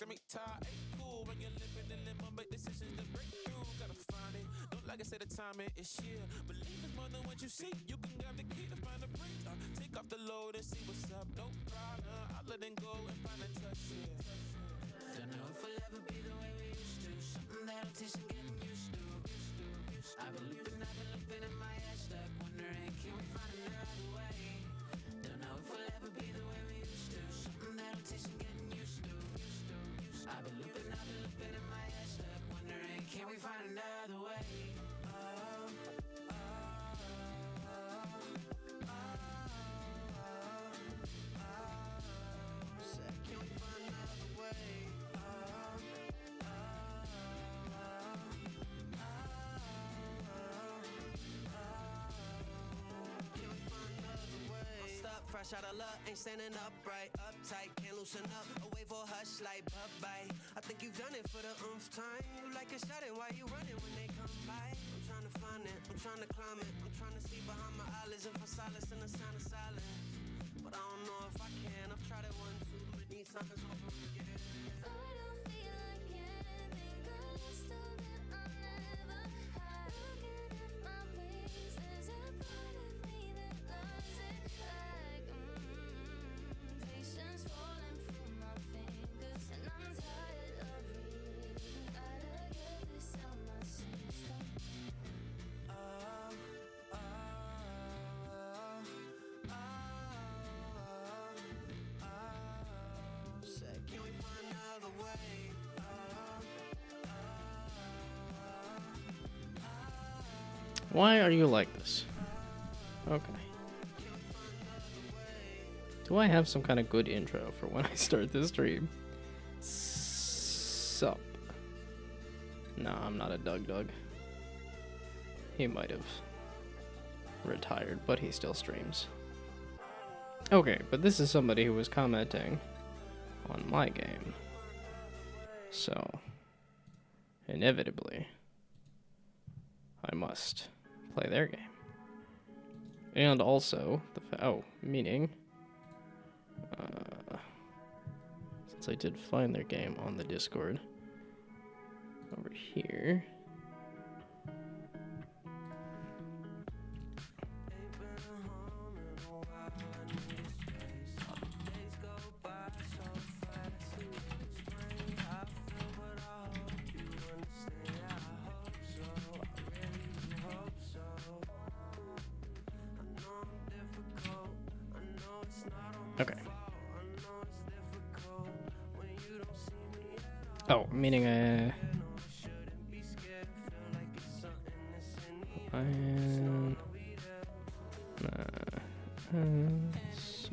ceramic tie. Ain't cool when you're living in limbo, make decisions to break through. Gotta find it. Don't like I said, the timing is here. Believe is more than what you see. You can grab the key to find a break. Take off the load and see what's up. No problem. I'll let it go and find a touch. Yeah. Don't know if we'll ever be the way we used to. Something that'll taste and getting used to. I've been looping in my head stuck, wondering can we find another way? Don't know if we'll ever be the way we used to. Something that'll taste and getting used to. I've been looping in my head stuck, wondering can we find another way? Said, can we find another way? Fresh out of luck, ain't standing upright, uptight, can't loosen up. A wave or hush like bye-bye. I think you've done it for the time. You like a shot it while you running when they come by. I'm trying to find it, I'm trying to climb it. I'm trying to see behind my eyelids and find solace in the sound of silence. But I don't know if I can. I've tried it one, too many times over again. I don't feel like having a list of it I never had. Looking at my ways, there's a part of me that loves it like patience falling from my fingers, and I'm tired of reliving. Gotta get this out my system. Said, can we find another way? Why are you like this? Okay. Do I have some kind of good intro for when I start this stream? Sup? No, I'm not a Doug. He might have retired, but he still streams. Okay, but this is somebody who was commenting on my game. So, inevitably, I must play their game. And also, meaning, since I did find their game on the Discord, over here, okay. Oh, meaning as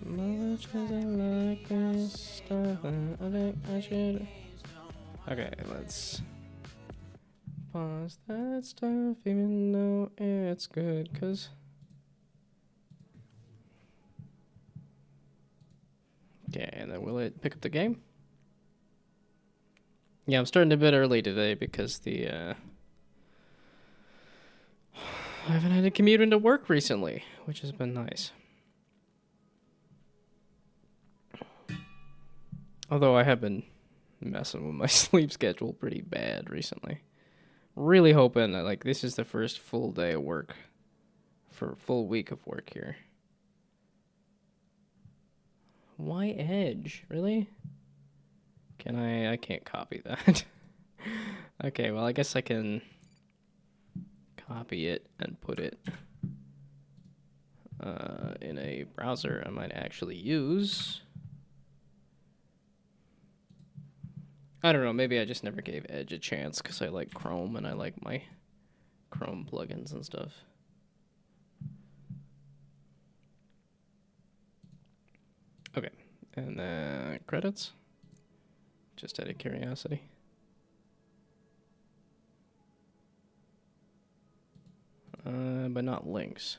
much as I like this stuff, I think I should. Okay, let's pause that stuff, even though it's good, cause. Okay, and then will it pick up the game? Yeah, I'm starting a bit early today because I haven't had to commute into work recently, which has been nice. Although I have been messing with my sleep schedule pretty bad recently. Really hoping that like this is the first full day of work for a full week of work here. Why Edge? Really? I can't copy that. Okay, well I guess I can copy it and put it in a browser I might actually use. I don't know, maybe I just never gave Edge a chance because I like Chrome and I like my Chrome plugins and stuff. Okay, and then credits, just out of curiosity. But not links.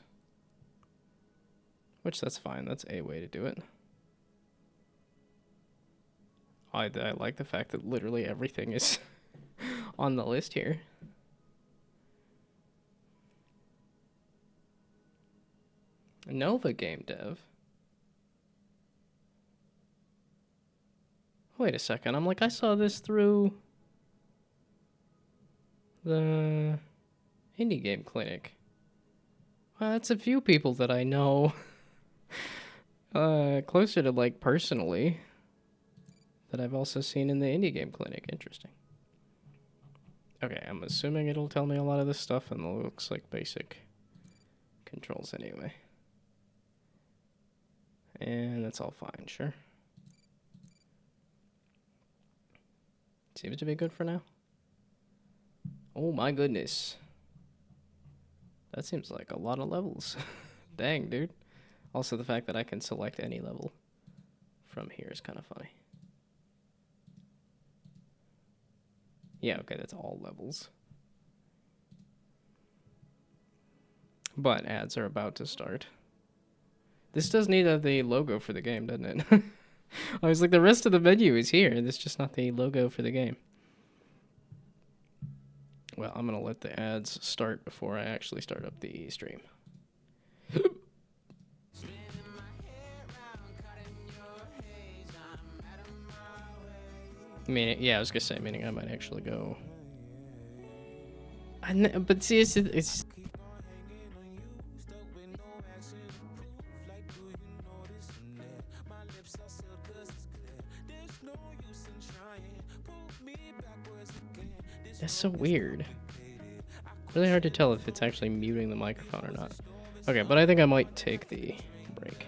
Which, that's fine, that's a way to do it. I like the fact that literally everything is on the list here. Nova Game Dev. Wait a second. I'm like, I saw this through the indie game clinic. Well, that's a few people that I know closer to, like, personally, that I've also seen in the indie game clinic. Interesting. Okay, I'm assuming it'll tell me a lot of this stuff, and it looks like basic controls anyway. And that's all fine, sure. Seems to be good for now. Oh my goodness. That seems like a lot of levels. Dang, dude. Also, the fact that I can select any level from here is kind of funny. Yeah, okay, that's all levels. But ads are about to start. This does need the logo for the game, doesn't it? I was like, the rest of the menu is here. It's just not the logo for the game. Well, I'm going to let the ads start before I actually start up the stream. Yeah, I was going to say, meaning I might actually go. But see, it's that's so weird. Really hard to tell if it's actually muting the microphone or not. Okay, but I think I might take the break.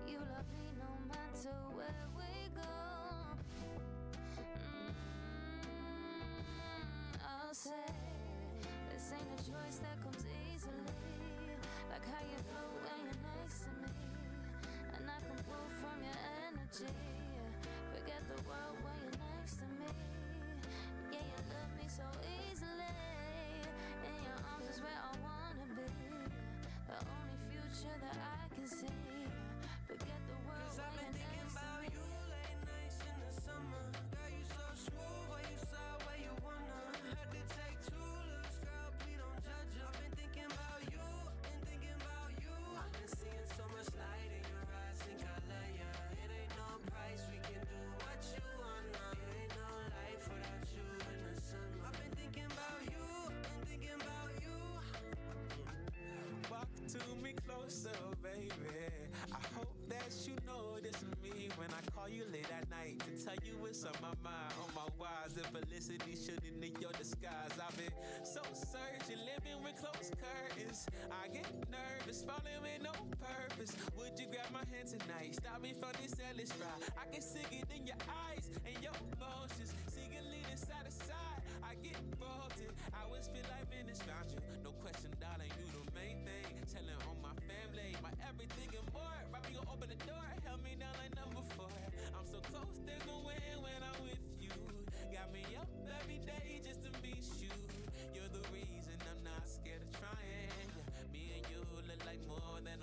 You love me no matter where we go. I'll say this ain't a choice that comes easily, like how you float when you're next to me, and I can pull from your energy. Forget the world when you're next to me. Yeah, you love me so easily. In your arms is where I wanna be. The only future that I can see. Forget the world. 'Cause I've been thinking about you late nights in the summer. Girl, you so smooth when you saw where you wanna. Had to take 2 looks, girl, please don't judge. I've been thinking about you and thinking about you. I've been seeing so much light in your eyes, think I love ya. It ain't no price, we can do what you wanna. It ain't no life without you in the sun. I've been thinking about you and thinking about you. Walk to me closer, baby. I hope that you know this is me when I call you late at night to tell you what's on my mind. On my wise and felicity shouldn't need your disguise. I've been so searching, living with closed curtains. I get nervous, falling with no purpose. Would you grab my hand tonight? Stop me from this endless ride. I can see it in your eyes and your emotions. See you leaning side to side. I get involved in. I always feel like Venice found you. No question, darling, you the main thing. Telling on my family, my everything and more. Right, we gon' open the door, held me down like number 4. I'm so close, there's no way when I'm with you. Got me up every day just to meet you. You're the reason I'm not scared of trying. Me and you look like more than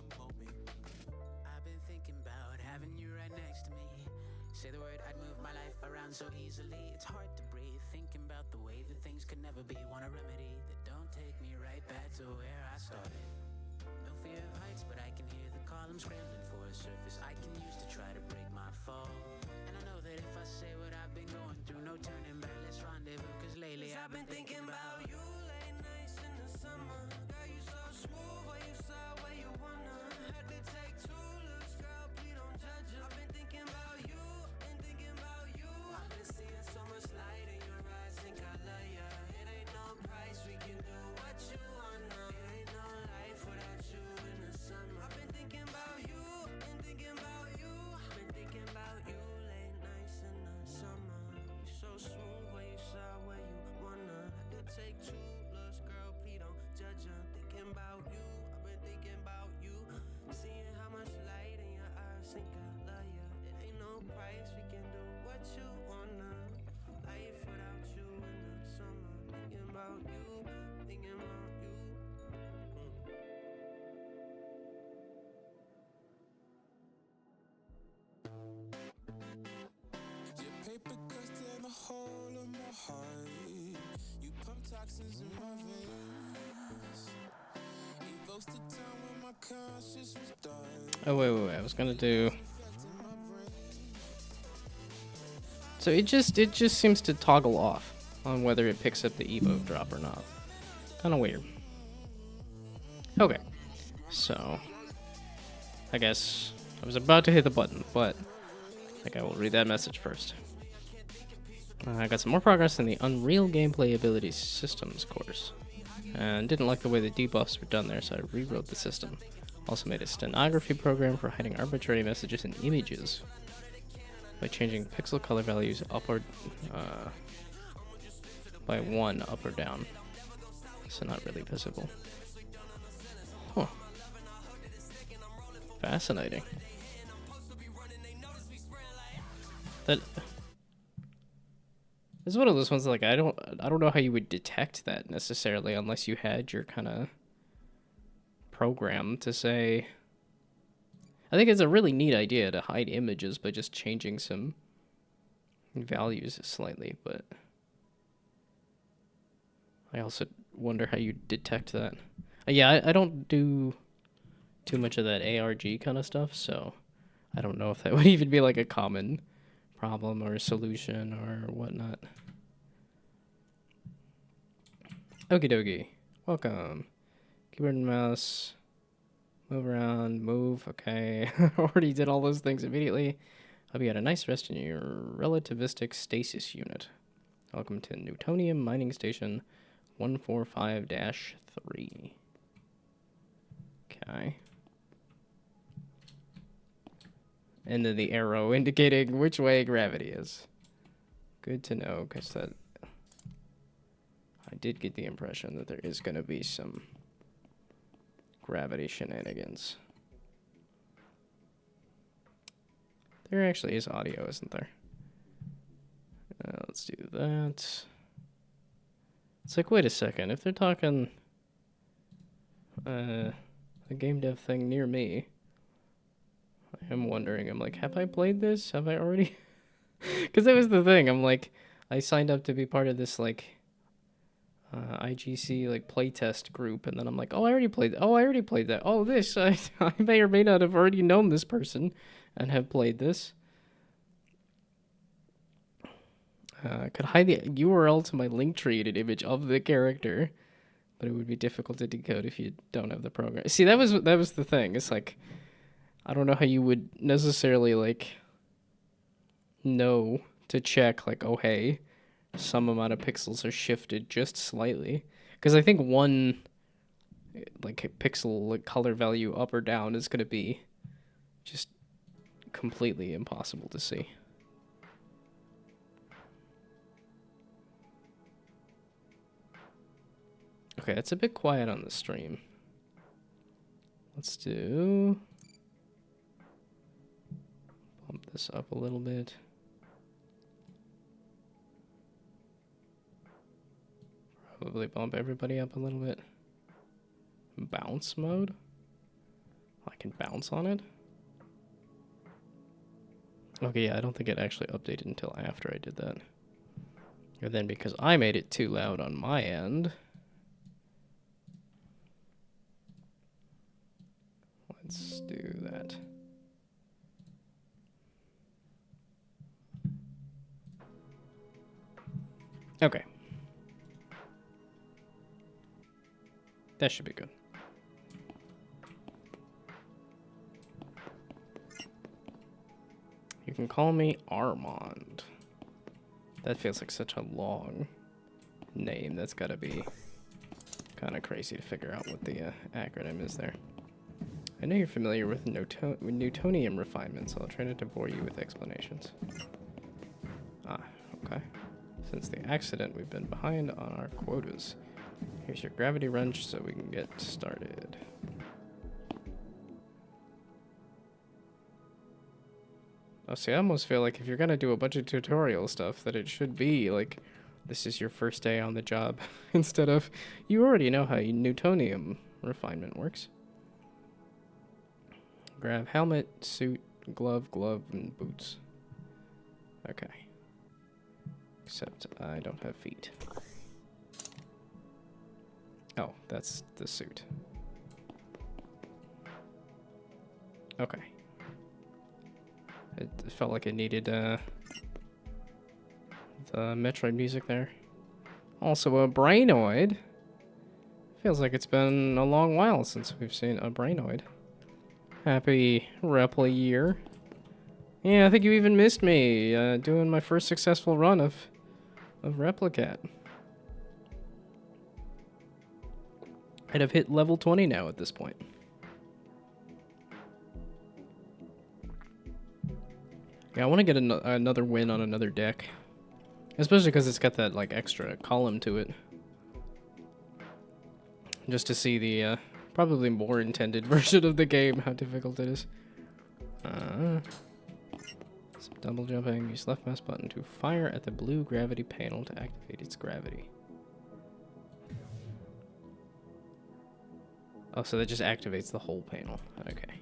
down so easily. It's hard to breathe, thinking about the way that things could never be. Want a remedy that don't take me right back to where I started. No fear of heights, but I can hear the call. I'm scrambling for a surface I can use to try to break my fall. And I know that if I say what I've been going through, no turning back, let's rendezvous. Cause lately I've been thinking about you. Late nights in the summer, girl, you so smooth, where you saw, where you wanna. Had to take 2 looks, girl, please don't judge her. I've been thinking about you, been thinking about you. I've been seeing so much light in your eyes, think I love ya. It ain't no price, we can do what you wanna. It ain't no life without you in the summer. I've been thinking about you, been thinking about you. Been thinking about you, late nights in the summer. You so smooth, where you saw, where you wanna. Had to take 2 looks, girl, please don't judge her. Thinking about you, I've been thinking about you. Seeing how much light in your eyes, think I love ya. It ain't no price, we can do what you wanna. Life without you in the summer. Thinking about you, thinking about you. Your paper cuts down the hole in my heart. You pump toxins in my veins. Evokes the time when my conscience was dark. Oh, wait. I was gonna do... So it just seems to toggle off on whether it picks up the Evo drop or not. Kind of weird. Okay. So... I guess I was about to hit the button, but I think I will read that message first. I got some more progress in the Unreal Gameplay Ability Systems course, and didn't like the way the debuffs were done there, so I rewrote the system. Also made a stenography program for hiding arbitrary messages in images by changing pixel color values up or by 1 up or down, so not really visible. Huh. Fascinating. That is one of those ones like I don't know how you would detect that necessarily unless you had your kind of program to say. I think it's a really neat idea to hide images by just changing some values slightly, but I also wonder how you detect that. Yeah, I don't do too much of that ARG kind of stuff, so I don't know if that would even be like a common problem or a solution or whatnot. Okie dokie. Welcome. Keyboard and mouse. Move around. Move. Okay. Already did all those things immediately. Hope you had a nice rest in your relativistic stasis unit. Welcome to Newtonium Mining Station 145-3. Okay. And then the arrow indicating which way gravity is. Good to know, because that I did get the impression that there is going to be some gravity shenanigans. There actually is audio, isn't there? Let's do that. It's like, wait a second, if they're talking a game dev thing near me, I'm wondering, I'm like, have I played this? Have I already? Because that was the thing. I'm like, I signed up to be part of this, like, IGC, like, playtest group. And then I'm like, I already played that. Oh, this. I may or may not have already known this person and have played this. I could hide the URL to my link tree in an image of the character, but it would be difficult to decode if you don't have the program. See, that was the thing. It's like, I don't know how you would necessarily, like, know to check, like, oh, hey, some amount of pixels are shifted just slightly. Because I think one, like, pixel like, color value up or down is going to be just completely impossible to see. Okay, it's a bit quiet on the stream. Let's do... Bump this up a little bit. Probably bump everybody up a little bit. Bounce mode? I can bounce on it? Okay, yeah, I don't think it actually updated until after I did that. And then because I made it too loud on my end, let's do that. Okay. That should be good. You can call me Armand. That feels like such a long name. That's gotta be kind of crazy to figure out what the acronym is there. I know you're familiar with Newtonian refinements, so I'll try not to bore you with explanations. Ah, okay. Since the accident, we've been behind on our quotas. Here's your gravity wrench so we can get started. Oh, see, I almost feel like if you're gonna do a bunch of tutorial stuff, that it should be like, this is your first day on the job, instead of, you already know how Newtonian refinement works. Grab helmet, suit, glove, and boots. Okay. Except I don't have feet. Oh, that's the suit. Okay. It felt like it needed the Metroid music there. Also a Brainoid. Feels like it's been a long while since we've seen a Brainoid. Happy Repli year. Yeah, I think you even missed me doing my first successful run of Replicat. I'd have hit level 20 now at this point. Yeah, I want to get another win on another deck. Especially because it's got that, like, extra column to it. Just to see the, probably more intended version of the game, how difficult it is. Some double jumping. Use left mouse button to fire at the blue gravity panel to activate its gravity. Oh, so that just activates the whole panel. Okay.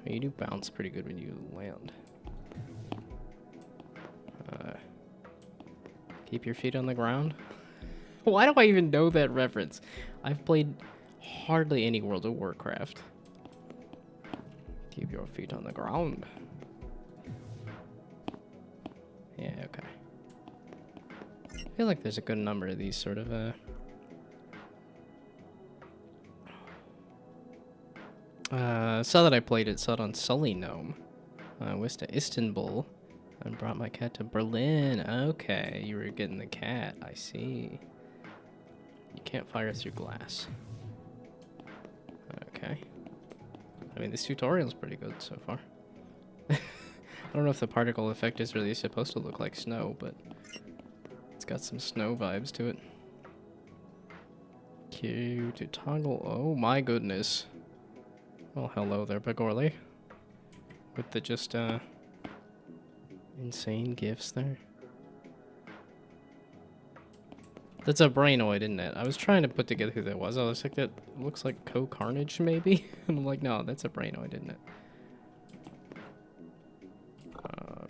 You do bounce pretty good when you land. Keep your feet on the ground. Why do I even know that reference? I've played hardly any World of Warcraft. Keep your feet on the ground. Yeah, okay. I feel like there's a good number of these sort of, saw that I played it, saw it on Sully Gnome. Went to Istanbul and brought my cat to Berlin. Okay, you were getting the cat. I see. You can't fire through glass. Okay. I mean, this tutorial's pretty good so far. I don't know if the particle effect is really supposed to look like snow, but it's got some snow vibes to it. Q to toggle. Oh my goodness. Well, hello there, Bagorli. With the just, insane gifts there. That's a Brainoid, isn't it? I was trying to put together who that was. I was like, that looks like Co-Carnage, maybe? And I'm like, no, that's a Brainoid, isn't it?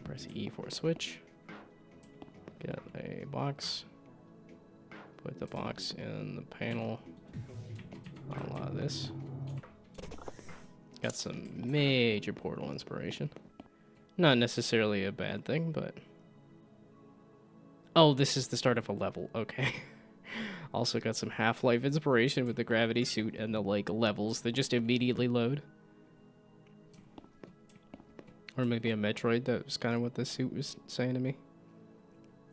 Press E for a switch. Get a box. Put the box in the panel. A lot of this. Got some major Portal inspiration. Not necessarily a bad thing, but... Oh, this is the start of a level. Okay. Also got some Half-Life inspiration with the gravity suit and the, like, levels that just immediately load. Or maybe a Metroid. That was kind of what the suit was saying to me.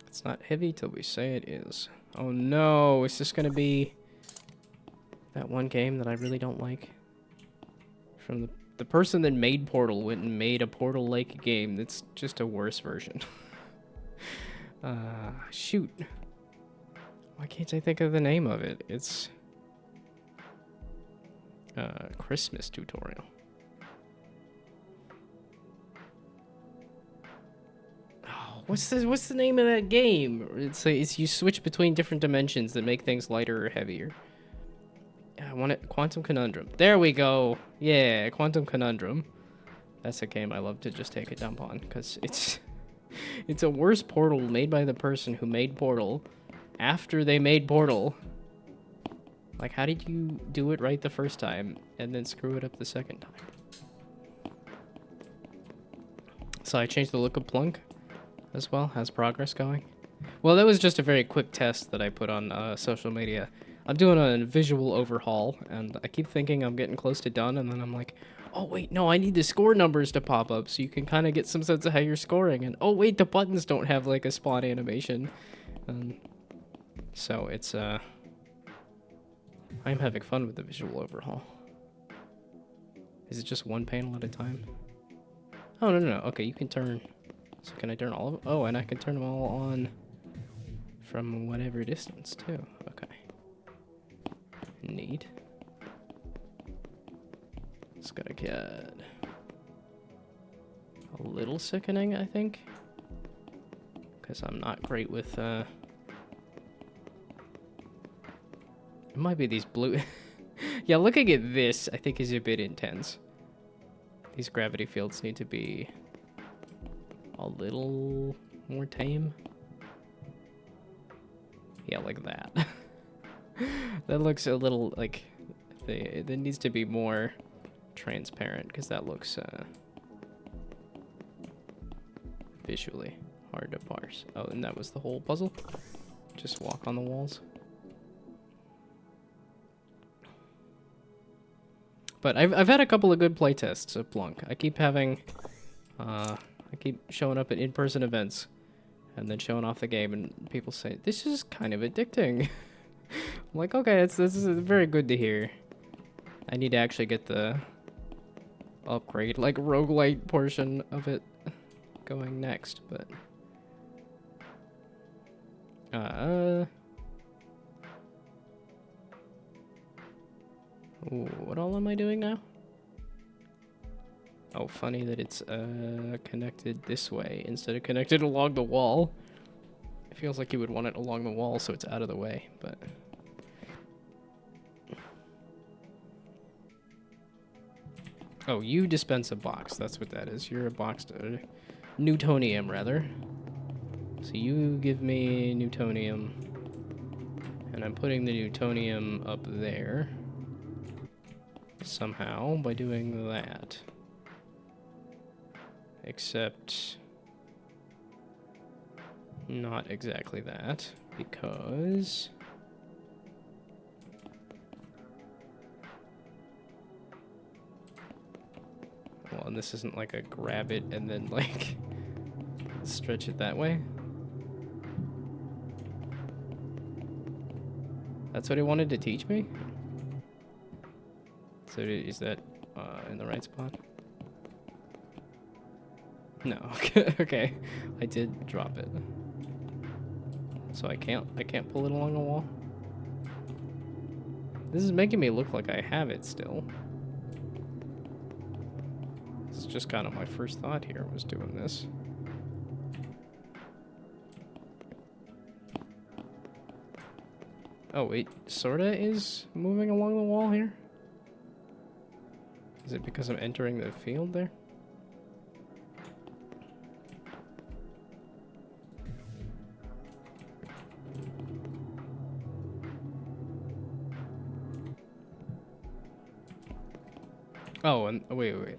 It's not heavy till we say it is. Oh no, is this gonna be that one game that I really don't like? From the person that made Portal went and made a Portal-like game that's just a worse version. Shoot. Why can't I think of the name of it? It's Christmas tutorial. Oh, what's the name of that game? It's you switch between different dimensions that make things lighter or heavier. I want it? Quantum Conundrum. There we go. Yeah, Quantum Conundrum. That's a game I love to just take a dump on, because it's a worse Portal made by the person who made Portal after they made Portal. Like, how did you do it right the first time and then screw it up the second time? So I changed the look of Plunk as well. How's progress going? Well, that was just a very quick test that I put on social media. I'm doing a visual overhaul, and I keep thinking I'm getting close to done, and then I'm like, oh, wait, no, I need the score numbers to pop up so you can kind of get some sense of how you're scoring. And, oh, wait, the buttons don't have, like, a spawn animation. So it's, I'm having fun with the visual overhaul. Is it just one panel at a time? Oh, no. Okay, you can turn... So can I turn all of them? Oh, and I can turn them all on from whatever distance, too. Okay. Neat. It's gonna get a little sickening, I think. Because I'm not great with, It might be these blue... Yeah, looking at this, I think is a bit intense. These gravity fields need to be a little more tame. Yeah, like that. That looks a little like there needs to be more transparent, because that looks visually hard to parse. Oh, and that was the whole puzzle? Just walk on the walls? But I've had a couple of good playtests of Plunk. I keep having I keep showing up at in-person events and then showing off the game, and people say, this is kind of addicting. I'm like, okay, this is very good to hear. I need to actually get the upgrade, like, roguelite portion of it going next, but... Ooh, what all am I doing now? Oh, funny that it's connected this way instead of connected along the wall. It feels like you would want it along the wall so it's out of the way, but... Oh, you dispense a box. That's what that is. You're a box... Newtonium, rather. So you give me Newtonium. And I'm putting the Newtonium up there. Somehow, by doing that. Except... not exactly that, because... Well, and this isn't like a grab it and then, like, stretch it that way. That's what he wanted to teach me? So is that in the right spot? No, okay. I did drop it. So I can't pull it along the wall? This is making me look like I have it still. It's just kind of my first thought here was doing this. Oh wait, sorta is moving along the wall here? Is it because I'm entering the field there? Oh, and wait.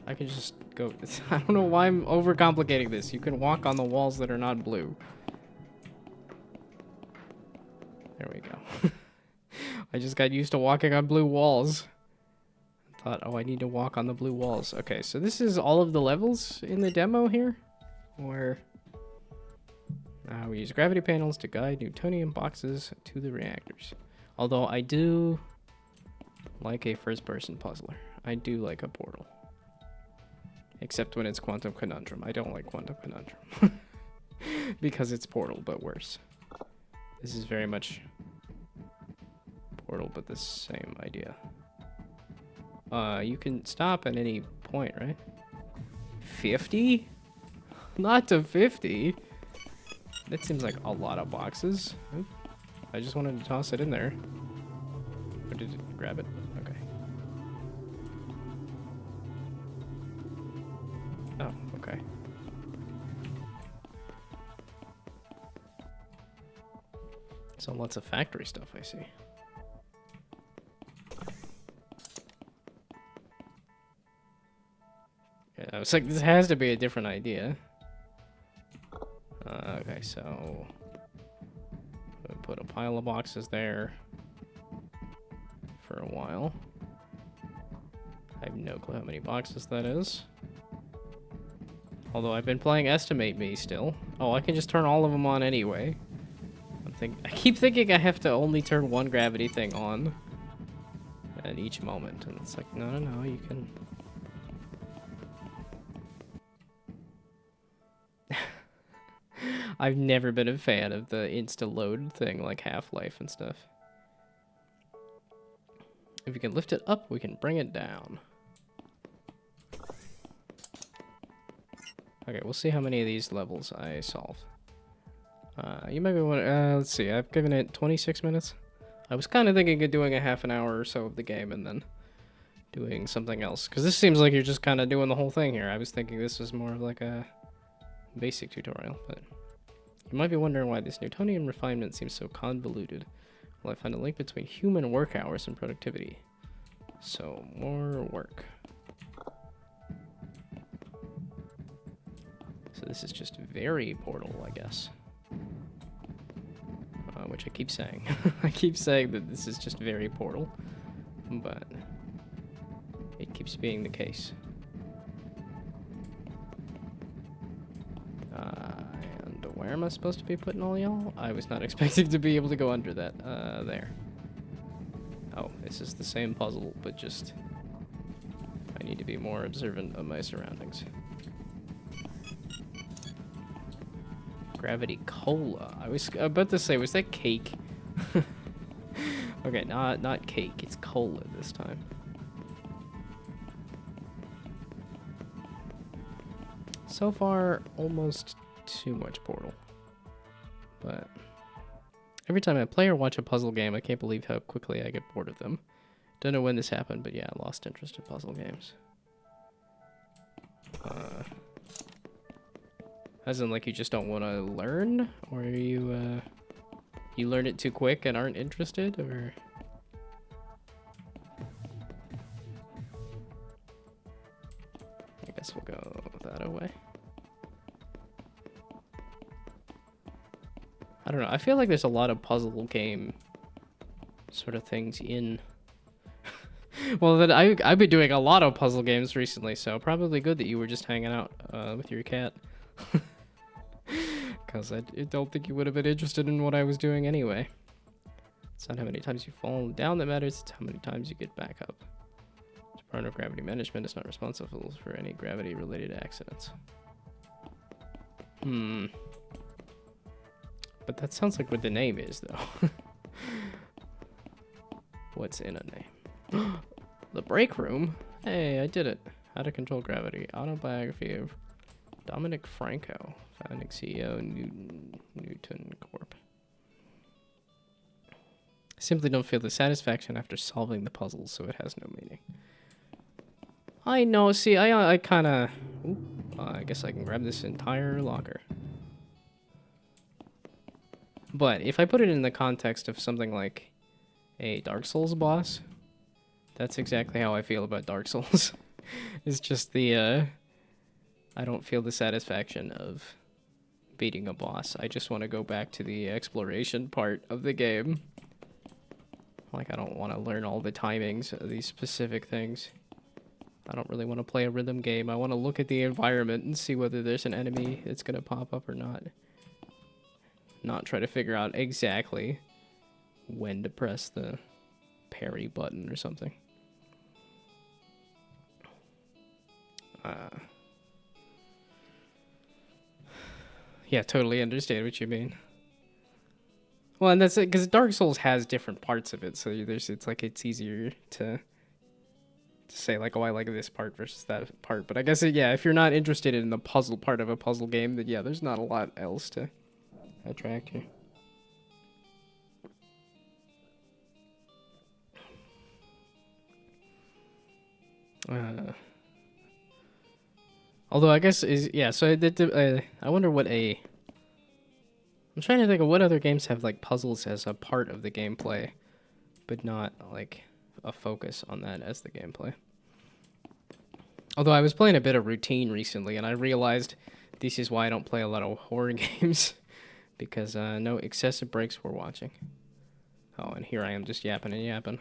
I can just go... I don't know why I'm overcomplicating this. You can walk on the walls that are not blue. There we go. I just got used to walking on blue walls. I thought, oh, I need to walk on the blue walls. Okay, so this is all of the levels in the demo here? Or... we use gravity panels to guide Newtonium boxes to the reactors. Although I do like a first-person puzzler. I do like a Portal. Except when it's Quantum Conundrum. I don't like Quantum Conundrum. Because it's Portal, but worse. This is very much Portal, but the same idea. You can stop at any point, right? 50? Not to 50. That seems like a lot of boxes. Oop. I just wanted to toss it in there. Or did it grab it? Okay. Oh, okay. So lots of factory stuff, I see. Yeah, I was like, this has to be a different idea. Okay, so we'll put a pile of boxes there for a while. I have no clue how many boxes that is. Although I've been playing Estimate Me still. Oh, I can just turn all of them on anyway. I keep thinking I have to only turn one gravity thing on at each moment, and it's like, no, you can. I've never been a fan of the insta-load thing like Half-Life and stuff. If you can lift it up, we can bring it down. Okay, we'll see how many of these levels I solve. You might be wondering, let's see, I've given it 26 minutes. I was kind of thinking of doing a half an hour or so of the game and then doing something else. Because this seems like you're just kind of doing the whole thing here. I was thinking this was more of like a basic tutorial, but... You might be wondering why this Newtonian refinement seems so convoluted. Well, I find a link between human work hours and productivity. So, more work. So this is just very Portal, I guess. Which I keep saying. I keep saying that this is just very Portal. But it keeps being the case. And where am I supposed to be putting all y'all? I was not expecting to be able to go under that. There. Oh, this is the same puzzle, but just... I need to be more observant of my surroundings. Gravity Cola. I was about to say, was that cake? Okay, not cake. It's cola this time. So far, almost too much Portal. But every time I play or watch a puzzle game, I can't believe how quickly I get bored of them. Don't know when this happened, but yeah, I lost interest in puzzle games. As in, like, you just don't want to learn? Or you learn it too quick and aren't interested? Or... I guess we'll go that way. I don't know. I feel like there's a lot of puzzle game sort of things in... Well, then I've been doing a lot of puzzle games recently, so probably good that you were just hanging out with your cat. Because I don't think you would have been interested in what I was doing anyway. It's not how many times you fall down that matters, it's how many times you get back up. The Department of Gravity Management is not responsible for any gravity-related accidents. But that sounds like what the name is, though. What's in a name? The break room? Hey, I did it. How to Control Gravity. Autobiography of Dominic Franco, founding CEO, Newton Corp. Simply don't feel the satisfaction after solving the puzzle, so it has no meaning. I know, see, I kind of... I guess I can grab this entire locker. But if I put it in the context of something like a Dark Souls boss, that's exactly how I feel about Dark Souls. It's just the... I don't feel the satisfaction of beating a boss. I just want to go back to the exploration part of the game. Like, I don't want to learn all the timings of these specific things. I don't really want to play a rhythm game. I want to look at the environment and see whether there's an enemy that's going to pop up or not. Not try to figure out exactly when to press the parry button or something. Yeah, totally understand what you mean. Well, and that's it, because Dark Souls has different parts of it, so it's like it's easier to say like, oh, I like this part versus that part. But I guess yeah, if you're not interested in the puzzle part of a puzzle game, then yeah, there's not a lot else to attract you. Although I guess so I wonder what I'm trying to think of what other games have like puzzles as a part of the gameplay, but not like a focus on that as the gameplay. Although I was playing a bit of Routine recently, and I realized this is why I don't play a lot of horror games, because no excessive breaks were watching. Oh, and here I am just yapping and yapping.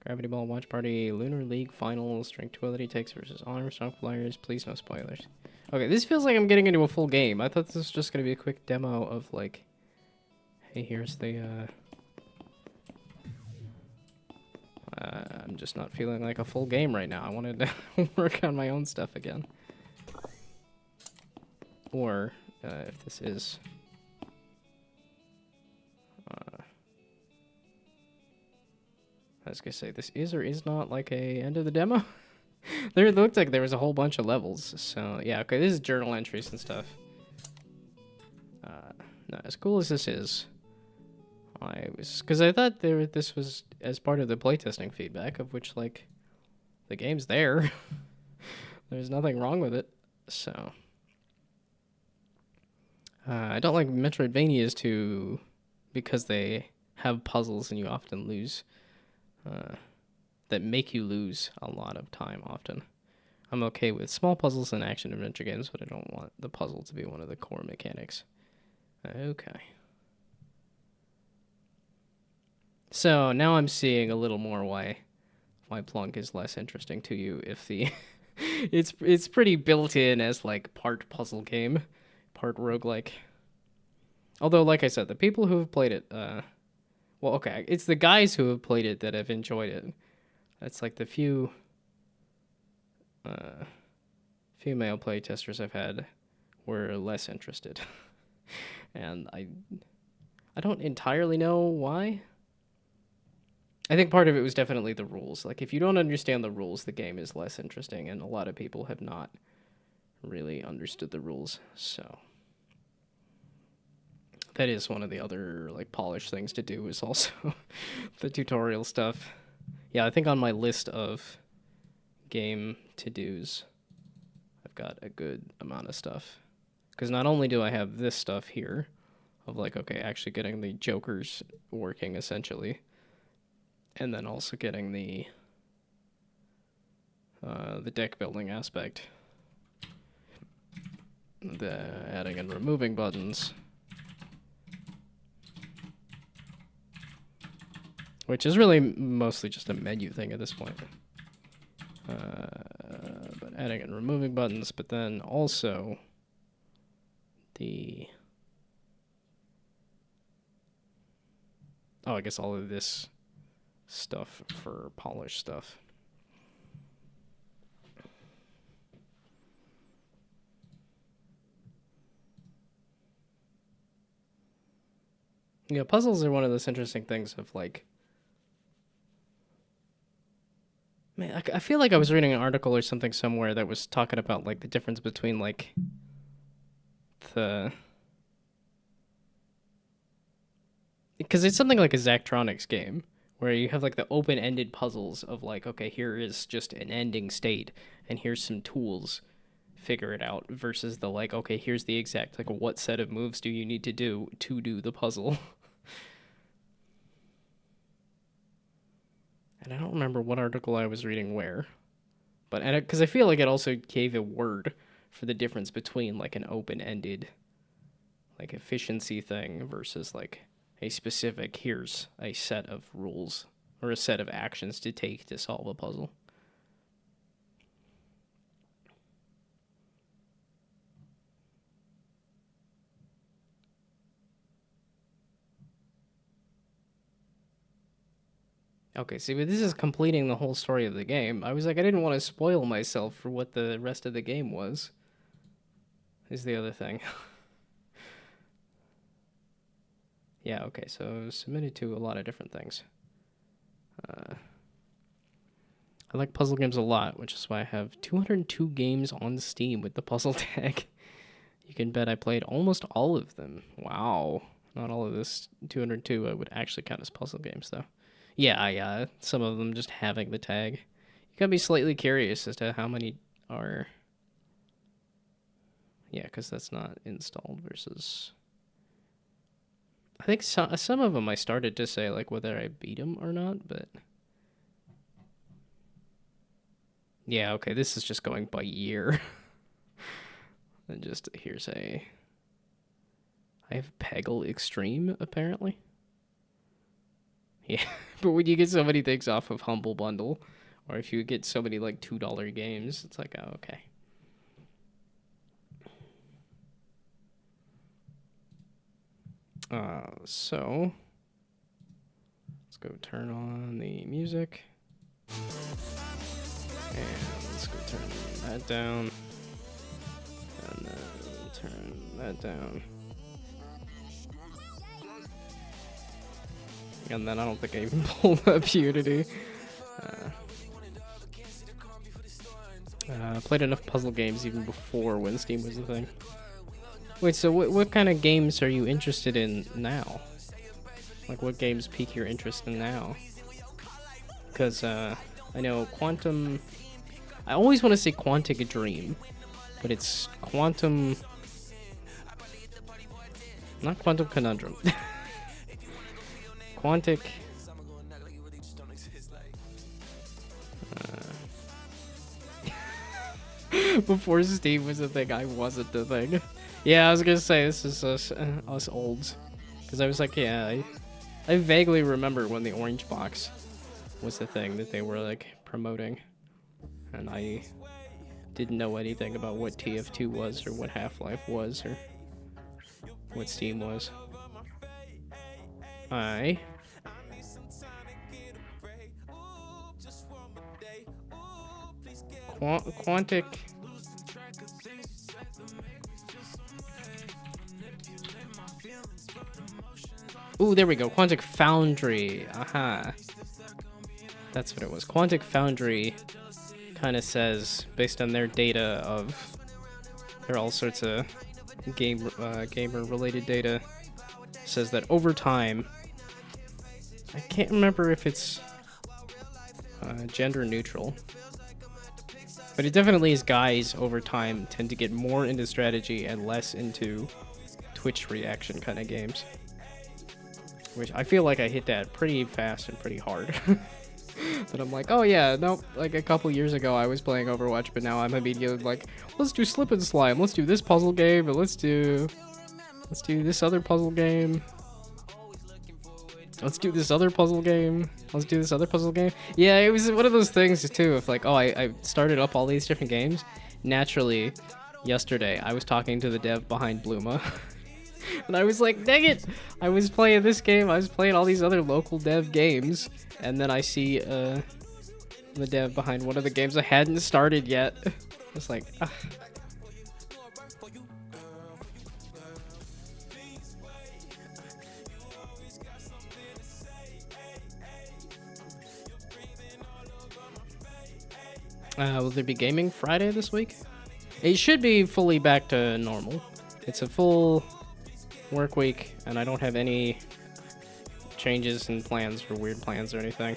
Gravity Ball Watch Party, Lunar League Finals, Tranquility Takes versus Honor Strong Players. Please no spoilers. Okay, this feels like I'm getting into a full game. I thought this was just going to be a quick demo of like, hey, here's the, I'm just not feeling like a full game right now. I wanted to work on my own stuff again. Or, if this is... I was gonna say, this is or is not like a end of the demo. There looked like there was a whole bunch of levels. So yeah, okay, this is journal entries and stuff. Not as cool as this is. Because I thought this was as part of the playtesting feedback, of which like the game's there. There's nothing wrong with it. So I don't like Metroidvanias because they have puzzles and you often lose. That make you lose a lot of time often. I'm okay with small puzzles and action adventure games, but I don't want the puzzle to be one of the core mechanics. Okay. So now I'm seeing a little more why Plunk is less interesting to you if the it's pretty built in as like part puzzle game, part roguelike. Although like I said, the people who have played it well, okay, it's the guys who have played it that have enjoyed it. That's like the few female playtesters I've had were less interested. And I don't entirely know why. I think part of it was definitely the rules. Like, if you don't understand the rules, the game is less interesting, and a lot of people have not really understood the rules, so... That is one of the other, like, polished things to do, is also the tutorial stuff. Yeah, I think on my list of game to-dos, I've got a good amount of stuff. Because not only do I have this stuff here, of like, okay, actually getting the jokers working, essentially, and then also getting the deck building aspect. The adding and removing buttons. Which is really mostly just a menu thing at this point. But adding and removing buttons, but then also the... Oh, I guess all of this stuff for polish stuff. Yeah, puzzles are one of those interesting things of like... Man, I feel like I was reading an article or something somewhere that was talking about like the difference between like the... Because it's something like a Zachtronics game, where you have like the open-ended puzzles of like, okay, here is just an ending state, and here's some tools, figure it out, versus the like, okay, here's the exact, like, what set of moves do you need to do the puzzle? And I don't remember what article I was reading where, but because I feel like it also gave a word for the difference between like an open-ended, like, efficiency thing versus like a specific, here's a set of rules or a set of actions to take to solve a puzzle. Okay, see, but this is completing the whole story of the game. I was like, I didn't want to spoil myself for what the rest of the game was. Is the other thing. Yeah, okay, so submitted to a lot of different things. I like puzzle games a lot, which is why I have 202 games on Steam with the puzzle tag. You can bet I played almost all of them. Wow. Not all of this 202 I would actually count as puzzle games, though. Yeah, some of them just having the tag. You got me slightly curious as to how many are... Yeah, because that's not installed versus... I think some of them I started to say, like, whether I beat them or not, but... Yeah, okay, this is just going by year. And just, here's a... I have Peggle Extreme, apparently. Yeah, but when you get so many things off of Humble Bundle, or if you get so many, like, $2 games, it's like, oh, okay. So... Let's go turn on the music. And let's go turn that down. And then turn that down. And then I don't think I even pulled up Unity. Played enough puzzle games even before when Steam was a thing. Wait, so what kind of games are you interested in now? Like, what games pique your interest in now? Because, I know Quantum... I always want to say Quantic Dream, but it's Quantum... Not Quantum Conundrum. Quantic... Before Steam was a thing, I wasn't the thing. Yeah, I was gonna say, this is us olds. Because I was like, yeah, I vaguely remember when the orange box was the thing that they were, like, promoting. And I didn't know anything about what TF2 was, or what Half-Life was, or what Steam was. Quantic... Ooh, there we go. Quantic Foundry. Aha. That's what it was. Quantic Foundry kind of says, based on their data of... There are all sorts of gamer-related data. Says that over time... I can't remember if it's gender neutral. But it definitely is guys over time tend to get more into strategy and less into Twitch reaction kind of games. Which I feel like I hit that pretty fast and pretty hard. But I'm like, oh yeah, nope, like a couple years ago I was playing Overwatch, but now I'm immediately like, let's do Slip and Slime, let's do this puzzle game, and let's do this other puzzle game. Let's do this other puzzle game. Let's do this other puzzle game. Yeah, it was one of those things too, of like, oh, I started up all these different games. Naturally, yesterday, I was talking to the dev behind Bluma. And I was like, dang it! I was playing this game, I was playing all these other local dev games, and then I see the dev behind one of the games I hadn't started yet. It's like, ah. Will there be gaming Friday this week? It should be fully back to normal. It's a full work week, and I don't have any changes in plans for weird plans or anything.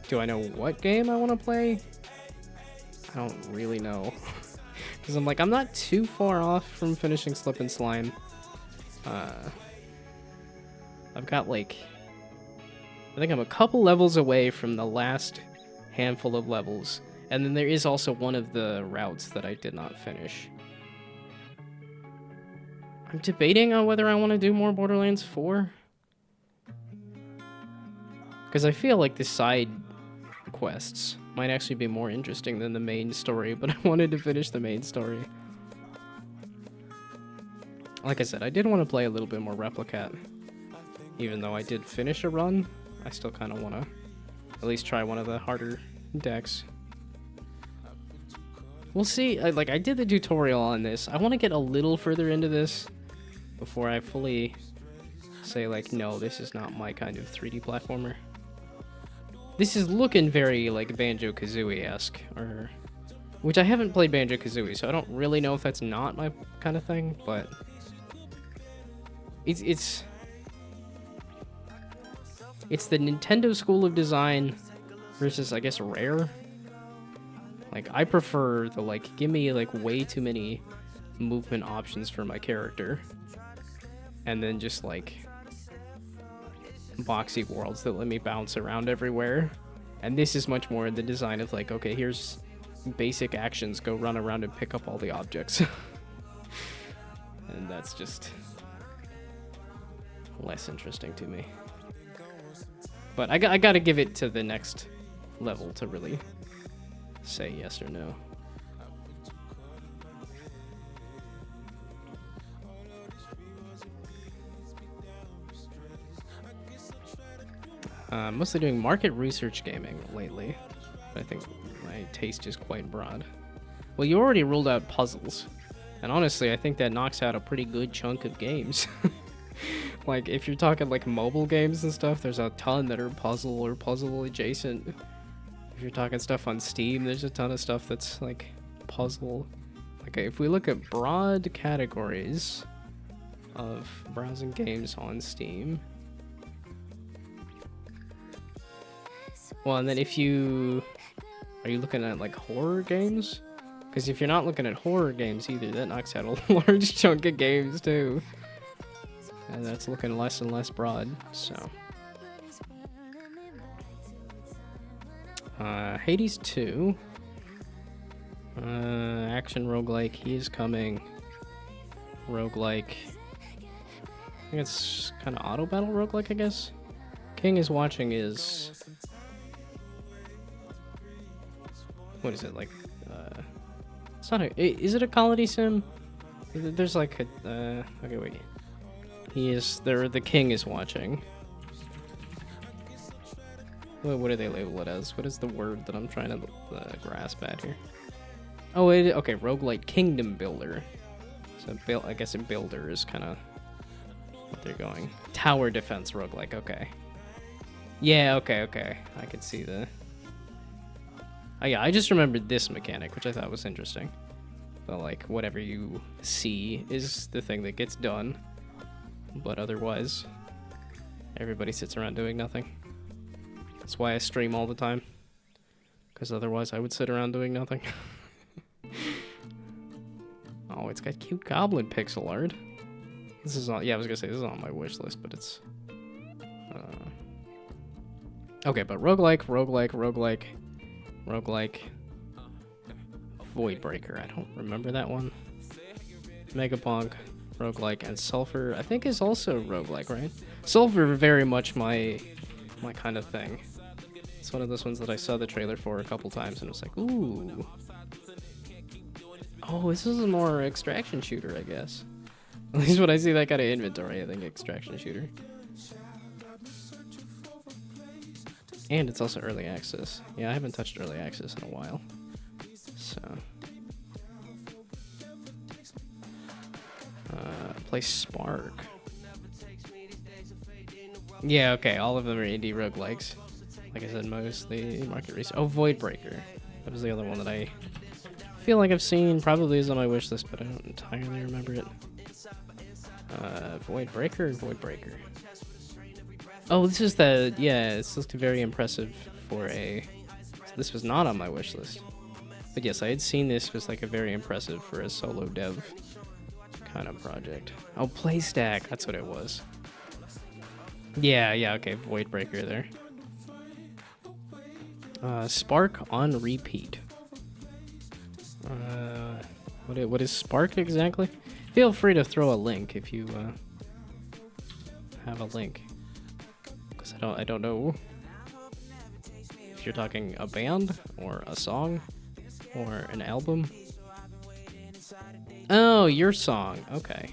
Do I know what game I want to play? I don't really know. Because I'm like, I'm not too far off from finishing Slip and Slime. I've got like... I think I'm a couple levels away from the last handful of levels. And then there is also one of the routes that I did not finish. I'm debating on whether I want to do more Borderlands 4. Because I feel like the side quests might actually be more interesting than the main story, but I wanted to finish the main story. Like I said, I did want to play a little bit more Replicat. Even though I did finish a run, I still kind of want to at least try one of the harder decks. We'll see. I did the tutorial on this. I want to get a little further into this before I fully say, like, no, this is not my kind of 3D platformer. This is looking very, like, Banjo-Kazooie-esque, or... Which I haven't played Banjo-Kazooie, so I don't really know if that's not my kind of thing, but... It's the Nintendo School of Design versus, I guess, rare. Like, I prefer the, like, give me, like, way too many movement options for my character. And then just, like, boxy worlds that let me bounce around everywhere. And this is much more in the design of, like, okay, here's basic actions. Go run around and pick up all the objects. And that's just less interesting to me. But I gotta give it to the next level to really say yes or no. Mostly doing market research gaming lately. I think my taste is quite broad. Well, you already ruled out puzzles. And honestly, I think that knocks out a pretty good chunk of games. Like, if you're talking, like, mobile games and stuff, there's a ton that are puzzle or puzzle adjacent. If you're talking stuff on Steam, there's a ton of stuff that's, like, puzzle. Okay, if we look at broad categories of browsing games on Steam. Well, and then if you... Are you looking at, like, horror games? Because if you're not looking at horror games either, that knocks out a large chunk of games, too. And that's looking less and less broad, so. Hades 2. Action roguelike, he is coming. Roguelike. I think it's kind of auto battle roguelike, I guess. King is watching is... What is it, like, it's not a... Is it a quality sim? There's like a... okay, wait. He is... The king is watching. What do they label it as? What is the word that I'm trying to grasp at here? Oh, okay, roguelite kingdom builder. So, I guess a builder is kind of what they're going. Tower defense roguelike, okay. Yeah, okay. I could see the... Oh yeah, I just remembered this mechanic, which I thought was interesting. But like, whatever you see is the thing that gets done. But otherwise, everybody sits around doing nothing. That's why I stream all the time. Because otherwise I would sit around doing nothing. Oh, it's got cute goblin pixel art. This is on, yeah, I was gonna say this is on my wish list, but it's... Okay, but roguelike. Voidbreaker, I don't remember that one. Megapunk, roguelike, and Sulfur, I think is also roguelike, right? Sulfur, very much my kind of thing. It's one of those ones that I saw the trailer for a couple times and it was like, ooh. Oh, this is a more extraction shooter, I guess. At least when I see that kind of inventory, I think extraction shooter. And it's also early access. Yeah, I haven't touched early access in a while. So. Play Spark. Yeah, okay, all of them are indie roguelikes. Like I said, mostly market research. Oh, Voidbreaker. That was the other one that I feel like I've seen. Probably is on my wish list, but I don't entirely remember it. Voidbreaker. Oh, this is the... Yeah, this looked very impressive for a... This was not on my wish list. But yes, I had seen this was like a very impressive for a solo dev kind of project. Oh, PlayStack, that's what it was. Yeah, okay, Voidbreaker there. Spark on repeat. What is Spark exactly? Feel free to throw a link if you have a link. Because I don't know if you're talking a band or a song or an album. Oh, your song. Okay.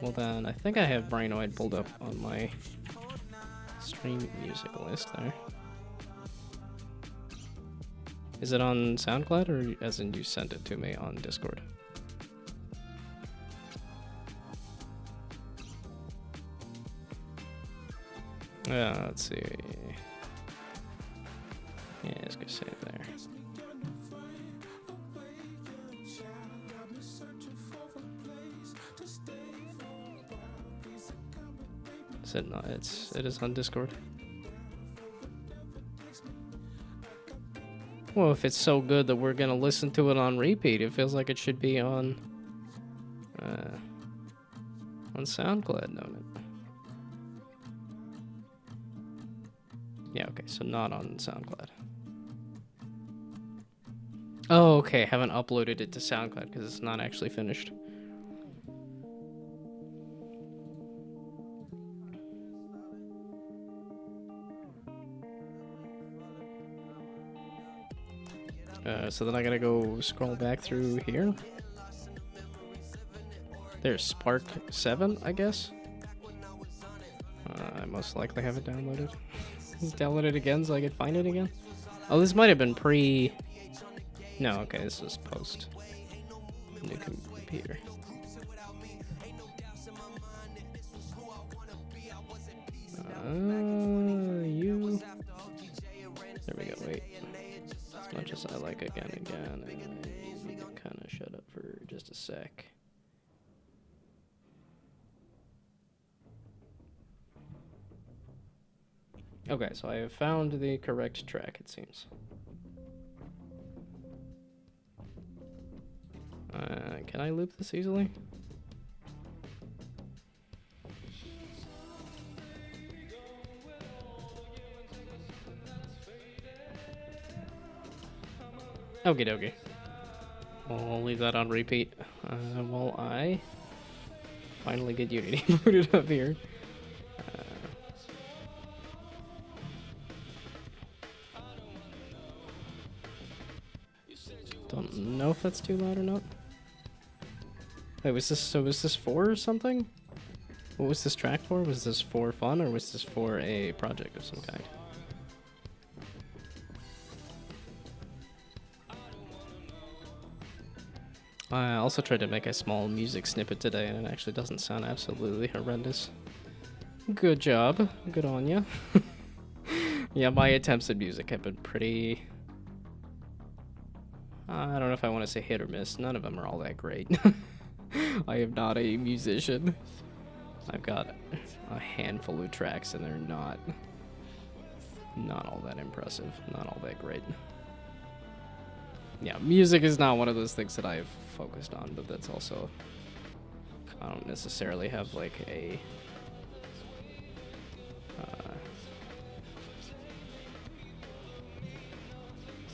Well then, I think I have Brainoid pulled up on my stream music list there. Is it on SoundCloud or as in you sent it to me on Discord? Let's see. Yeah, I was gonna say it there. Is it not? It is on Discord. Well, if it's so good that we're gonna listen to it on repeat, it feels like it should be on SoundCloud, don't it? Yeah, okay, so not on SoundCloud. Oh, okay, haven't uploaded it to SoundCloud because it's not actually finished. So then I gotta go scroll back through here. There's Spark 7, I guess. I most likely have it downloaded. Download it again so I can find it again. Oh, this might have been pre... No, okay, this is post. New computer. You... There we go, wait. As much as I like again, I need to kind of shut up for just a sec. Okay, so I have found the correct track, it seems. Can I loop this easily? Okie dokie. I'll leave that on repeat while I finally get Unity booted up here. Don't know if that's too loud or not. Wait, was this for something? What was this track for? Was this for fun or was this for a project of some kind? I also tried to make a small music snippet today and it actually doesn't sound absolutely horrendous. Good job. Good on ya. Yeah, my attempts at music have been pretty... I don't know if I want to say hit or miss. None of them are all that great. I am not a musician. I've got a handful of tracks and they're not all that impressive. Not all that great. Yeah, music is not one of those things that I've focused on, but that's also... I don't necessarily have like a...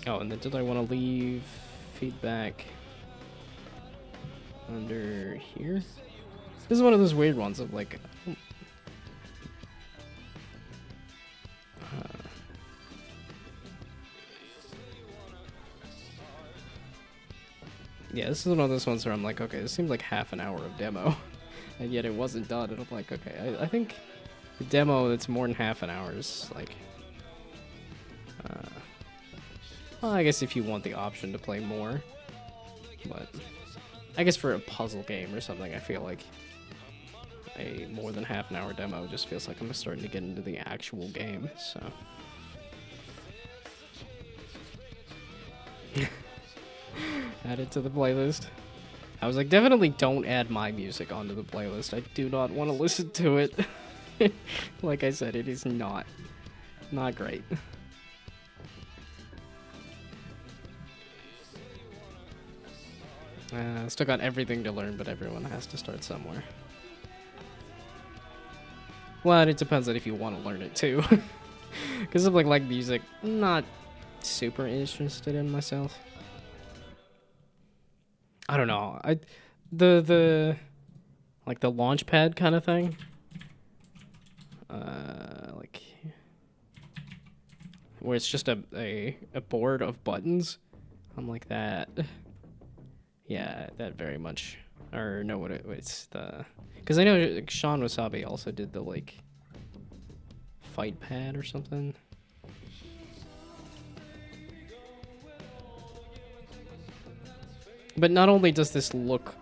Oh, and then did I want to leave feedback under here? This is one of those weird ones of like... yeah, this is one of those ones where I'm like, okay, this seems like half an hour of demo, and yet it wasn't done, and I'm like, okay, I think the demo that's more than half an hour is like... well, I guess if you want the option to play more, but I guess for a puzzle game or something, I feel like a more than half an hour demo just feels like I'm starting to get into the actual game, so... Add it to the playlist. I was like, definitely don't add my music onto the playlist. I do not want to listen to it. Like I said, it is not great. Still got everything to learn, but everyone has to start somewhere. Well, it depends on if you want to learn it too. Because something like music, I'm not super interested in myself. I don't know. The like the launch pad kind of thing. Like where it's just a board of buttons. I'm like that. Yeah, that very much. Or no, it's the... Because I know Sean Wasabi also did the, like, fight pad or something. But not only does this look...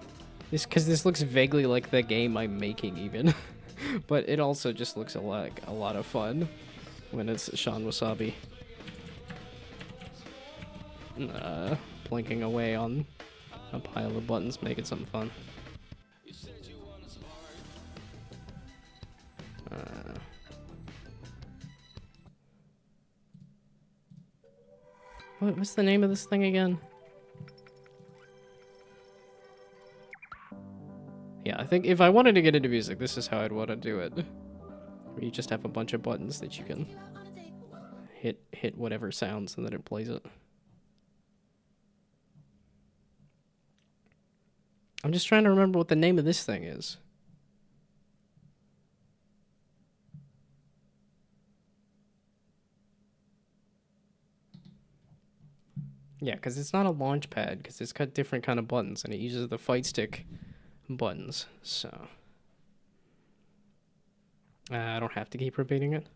Because this looks vaguely like the game I'm making, even. But it also just looks like a lot of fun when it's Sean Wasabi. Blinking away on... a pile of buttons, making something fun. What's the name of this thing again? Yeah, I think if I wanted to get into music, this is how I'd want to do it. Where you just have a bunch of buttons that you can hit whatever sounds and then it plays it. I'm just trying to remember what the name of this thing is. Yeah, because it's not a launch pad, because it's got different kind of buttons, and it uses the fight stick buttons, so... I don't have to keep repeating it.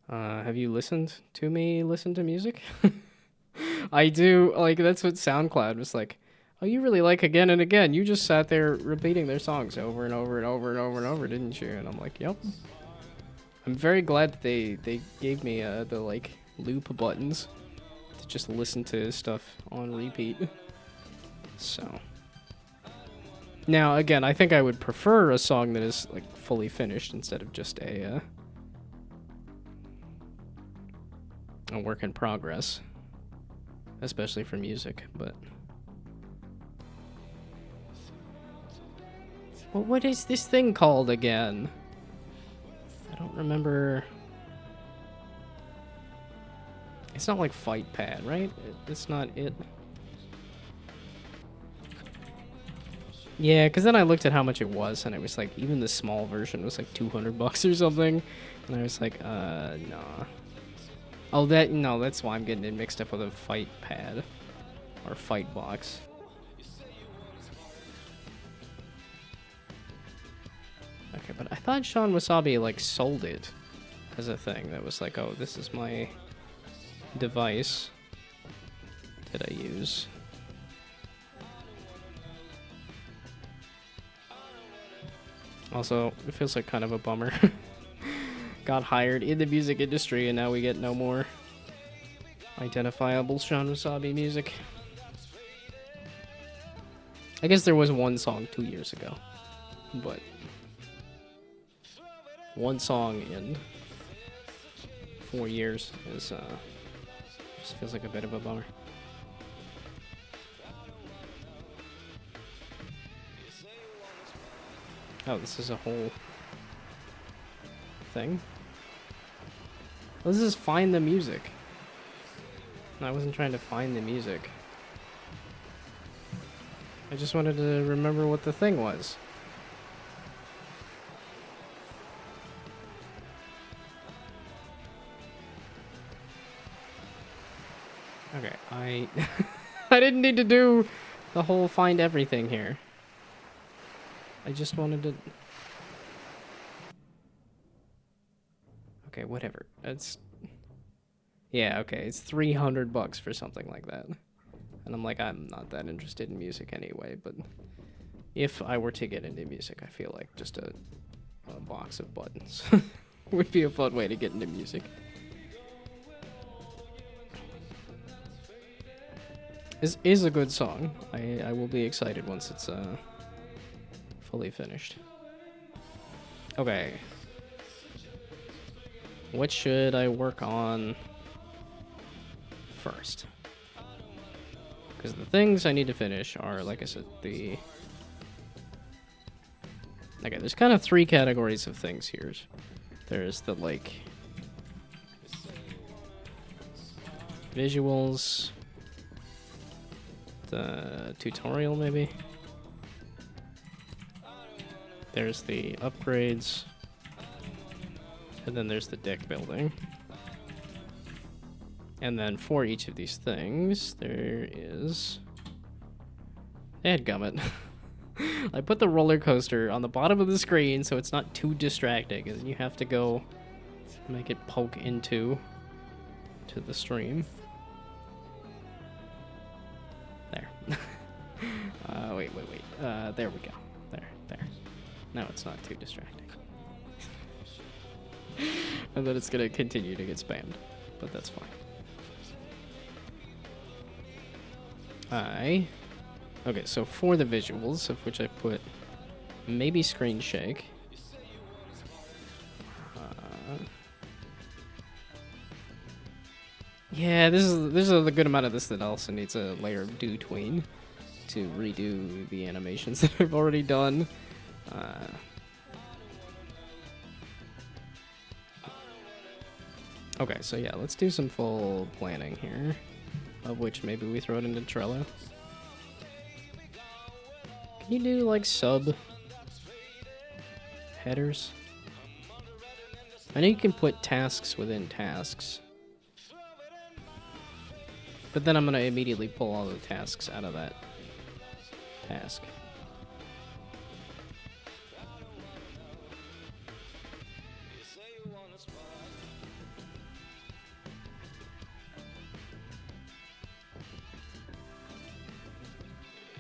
Have you listened to me listen to music? I do, like, that's what SoundCloud was like. Oh, you really like Again and Again. You just sat there repeating their songs over and over and over and over and over, didn't you? And I'm like, yep. I'm very glad that they gave me the, like, loop buttons to just listen to stuff on repeat. So... Now, again, I think I would prefer a song that is, like, fully finished instead of just a work in progress. Especially for music, but... Well, what is this thing called again? I don't remember... It's not like Fight Pad, right? It's not it. Yeah, because then I looked at how much it was, and it was like, even the small version was like $200 or something. And I was like, nah. Oh, no, that's why I'm getting it mixed up with a Fight Pad. Or Fight Box. Okay, but I thought Sean Wasabi, like, sold it as a thing. That was like, oh, this is my device that I use. Also, it feels like kind of a bummer. Got hired in the music industry and now we get no more identifiable Sean Wasabi music. I guess there was one song 2 years ago, but one song in 4 years is just feels like a bit of a bummer. Oh, this is a whole thing? Well, this is find the music. No, I wasn't trying to find the music. I just wanted to remember what the thing was. Okay, I didn't need to do the whole find everything here. I just wanted to... Okay, whatever. It's... Yeah, okay, it's $300 for something like that. And I'm like, I'm not that interested in music anyway, but if I were to get into music, I feel like just a box of buttons would be a fun way to get into music. This is a good song. I will be excited once it's fully finished. Okay. What should I work on first? Because the things I need to finish are, like I said, the... Okay, there's kind of 3 categories of things here. There's the, like... visuals... the tutorial, maybe? There's the upgrades, and then there's the deck building. And then for each of these things, there is... Dadgummit. I put the roller coaster on the bottom of the screen so it's not too distracting, and you have to go make it poke into the stream. There. Wait. There we go. There. Now it's not too distracting. And then it's gonna continue to get spammed, but that's fine. Okay, so for the visuals, of which I put maybe screen shake. Yeah, there's a good amount of this that also needs a layer of do tween to redo the animations that I've already done. Okay, so yeah, let's do some full planning here, of which maybe we throw it into Trello. Can you do like sub headers? I know you can put tasks within tasks, but then I'm gonna immediately pull all the tasks out of that task.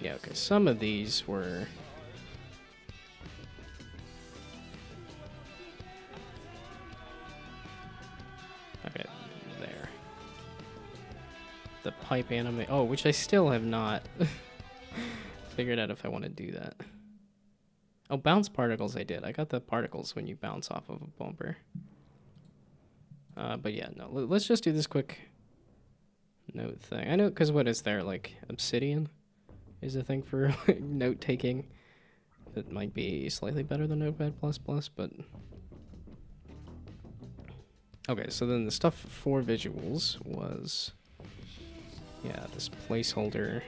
Yeah, okay, some of these were... Okay, there. The pipe anime... Oh, which I still have not figured out if I want to do that. Oh, bounce particles I did. I got the particles when you bounce off of a bumper. But yeah, no, let's just do this quick note thing. I know, because what is there, like, obsidian is a thing for like, note-taking that might be slightly better than Notepad++, but... Okay, so then the stuff for visuals was... Yeah, this placeholder...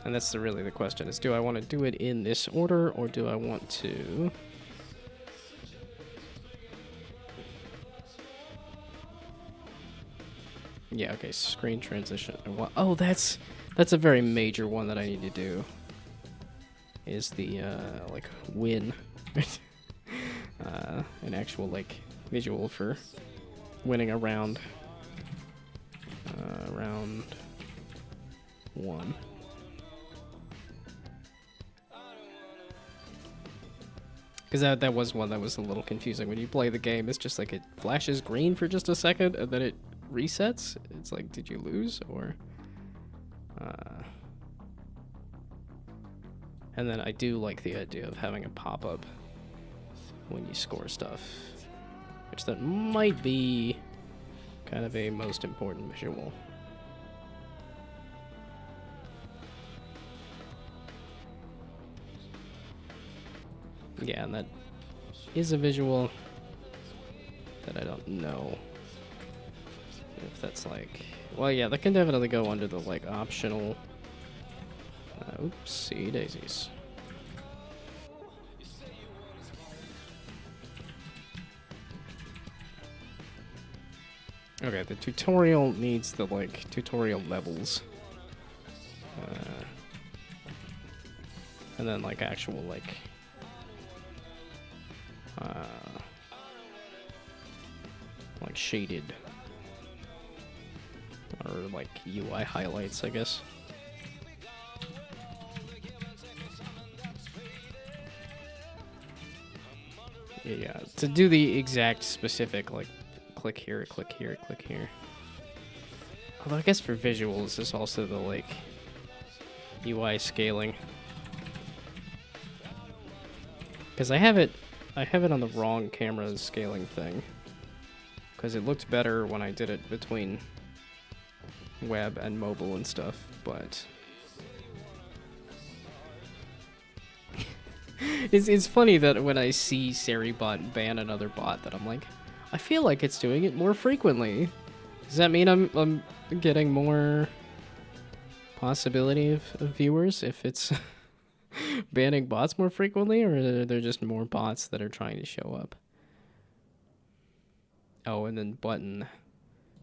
And that's really the question, is do I want to do it in this order, or do I want to... Yeah, okay, screen transition. Oh, that's a very major one that I need to do. Is the, like, win. An actual, like, visual for winning a round. Round 1. Because that was one that was a little confusing. When you play the game, it's just like it flashes green for just a second, and then it resets. It's like, did you lose? Or... And then I do like the idea of having a pop-up when you score stuff. Which that might be kind of a most important visual. Yeah, and that is a visual that I don't know if that's like... Well, yeah, that can definitely go under the, like, optional... Oopsie daisies. Okay, the tutorial needs the, like, tutorial levels. And then, like, actual, like... like shaded or like UI highlights, I guess. Yeah, to do the exact specific, like, click here, click here, click here. Although I guess for visuals, there's also the, like, UI scaling. Because I have it on the wrong camera scaling thing. Because it looked better when I did it between web and mobile and stuff, but... It's funny that when I see Seribot ban another bot that I'm like, I feel like it's doing it more frequently. Does that mean I'm getting more possibility of viewers if it's banning bots more frequently, or are there just more bots that are trying to show up? Oh, and then button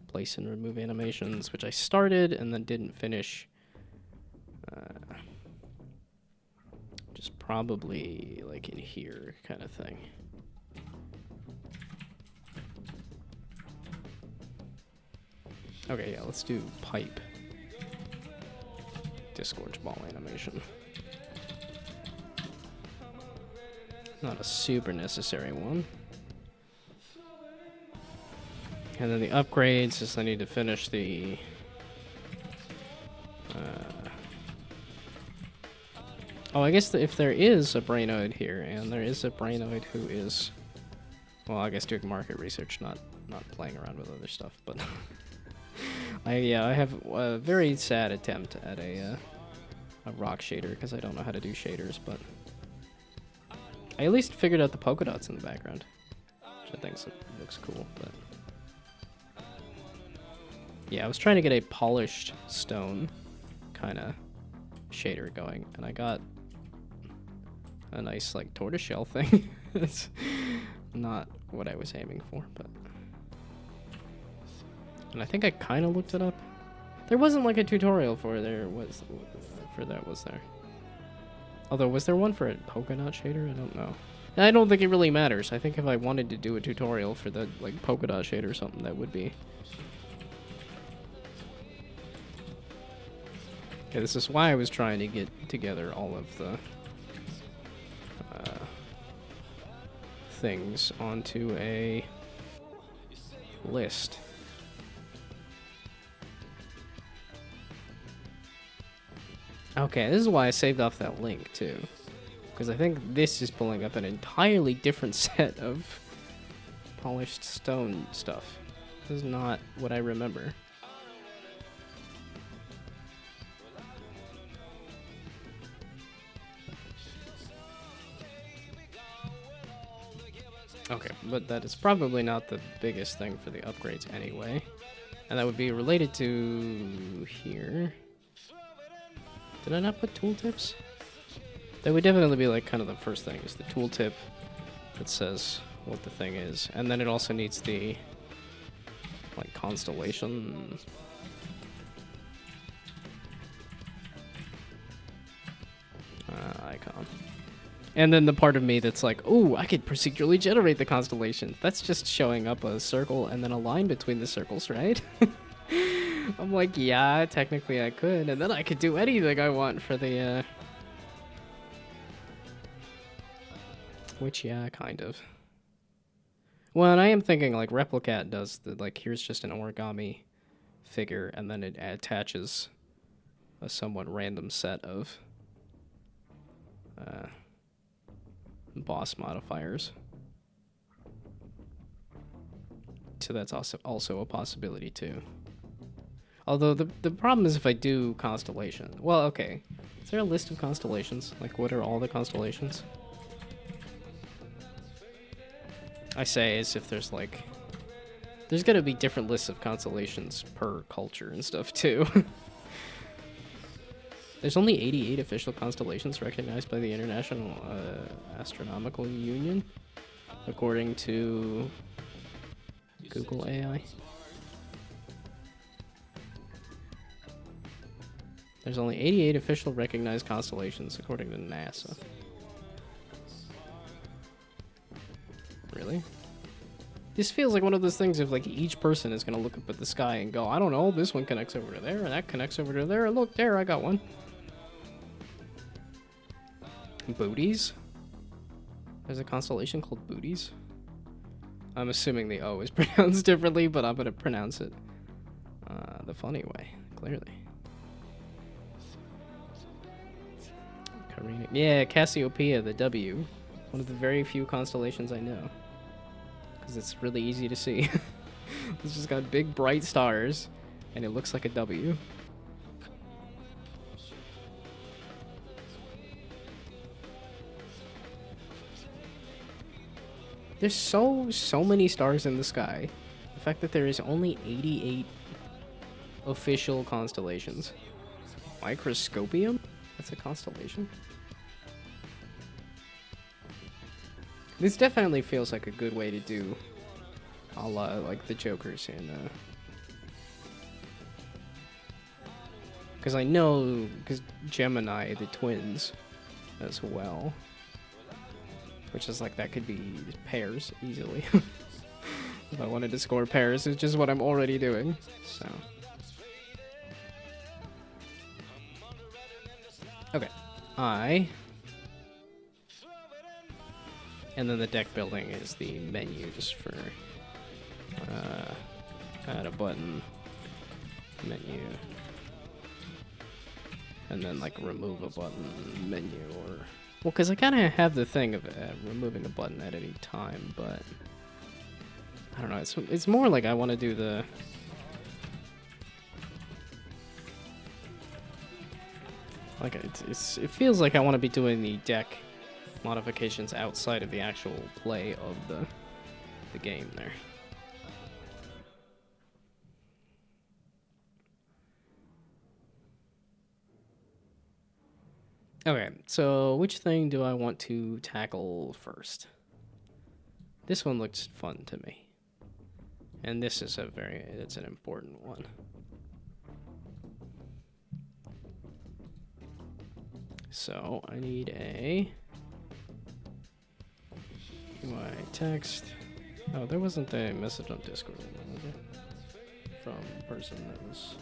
place and remove animations, which I started and then didn't finish. Just probably like in here kind of thing. Okay, yeah, let's do pipe disgorge ball animation. Not a super necessary one. And then the upgrades is I need to finish the Oh, I guess if there is a brainoid here, and there is a brainoid who is, well, I guess doing market research, not playing around with other stuff, but I have a very sad attempt at a rock shader because I don't know how to do shaders, but I at least figured out the polka dots in the background, which I think looks cool. But yeah, I was trying to get a polished stone kind of shader going, and I got a nice like tortoiseshell thing. It's not what I was aiming for, but and I think I kind of looked it up. There wasn't like a tutorial for there was for that, was there? Although was there one for a polka dot shader? I don't know. And I don't think it really matters. I think if I wanted to do a tutorial for the like polka dot shader or something, that would be. Okay, this is why I was trying to get together all of the things onto a list. Okay, this is why I saved off that link too, because I think this is pulling up an entirely different set of polished stone stuff. This is not what I remember. Okay, but that is probably not the biggest thing for the upgrades anyway. And that would be related to here. Did I not put tooltips? That would definitely be like kind of the first thing, is the tooltip that says what the thing is. And then it also needs the like constellation icon. And then the part of me that's like, oh, I could procedurally generate the constellations. That's just showing up a circle and then a line between the circles, right? I'm like, yeah, technically I could. And then I could do anything I want for the, which, yeah, kind of. Well, and I am thinking, like, Replicat does the, like, here's just an origami figure, and then it attaches a somewhat random set of boss modifiers. So that's also a possibility too. Although the problem is if I do constellation. Well, okay. Is there a list of constellations? Like, what are all the constellations? I say as if there's like, there's gotta be different lists of constellations per culture and stuff too. There's only 88 official constellations recognized by the International Astronomical Union, according to Google AI. There's only 88 official recognized constellations, according to NASA. Really? This feels like one of those things of like each person is going to look up at the sky and go, I don't know, this one connects over to there, and that connects over to there, and look, there, I got one. Booties? There's a constellation called Booties? I'm assuming the O is pronounced differently, but I'm going to pronounce it the funny way, clearly. Carina. Yeah, Cassiopeia, the W. One of the very few constellations I know. Because it's really easy to see. It's just got big bright stars, and it looks like a W. There's so many stars in the sky. The fact that there is only 88 official constellations. Microscopium? That's a constellation? This definitely feels like a good way to do a la like the Jokers in because I know, because Gemini, the twins as well. Which is like, that could be pairs easily. If I wanted to score pairs, it's just what I'm already doing. So. Okay. And then the deck building is the menus for add a button, menu. and then like remove a button menu, or well, because I kind of have the thing of removing a button at any time, but I don't know. It's more like I want to do the like it feels like I want to be doing the deck modifications outside of the actual play of the game there. Okay, so which thing do I want to tackle first? This one looks fun to me. And this is it's an important one. So I need a UI text. Oh, there wasn't a message on Discord, was there? From a person that was...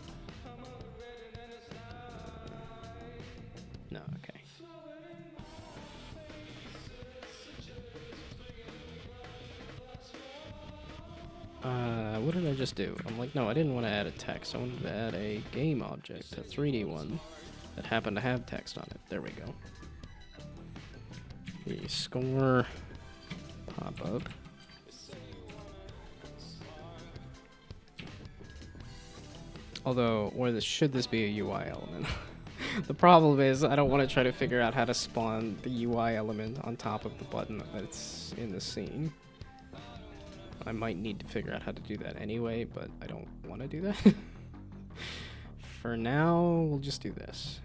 no, okay. What did I just do? I'm like, no, I didn't want to add a text. I wanted to add a game object, a 3D one, that happened to have text on it. There we go. The score pop-up. Although, should this be a UI element? The problem is I don't want to try to figure out how to spawn the UI element on top of the button that's in the scene. I might need to figure out how to do that anyway, but I don't want to do that. For now, we'll just do this.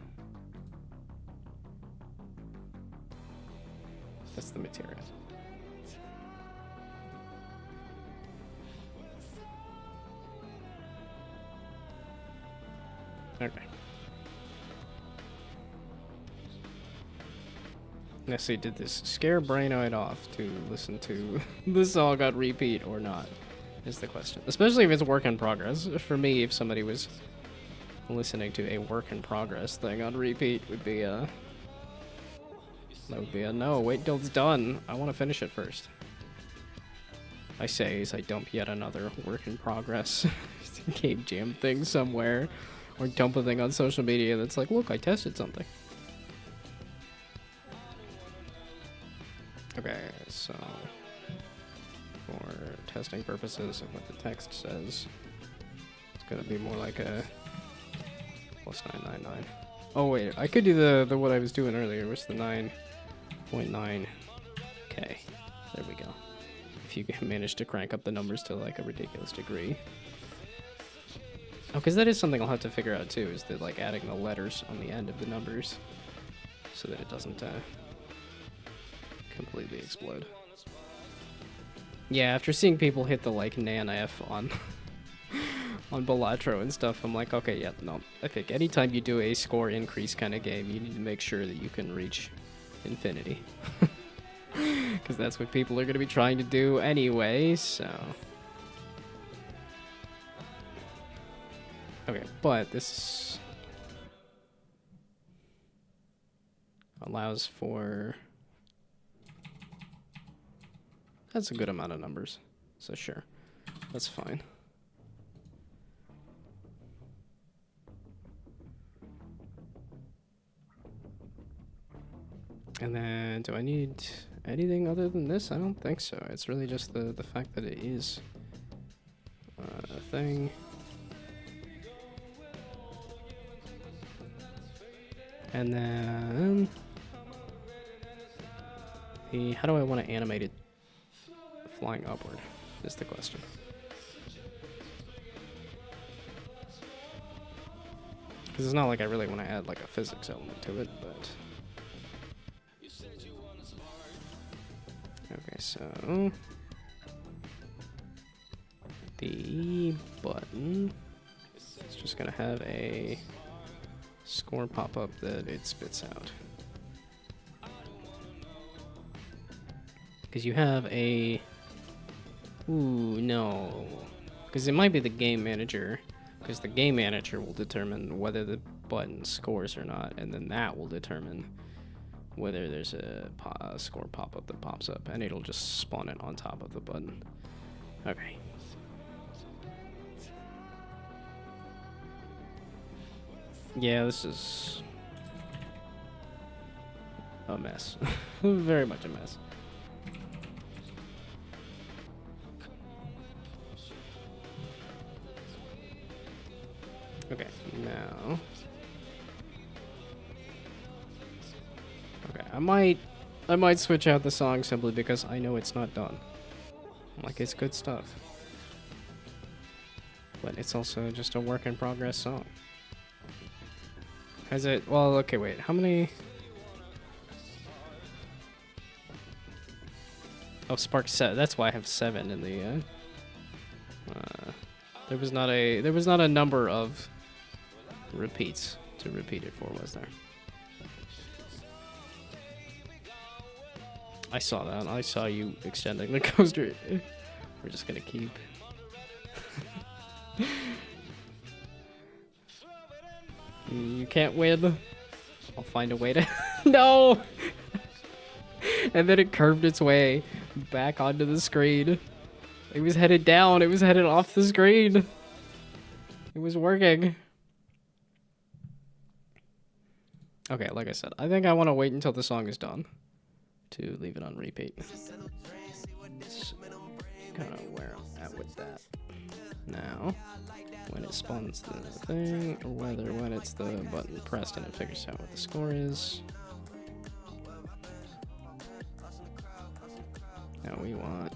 That's the material. Okay. Nessie did this scare Brainoid off to listen to the song on repeat or not, is the question. Especially if it's work in progress. For me, if somebody was listening to a work in progress thing on repeat, would be a... that would be a no, wait till it's done. I want to finish it first. I say as I dump yet another work in progress game jam thing somewhere, or dump a thing on social media that's like, look, I tested something. Okay, so for testing purposes of what the text says, it's gonna be more like a plus 999. Oh wait, I could do the what I was doing earlier, which is the 9.9k. There we go. If you can manage to crank up the numbers to like a ridiculous degree. Oh, because that is something I'll have to figure out too, is that like adding the letters on the end of the numbers so that it doesn't completely explode. Yeah, after seeing people hit the like nan-f on on Balatro and stuff, I'm like, okay, yeah, no. I think anytime you do a score increase kind of game, you need to make sure that you can reach infinity. Because that's what people are going to be trying to do anyway, so... okay, but this allows for... that's a good amount of numbers, so sure, that's fine. And then, do I need anything other than this? I don't think so. It's really just the fact that it is a thing. And then, how do I want to animate it flying upward, is the question. Because it's not like I really want to add like a physics element to it, but... okay, so... the button is just going to have a score pop-up that it spits out. Because you have a... ooh, no. Because it might be the game manager. Because the game manager will determine whether the button scores or not. And then that will determine whether there's a score pop-up that pops up. And it'll just spawn it on top of the button. Okay. Yeah, this is a mess. Very much a mess. Okay, now. Okay, I might switch out the song simply because I know it's not done. Like, it's good stuff. But it's also just a work in progress song. Has it, well, okay, wait, how many? Oh, Spark set. That's why I have 7 in the, there was not a number of repeats to repeat it for, was there? I saw that. I saw you extending the coaster. We're just gonna keep. You can't win. I'll find a way to. No! And then it curved its way back onto the screen. It was headed down. It was headed off the screen. It was working. Okay, like I said, I think I want to wait until the song is done to leave it on repeat. That's kind of where I'm at with that. Now, when it spawns the thing, or whether when it's the button pressed and it figures out what the score is. Now we want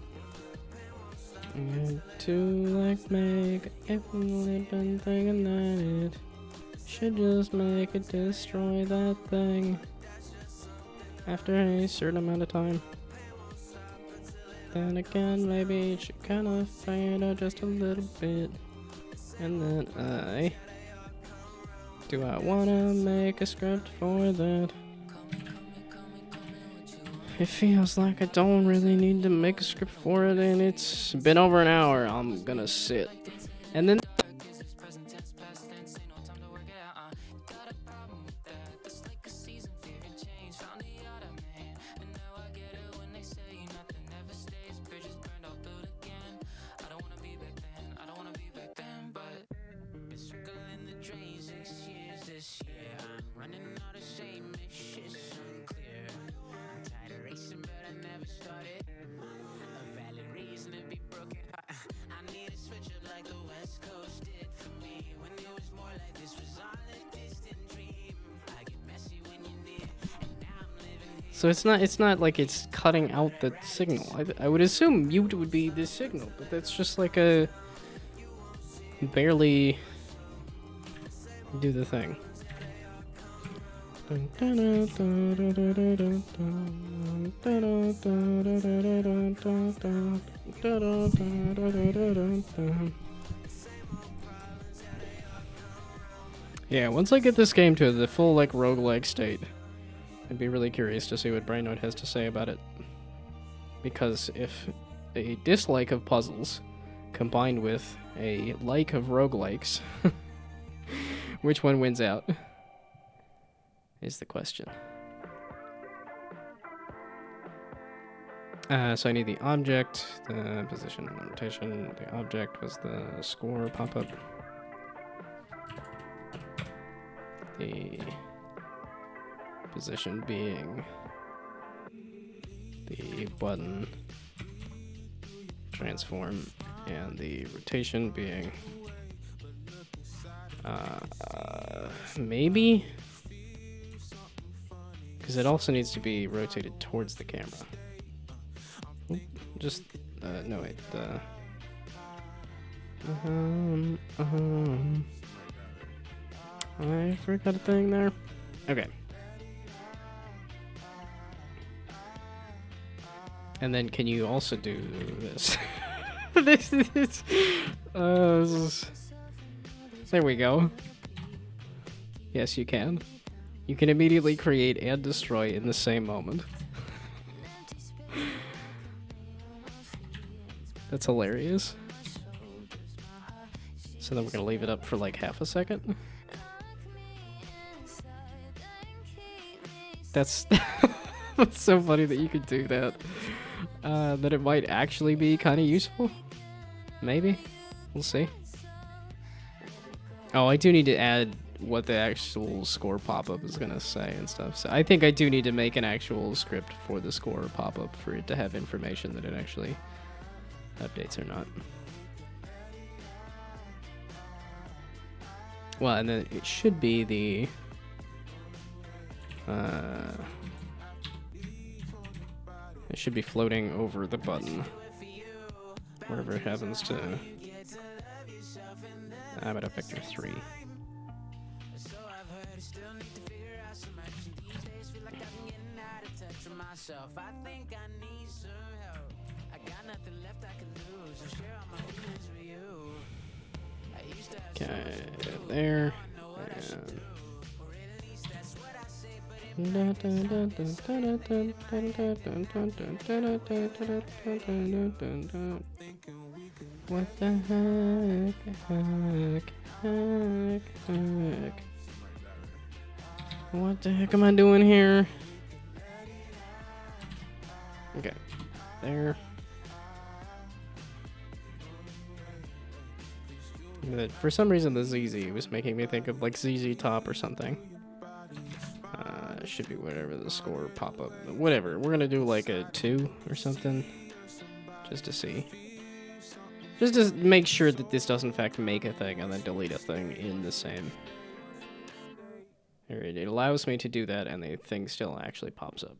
to like make every living thing and that it should just make it destroy that thing after a certain amount of time. Then again, maybe it should kind of fade out just a little bit. And then do I want to make a script for that? It feels like I don't really need to make a script for it, and it's been over an hour. I'm gonna sit. And then so it's not like it's cutting out the signal. I would assume mute would be the signal, but that's just like a barely do the thing. Yeah, once I get this game to the full like roguelike state, I'd be really curious to see what Brainode has to say about it. Because if a dislike of puzzles combined with a like of roguelikes, which one wins out? Is the question. So I need the object, the position and the rotation. The object was the score pop-up. The position being the button transform, and the rotation being maybe, because it also needs to be rotated towards the camera. Just no wait. I forgot a thing there. Okay. And then can you also do this? This is, there we go. Yes, you can. You can immediately create and destroy in the same moment. That's hilarious. So then we're gonna leave it up for like half a second. That's that's so funny that you could do that. That it might actually be kind of useful. Maybe. We'll see. Oh, I do need to add what the actual score pop-up is gonna say and stuff. So I think I do need to make an actual script for the score pop-up for it to have information that it actually updates or not. Well, and then it should be the it should be floating over the button, wherever it happens to. I'm at a vector 3. Okay, there. What the heck? What the heck am I doing here? Okay, there. But for some reason, the ZZ was making me think of like ZZ Top or something. It should be whatever the score pop up. Whatever. We're gonna do like a 2 or something, just to see. Just to make sure that this does in fact make a thing and then delete a thing in the same. Alright, it allows me to do that and the thing still actually pops up.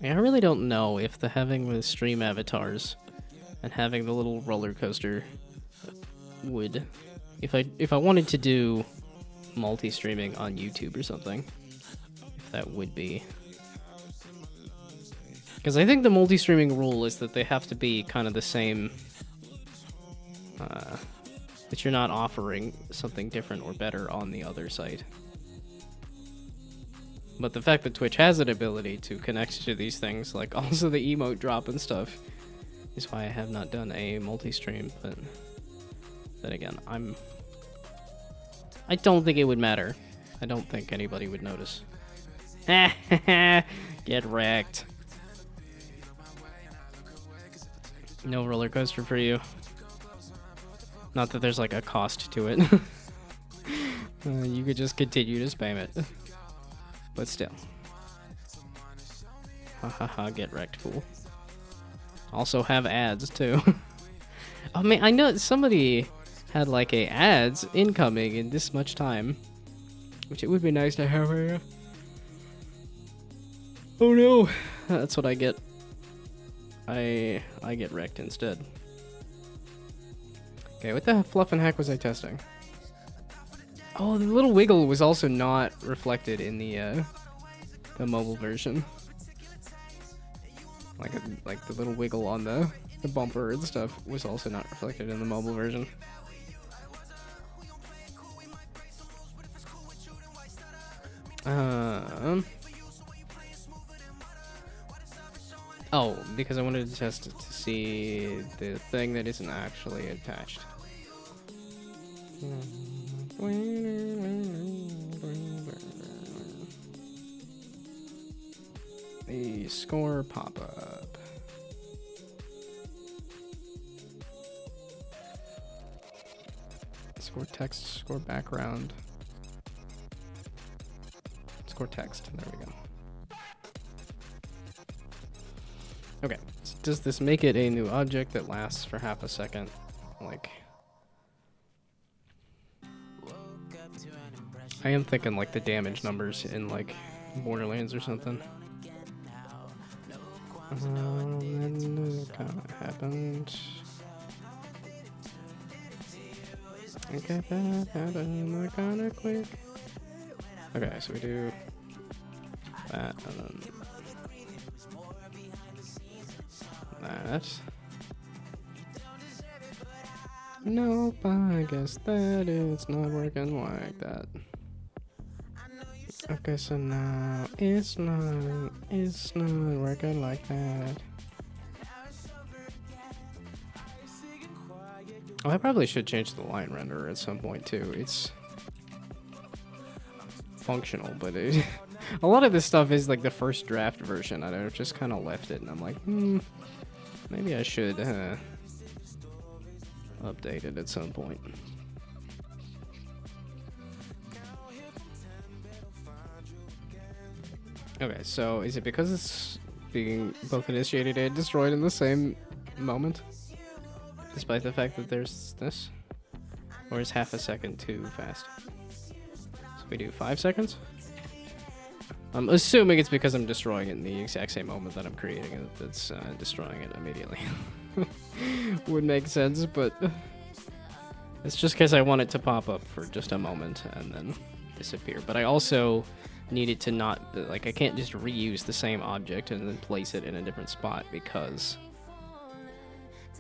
I really don't know if the having the stream avatars and having the little roller coaster would, if I wanted to do multi-streaming on YouTube or something, if that would be. Because I think the multi-streaming rule is that they have to be kind of the same, that you're not offering something different or better on the other site. But the fact that Twitch has an ability to connect to these things, like also the emote drop and stuff, is why I have not done a multi-stream, but then again, I don't think it would matter. I don't think anybody would notice. Get wrecked. No roller coaster for you. Not that there's like a cost to it. You could just continue to spam it. But still. Hahaha, get wrecked, fool. Also have ads too. Oh man, I know somebody had like a ads incoming in this much time, which it would be nice to have here. Oh no, that's what I get. I get wrecked instead. Okay, what the fluff and heck was I testing? Oh, the little wiggle was also not reflected in the mobile version. Like the little wiggle on the bumper and stuff was also not reflected in the mobile version. Oh, because I wanted to test it to see the thing that isn't actually attached. The score pop-up. Score text, score background. Score text, there we go. Okay, so does this make it a new object that lasts for half a second? Like, I am thinking like the damage numbers in like Borderlands or something. That kind of happened. Okay, that happened kind of quick. Okay, so we do that and then that. Nope, I guess that it's not working like that. Okay, so now it's not working like that. Oh, I probably should change the line renderer at some point too. It's functional, but a lot of this stuff is like the first draft version. I've just kind of left it, and I'm like, Maybe I should update it at some point. Okay, so is it because it's being both initiated and destroyed in the same moment? Despite the fact that there's this? Or is half a second too fast? So we do 5 seconds? I'm assuming it's because I'm destroying it in the exact same moment that I'm creating it that's destroying it immediately. Would make sense, but it's just because I want it to pop up for just a moment and then disappear. But I also need it to not, like, I can't just reuse the same object and then place it in a different spot because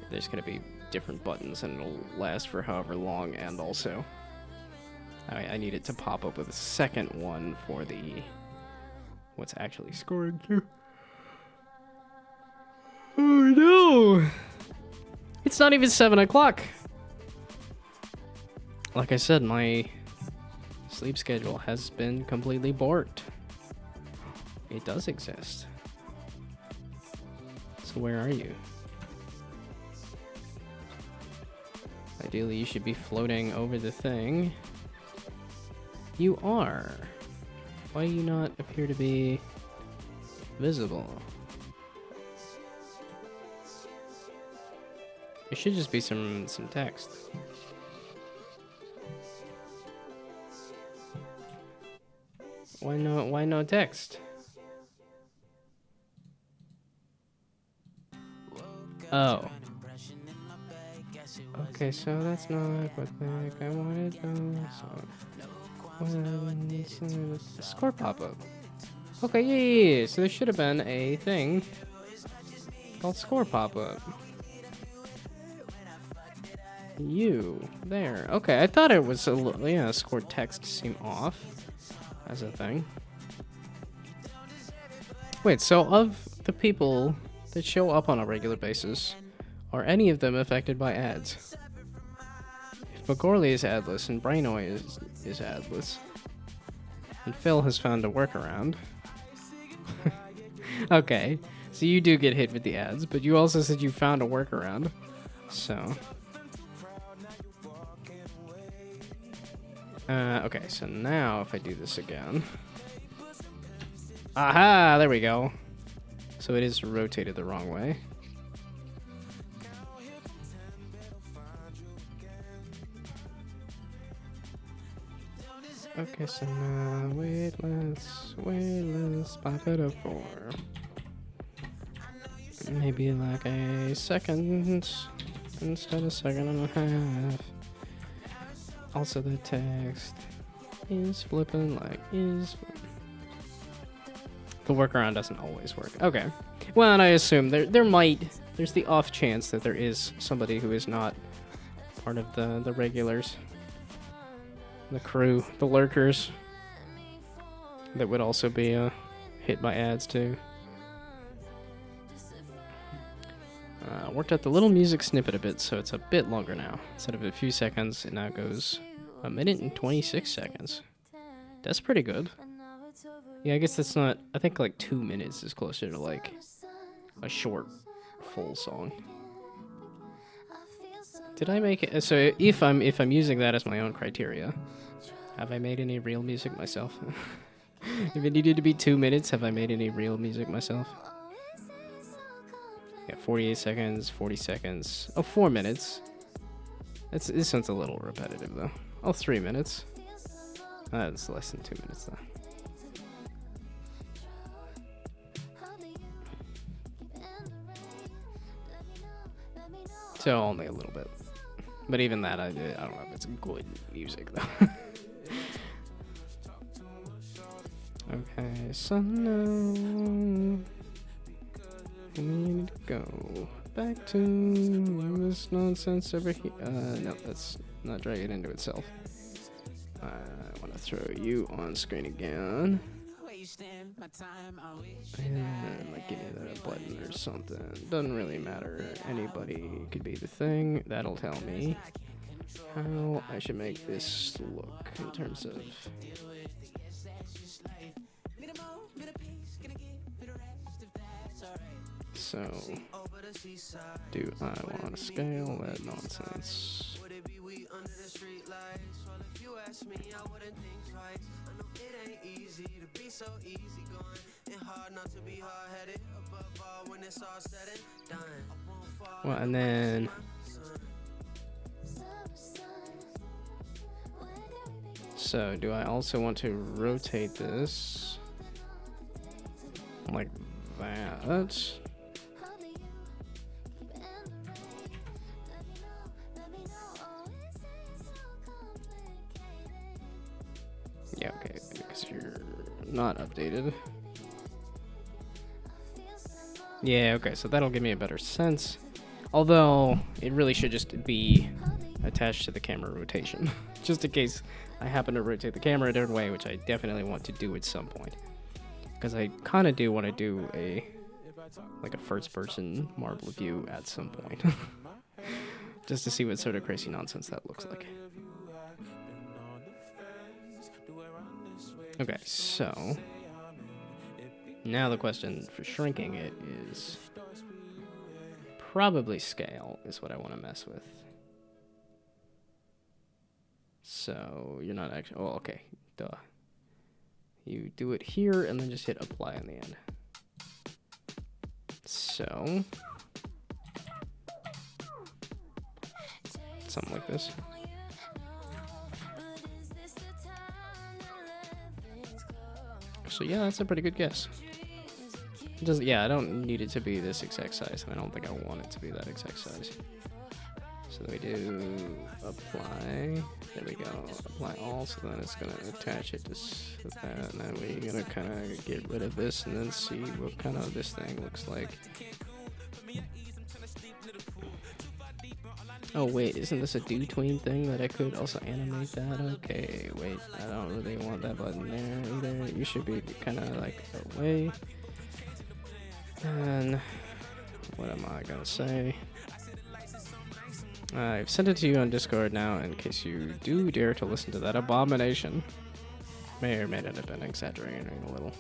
there's going to be different buttons and it'll last for however long, and also I need it to pop up with a second one for the what's actually scoring to. Oh no! It's not even 7 o'clock! Like I said, my sleep schedule has been completely borked. It does exist. So where are you? Ideally, you should be floating over the thing. You are. Why do you not appear to be visible? There should just be some text. Why no text? Oh. Okay, so that's not what I wanted. So score pop-up. Okay, yeah. So there should have been a thing called score pop-up. You there? Okay, I thought it was a little, yeah. Score text seemed off as a thing. Wait, so of the people that show up on a regular basis, are any of them affected by ads? If McGorley is adless and Brainoy is adless, and Phil has found a workaround. Okay, so you do get hit with the ads, but you also said you found a workaround, so. Okay, so now if I do this again. Aha, there we go. So it is rotated the wrong way. Okay, so now wait, let's pop it up for maybe like a second instead of second and a half. Also the text is flipping like is. The workaround doesn't always work. Okay. Well, and I assume there's the off chance that there is somebody who is not part of the regulars. The crew, the lurkers, that would also be hit by ads too. Worked out the little music snippet a bit, so it's a bit longer now. Instead of a few seconds, it now goes 1 minute and 26 seconds. That's pretty good. Yeah, I guess that's not. I think like 2 minutes is closer to like a short, full song. Did I make it? So if I'm using that as my own criteria, have I made any real music myself? If it needed to be 2 minutes, have I made any real music myself? Yeah, 48 seconds, 40 seconds. Oh, 4 minutes. This one's a little repetitive though. Oh, 3 minutes. That's less than 2 minutes though. So only a little bit. But even that, I don't know if it's good music though. Okay, so now we need to go back to this nonsense over here. No, that's not drag it into itself. I want to throw you on screen again. And like give me that button or something. Doesn't really matter. Anybody could be the thing. That'll tell me how I should make this look in terms of. So, do I want to scale that nonsense? Well, and then so do I also want to rotate this like that? Yeah, okay, because you're not updated. Yeah, okay, so that'll give me a better sense. Although, it really should just be attached to the camera rotation. Just in case I happen to rotate the camera a different way, which I definitely want to do at some point. Because I kind of do want to do a first-person marble view at some point. Just to see what sort of crazy nonsense that looks like. Okay, so now the question for shrinking it is probably scale is what I want to mess with. So you're not actually, oh, okay, duh. You do it here and then just hit apply in the end. So something like this. So yeah, that's a pretty good guess. It doesn't, yeah, I don't need it to be this exact size, and I don't think I want it to be that exact size. So we do apply. There we go. Apply all. So then it's gonna attach it to that, and then we're gonna kind of get rid of this, and then see what kind of this thing looks like. Oh wait, isn't this a do tween thing that I could also animate that? Okay, wait, I don't really want that button there either. You should be kind of like away. And what am I gonna say? I've sent it to you on Discord now in case you do dare to listen to that abomination. May or may not have been exaggerating a little.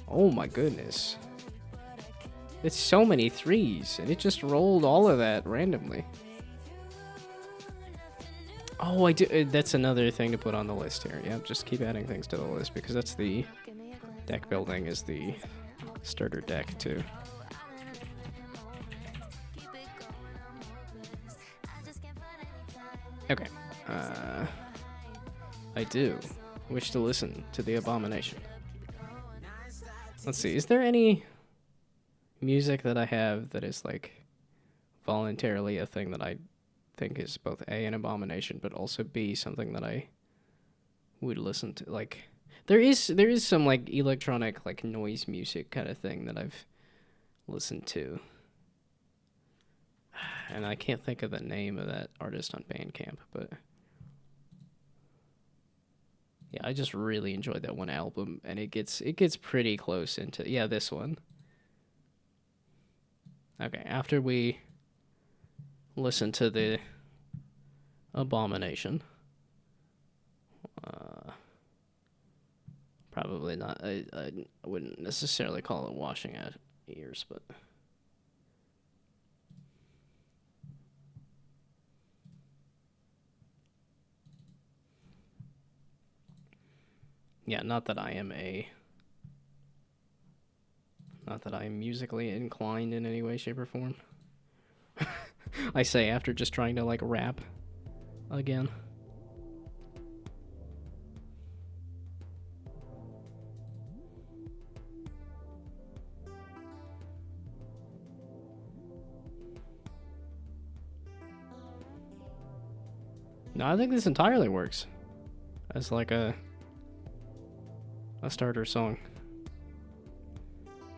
Oh my goodness. It's so many threes, and it just rolled all of that randomly. Oh, I do. That's another thing to put on the list here. Yeah, just keep adding things to the list because that's the deck building is the starter deck too. Okay. I do wish to listen to the abomination. Let's see. Is there any music that I have that is like voluntarily a thing that I think is both A, an abomination, but also B, something that I would listen to? Like there is some like electronic like noise music kind of thing that I've listened to, and I can't think of the name of that artist on Bandcamp, but yeah, I just really enjoyed that one album, and it gets pretty close into this one. Okay, after we listen to the abomination, probably not. I wouldn't necessarily call it washing out ears, but yeah, not that I am musically inclined in any way, shape, or form. I say after just trying to like rap again. No, I think this entirely works as like a starter song.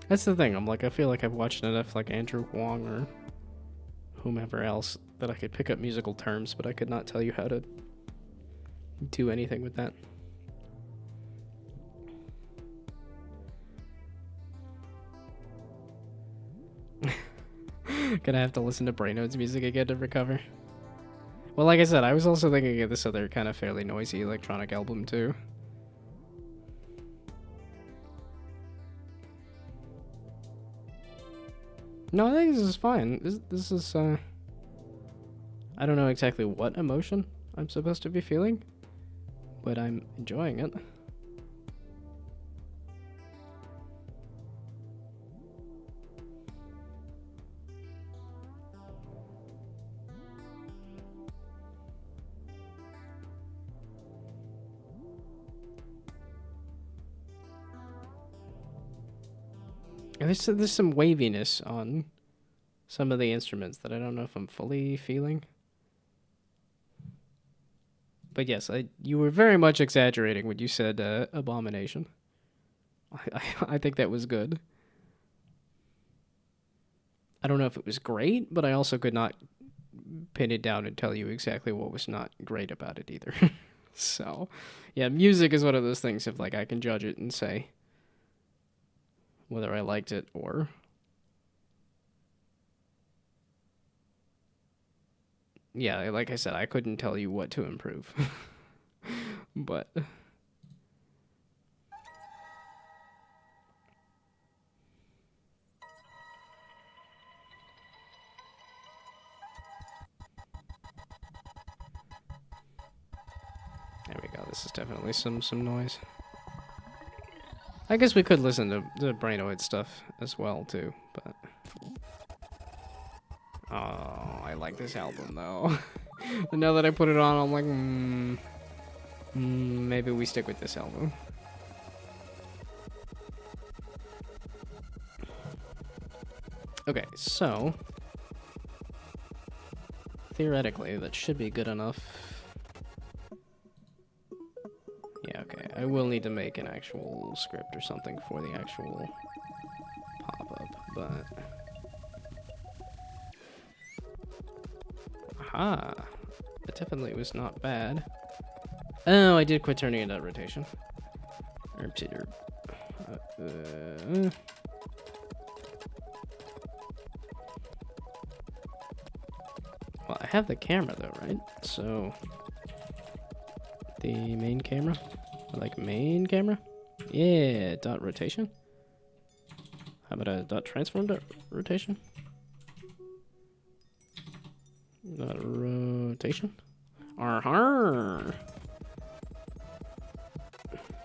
That's the thing. I feel like I've watched enough like Andrew Huang or whomever else that I could pick up musical terms, but I could not tell you how to do anything with that. Gonna have to listen to Brainode's music again to recover. Well, like I said, I was also thinking of this other kind of fairly noisy electronic album too. No, I think this is fine. This is, I don't know exactly what emotion I'm supposed to be feeling, but I'm enjoying it. And there's some waviness on some of the instruments that I don't know if I'm fully feeling. But yes, you were very much exaggerating when you said abomination. I think that was good. I don't know if it was great, but I also could not pin it down and tell you exactly what was not great about it either. So, yeah, music is one of those things if like I can judge it and say whether I liked it or yeah, like I said, I couldn't tell you what to improve. But there we go. This is definitely some noise. I guess we could listen to the Brainoid stuff as well too, but oh, I like this album though. And now that I put it on, I'm like, maybe we stick with this album. Okay, so theoretically, that should be good enough. Yeah, okay. I will need to make an actual script or something for the actual pop-up, but... Aha! It definitely was not bad. Oh, I did quit turning into rotation. Well, I have the camera though, right? So... The main camera? Like main camera? Yeah, dot rotation. How about a dot transform dot rotation? Dot rotation? Arr-har!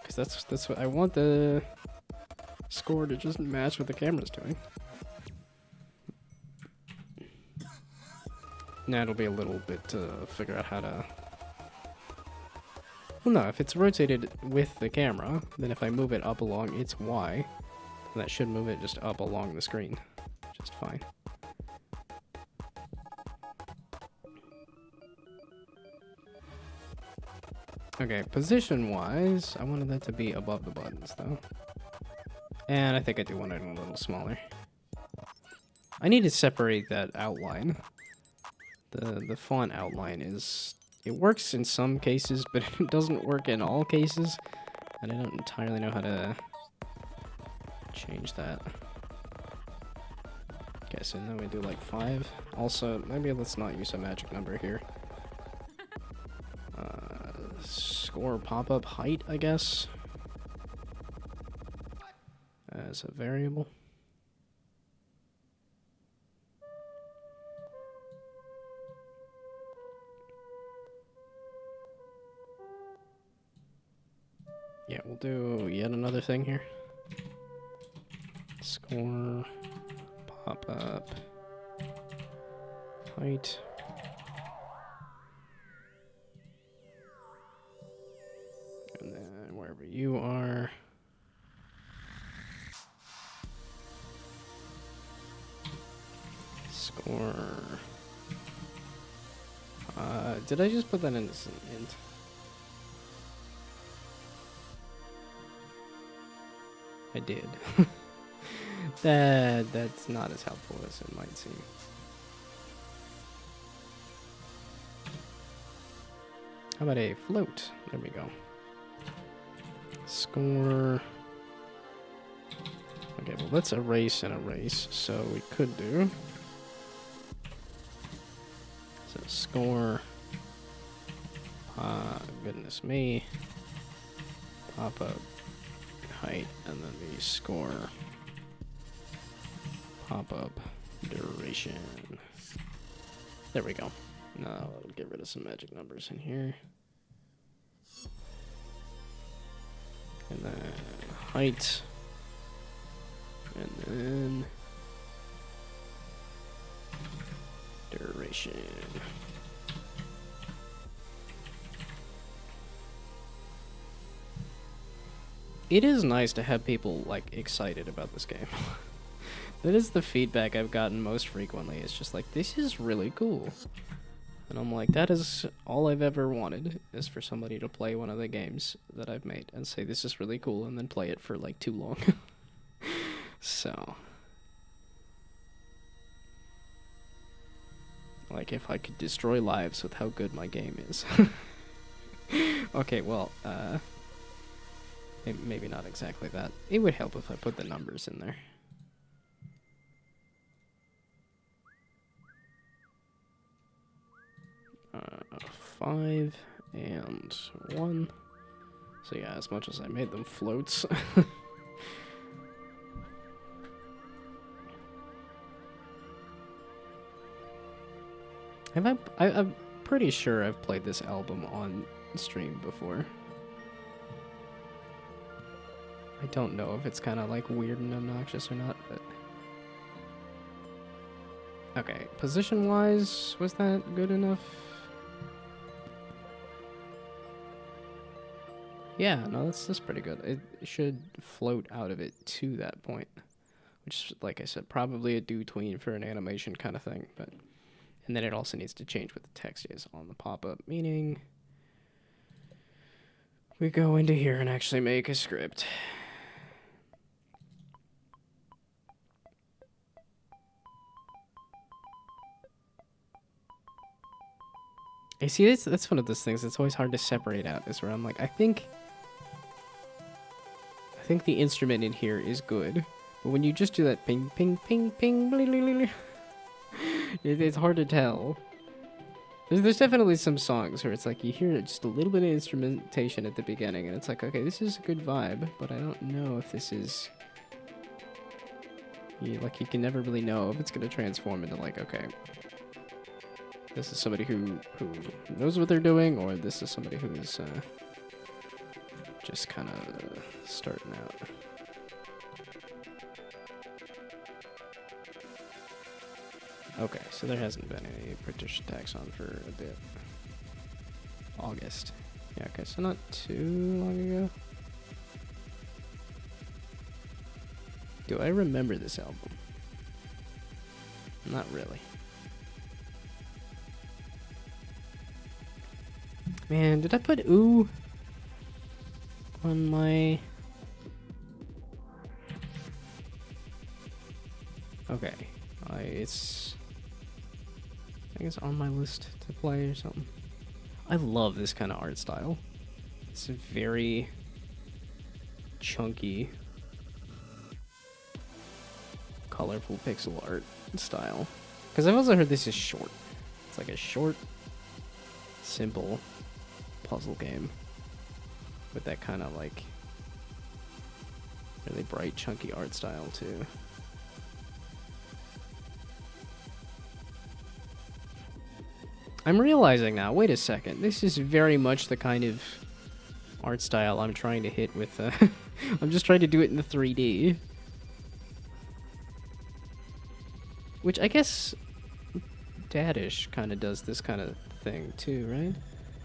Because that's what I want the score to just match what the camera's doing. Now it'll be a little bit to figure out how to... Well, no, if it's rotated with the camera, then if I move it up along its Y, then that should move it just up along the screen. Just fine. Okay, position-wise, I wanted that to be above the buttons, though. And I think I do want it a little smaller. I need to separate that outline. The font outline is... It works in some cases, but it doesn't work in all cases. And I don't entirely know how to change that. Okay, so now we do like 5. Also, maybe let's not use a magic number here. Score pop-up height, I guess, as a variable. Yeah, we'll do yet another thing here. Score pop-up height. And then wherever you are. Score. Did I just put that in as an int? I did. That's not as helpful as it might seem. How about a float? There we go. Score. Okay, well let's erase and erase. So we could do. So score. Goodness me. Pop up height and then the score. Pop up Duration. There we go. Now I'll get rid of some magic numbers in here. And then height. And then duration. It is nice to have people like excited about this game. That is the feedback I've gotten most frequently. It's just like, this is really cool. And I'm like, that is all I've ever wanted, is for somebody to play one of the games that I've made and say, this is really cool, and then play it for like too long. So, like, if I could destroy lives with how good my game is. Okay, well, maybe not exactly that. It would help if I put the numbers in there. Uh, 5 and 1. So yeah, as much as I made them floats. I'm pretty sure I've played this album on stream before. I don't know if it's kind of like weird and obnoxious or not, but... Okay, position-wise, was that good enough? Yeah, no, that's pretty good. It should float out of it to that point. Which, like I said, probably a do tween for an animation kind of thing, but... And then it also needs to change what the text is on the pop-up, meaning... We go into here and actually make a script. You see, that's one of those things that's always hard to separate out, is where I'm like, I think the instrument in here is good, but when you just do that ping, ping, ping, ping, bling, bling, bling, it's hard to tell. There's definitely some songs where it's like you hear just a little bit of instrumentation at the beginning, and it's like, okay, this is a good vibe, but I don't know if this is... You can never really know if it's going to transform into like, okay, this is somebody who knows what they're doing, or this is somebody who's just kind of starting out. Okay, so there hasn't been any British tax on for a bit. August. Yeah, okay, so not too long ago. Do I remember this album? Not really. Man, did I put ooh on my... Okay, I think it's on my list to play or something. I love this kind of art style. It's very chunky, colorful pixel art style. Because I've also heard this is short. It's like a short, simple puzzle game with that kind of like really bright, chunky art style too. I'm realizing now, wait a second, this is very much the kind of art style I'm trying to hit with, I'm just trying to do it in the 3D. Which I guess Dadish kind of does this kind of thing too, right?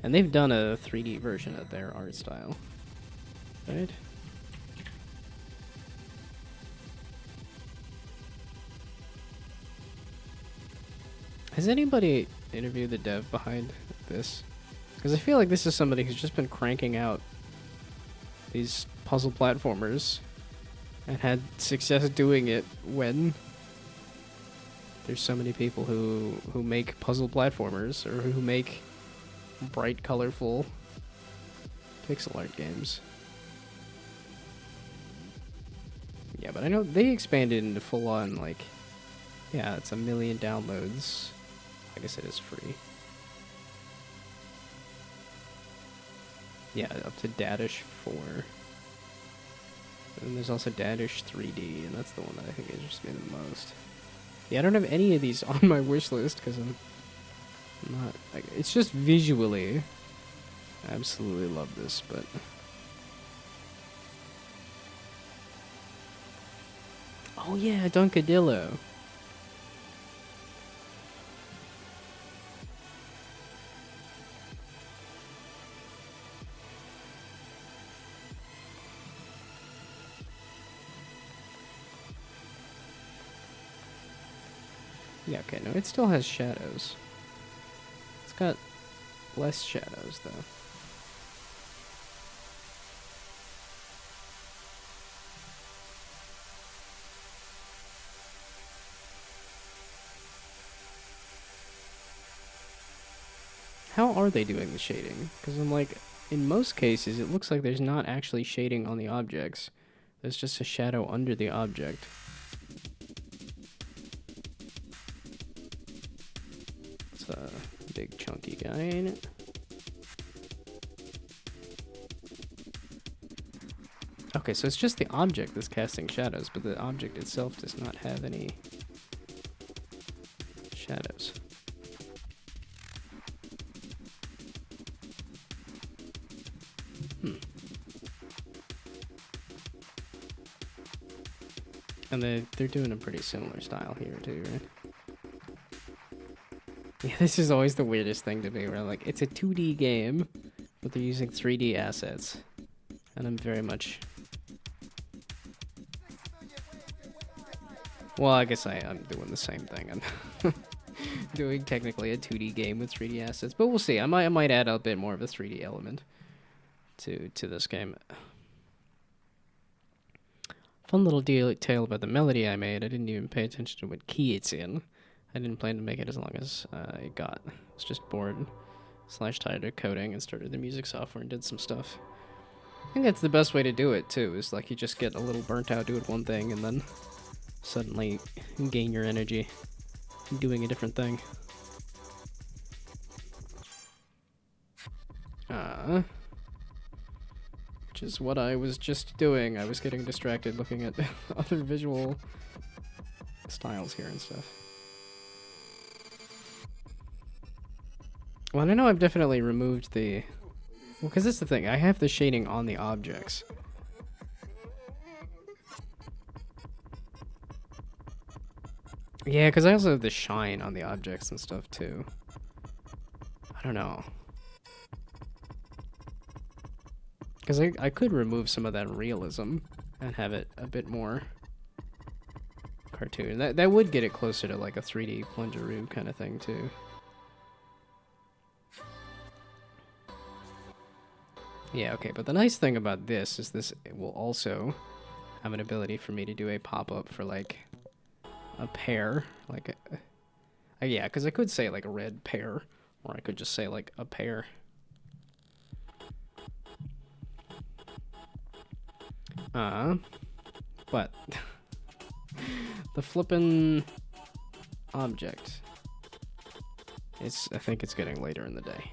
And they've done a 3D version of their art style, right? Has anybody interviewed the dev behind this? Because I feel like this is somebody who's just been cranking out these puzzle platformers and had success doing it when there's so many people who make puzzle platformers or who make bright, colorful pixel art games. Yeah, but I know they expanded into full-on, like, yeah, it's 1 million downloads. I guess it is free. Yeah, up to Dadish 4. And there's also Dadish 3D, and that's the one that I think interests me the most. Yeah, I don't have any of these on my wish list because I'm not. Like, it's just visually. I absolutely love this, but. Oh yeah, Dunkadillo. Yeah, okay, no, it still has shadows. It's got less shadows, though. How are they doing the shading? Because I'm like, in most cases, it looks like there's not actually shading on the objects. There's just a shadow under the object. It's a big chunky guy, ain't it? Okay, so it's just the object that's casting shadows, but the object itself does not have any shadows. And they're doing a pretty similar style here too, right? Yeah, this is always the weirdest thing to me, where like, it's a 2D game, but they're using 3D assets. And I'm very much... Well, I guess I'm doing the same thing. I'm doing technically a 2D game with 3D assets, but we'll see. I might add a bit more of a 3D element to this game. Fun little detail about the melody I made. I didn't even pay attention to what key it's in. I didn't plan to make it as long as it got. I was just bored / tired of coding and started the music software and did some stuff. I think that's the best way to do it too, is like you just get a little burnt out doing one thing and then suddenly gain your energy doing a different thing. Which is what I was just doing. I was getting distracted looking at other visual styles here and stuff. Well, I know I've definitely removed the... Well, because that's the thing. I have the shading on the objects. Yeah, because I also have the shine on the objects and stuff, too. I don't know. Because I could remove some of that realism and have it a bit more cartoon. That would get it closer to like a 3D plungeroo kind of thing, too. Yeah, okay, but the nice thing about this is it will also have an ability for me to do a pop-up for, like, a pair. Like, yeah, because I could say, like, a red pair, or I could just say, like, a pair. But the flippin' object, I think it's getting later in the day.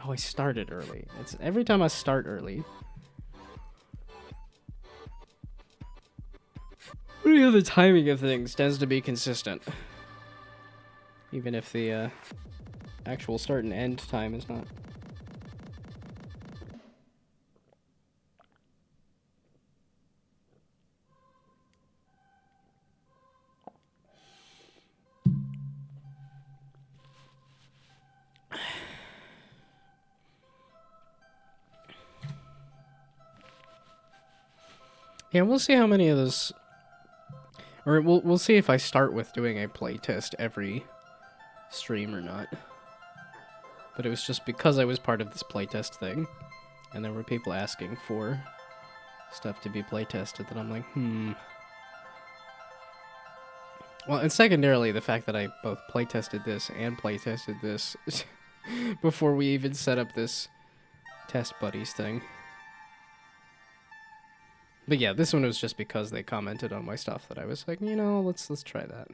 Oh, I started early. It's every time I start early. The timing of things tends to be consistent, even if the actual start and end time is not. Yeah, we'll see how many of those, or we'll see if I start with doing a playtest every stream or not. But it was just because I was part of this playtest thing, and there were people asking for stuff to be playtested that I'm like, Well, and secondarily, the fact that I both playtested this and playtested this before we even set up this test buddies thing. But yeah, this one was just because they commented on my stuff that I was like, you know, let's try that.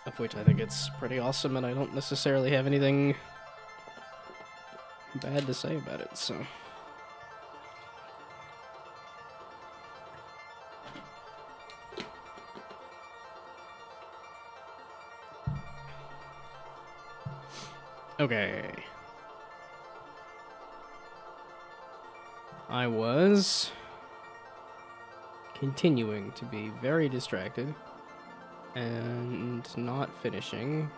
Of which I think it's pretty awesome, and I don't necessarily have anything bad to say about it, so. Okay. I was continuing to be very distracted and not finishing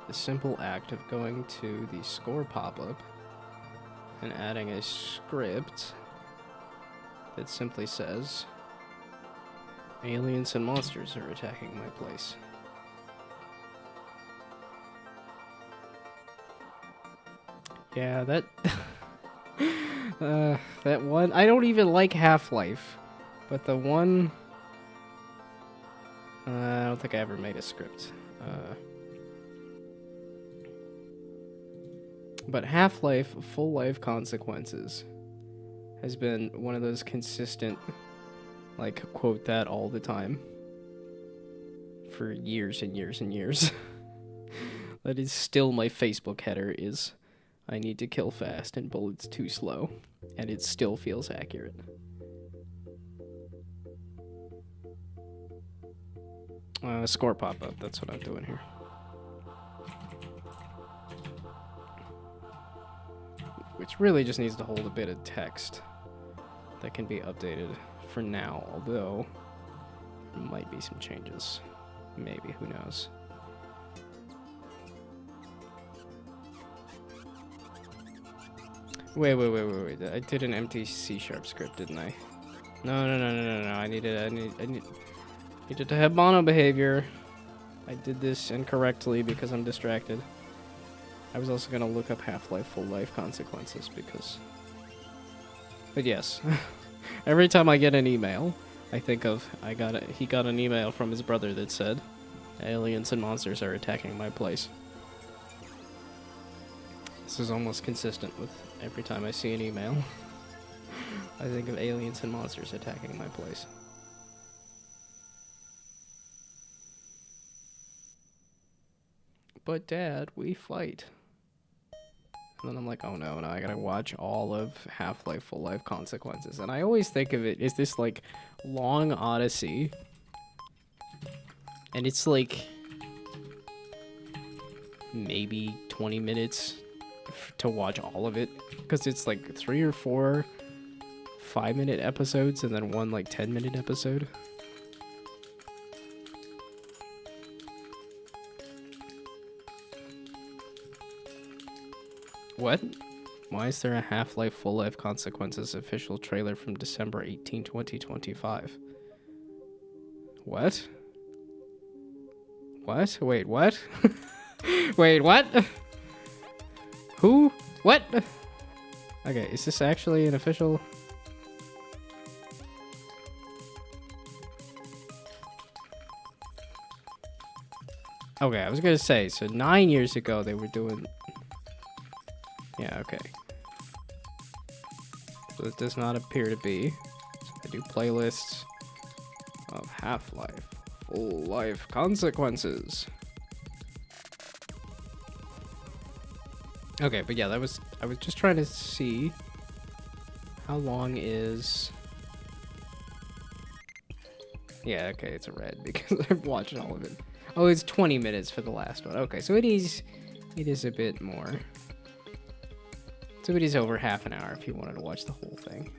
the simple act of going to the score pop-up and adding a script that simply says, aliens and monsters are attacking my place. Yeah, that... that one... I don't even like Half-Life, but the one... I don't think I ever made a script. But Half-Life Full Life Consequences has been one of those consistent, like, quote that all the time for years and years and years. That is still my Facebook header is, I need to kill fast and bullets too slow, and it still feels accurate. Score pop-up, that's what I'm doing here. Which really just needs to hold a bit of text that can be updated for now, although there might be some changes. Maybe, who knows. Wait. I did an empty C# script, didn't I? No. I needed to have mono behavior. I did this incorrectly because I'm distracted. I was also gonna look up Half-Life Full Life Consequences because... But yes, every time I get an email, I think of, he got an email from his brother that said, aliens and monsters are attacking my place. This is almost consistent with every time I see an email. I think of aliens and monsters attacking my place. But Dad, we fight. And then I'm like, oh no, now I gotta watch all of Half-Life Full Life Consequences. And I always think of it as this, like, long odyssey. And it's, like, maybe 20 minutes to watch all of it. Because it's, like, 3 or 4 5-minute episodes and then one, like, 10-minute episode. What? Why is there a Half-Life Full Life Consequences official trailer from December 18, 2025? What? What? Wait, what? Wait, what? Who? What? Okay, is this actually an official... Okay, I was gonna say, so 9 years ago they were doing... Yeah, okay. So it does not appear to be. So I do playlists of Half-Life Full Life Consequences. Okay, but yeah, I was just trying to see how long is... Yeah, okay, it's a red because I've watched all of it. Oh, it's 20 minutes for the last one. Okay, so it is a bit more. So it is over half an hour if you wanted to watch the whole thing.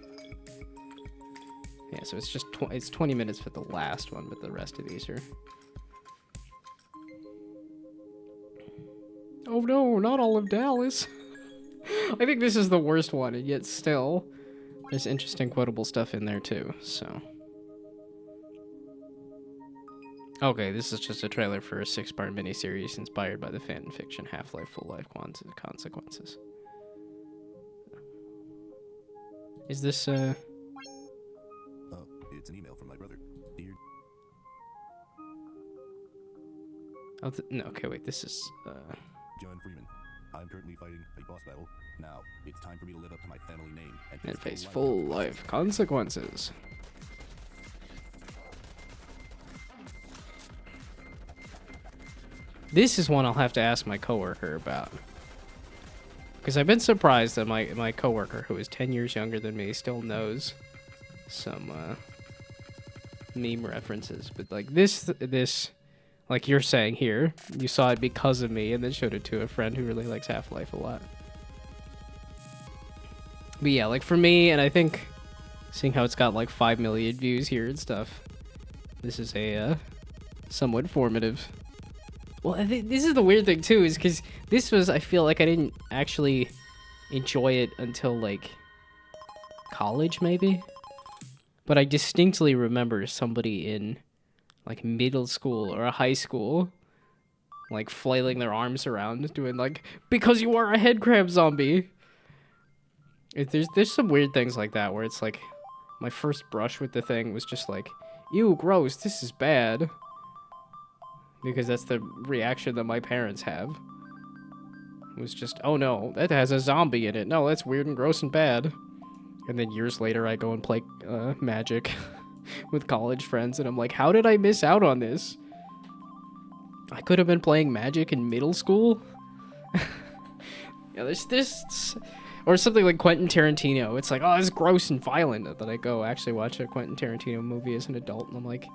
Yeah, so it's just it's 20 minutes for the last one, but the rest of these are... Oh no, not all of Dallas. I think this is the worst one, and yet still, there's interesting quotable stuff in there too, so... Okay, this is just a trailer for a 6-part miniseries inspired by the fan fiction Half-Life Full Life Consequences. Is this, it's an email from my brother. Dear... Oh, no, okay, wait, this is, John Freeman, I'm currently fighting a boss battle. Now, it's time for me to live up to my family name and face full life consequences. This is one I'll have to ask my coworker about. Because I've been surprised that my coworker, who is 10 years younger than me, still knows some meme references. But like this Like you're saying here, you saw it because of me and then showed it to a friend who really likes Half-Life a lot. But yeah, like for me, and I think seeing how it's got like 5 million views here and stuff, this is a somewhat formative. Well, I think this is the weird thing too, is because this was, I feel like I didn't actually enjoy it until like college maybe. But I distinctly remember somebody in like middle school or a high school like flailing their arms around doing like, because you are a headcrab zombie. There's some weird things like that where it's like my first brush with the thing was just like, ew, gross, this is bad. Because that's the reaction that my parents have. It was just, oh no, that has a zombie in it. No, that's weird and gross and bad. And then years later I go and play Magic with college friends and I'm like, how did I miss out on this? I could have been playing Magic in middle school? Yeah, there's this... Or something like Quentin Tarantino. It's like, oh, it's gross and violent. That I go actually watch a Quentin Tarantino movie as an adult, and I'm like,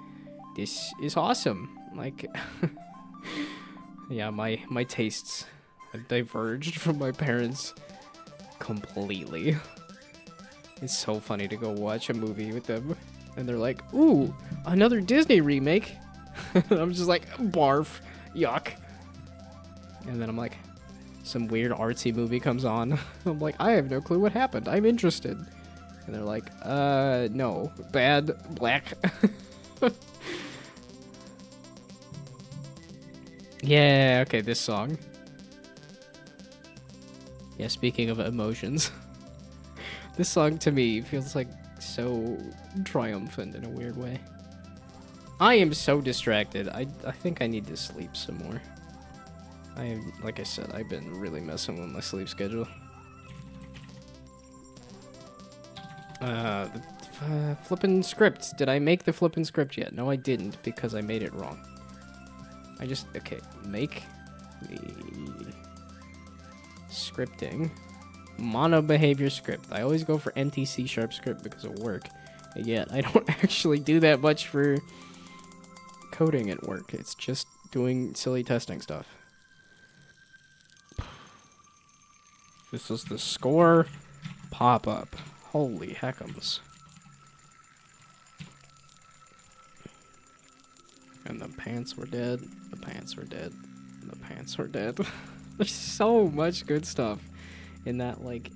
this is awesome. Like, yeah, my tastes have diverged from my parents completely. It's so funny to go watch a movie with them, and they're like, ooh, another Disney remake. I'm just like, barf, yuck. And then I'm like, some weird artsy movie comes on. I'm like, I have no clue what happened. I'm interested. And they're like, no. Bad, black. Yeah, okay, this song. Yeah, speaking of emotions. This song to me feels like so triumphant in a weird way. I am so distracted. I think I need to sleep some more. Like I said, I've been really messing with my sleep schedule. The flippin' script. Did I make the flippin' script yet? No, I didn't, because I made it wrong. Okay, make the scripting mono behavior script. I always go for empty C# script because of work. And yet, I don't actually do that much for coding at work. It's just doing silly testing stuff. This is the score pop-up. Holy heckums. And the pants were dead. The pants were dead. The pants were dead. There's so much good stuff in that, like,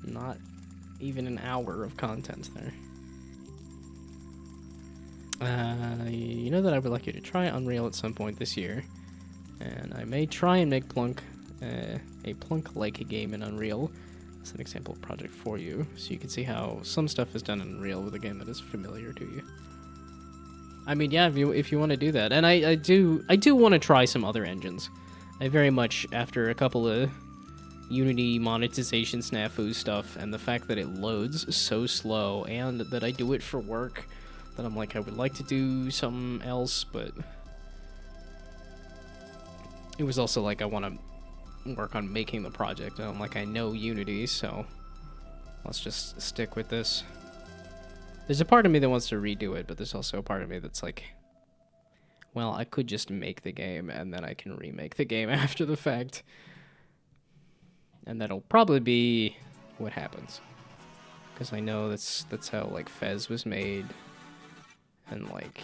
not even an hour of content there. You know that I would like you to try Unreal at some point this year. And I may try and make Plunk a Plunk-like game in Unreal as an example project for you, so you can see how some stuff is done in Unreal with a game that is familiar to you. I mean, yeah, if you want to do that, and I do want to try some other engines. I very much, after a couple of Unity monetization snafu stuff, and the fact that it loads so slow, and that I do it for work, that I'm like, I would like to do something else, but it was also like I want to work on making the project. And I'm like, I know Unity, so let's just stick with this. There's a part of me that wants to redo it, but there's also a part of me that's like, well, I could just make the game and then I can remake the game after the fact. And that'll probably be what happens. Because I know that's how like Fez was made, and like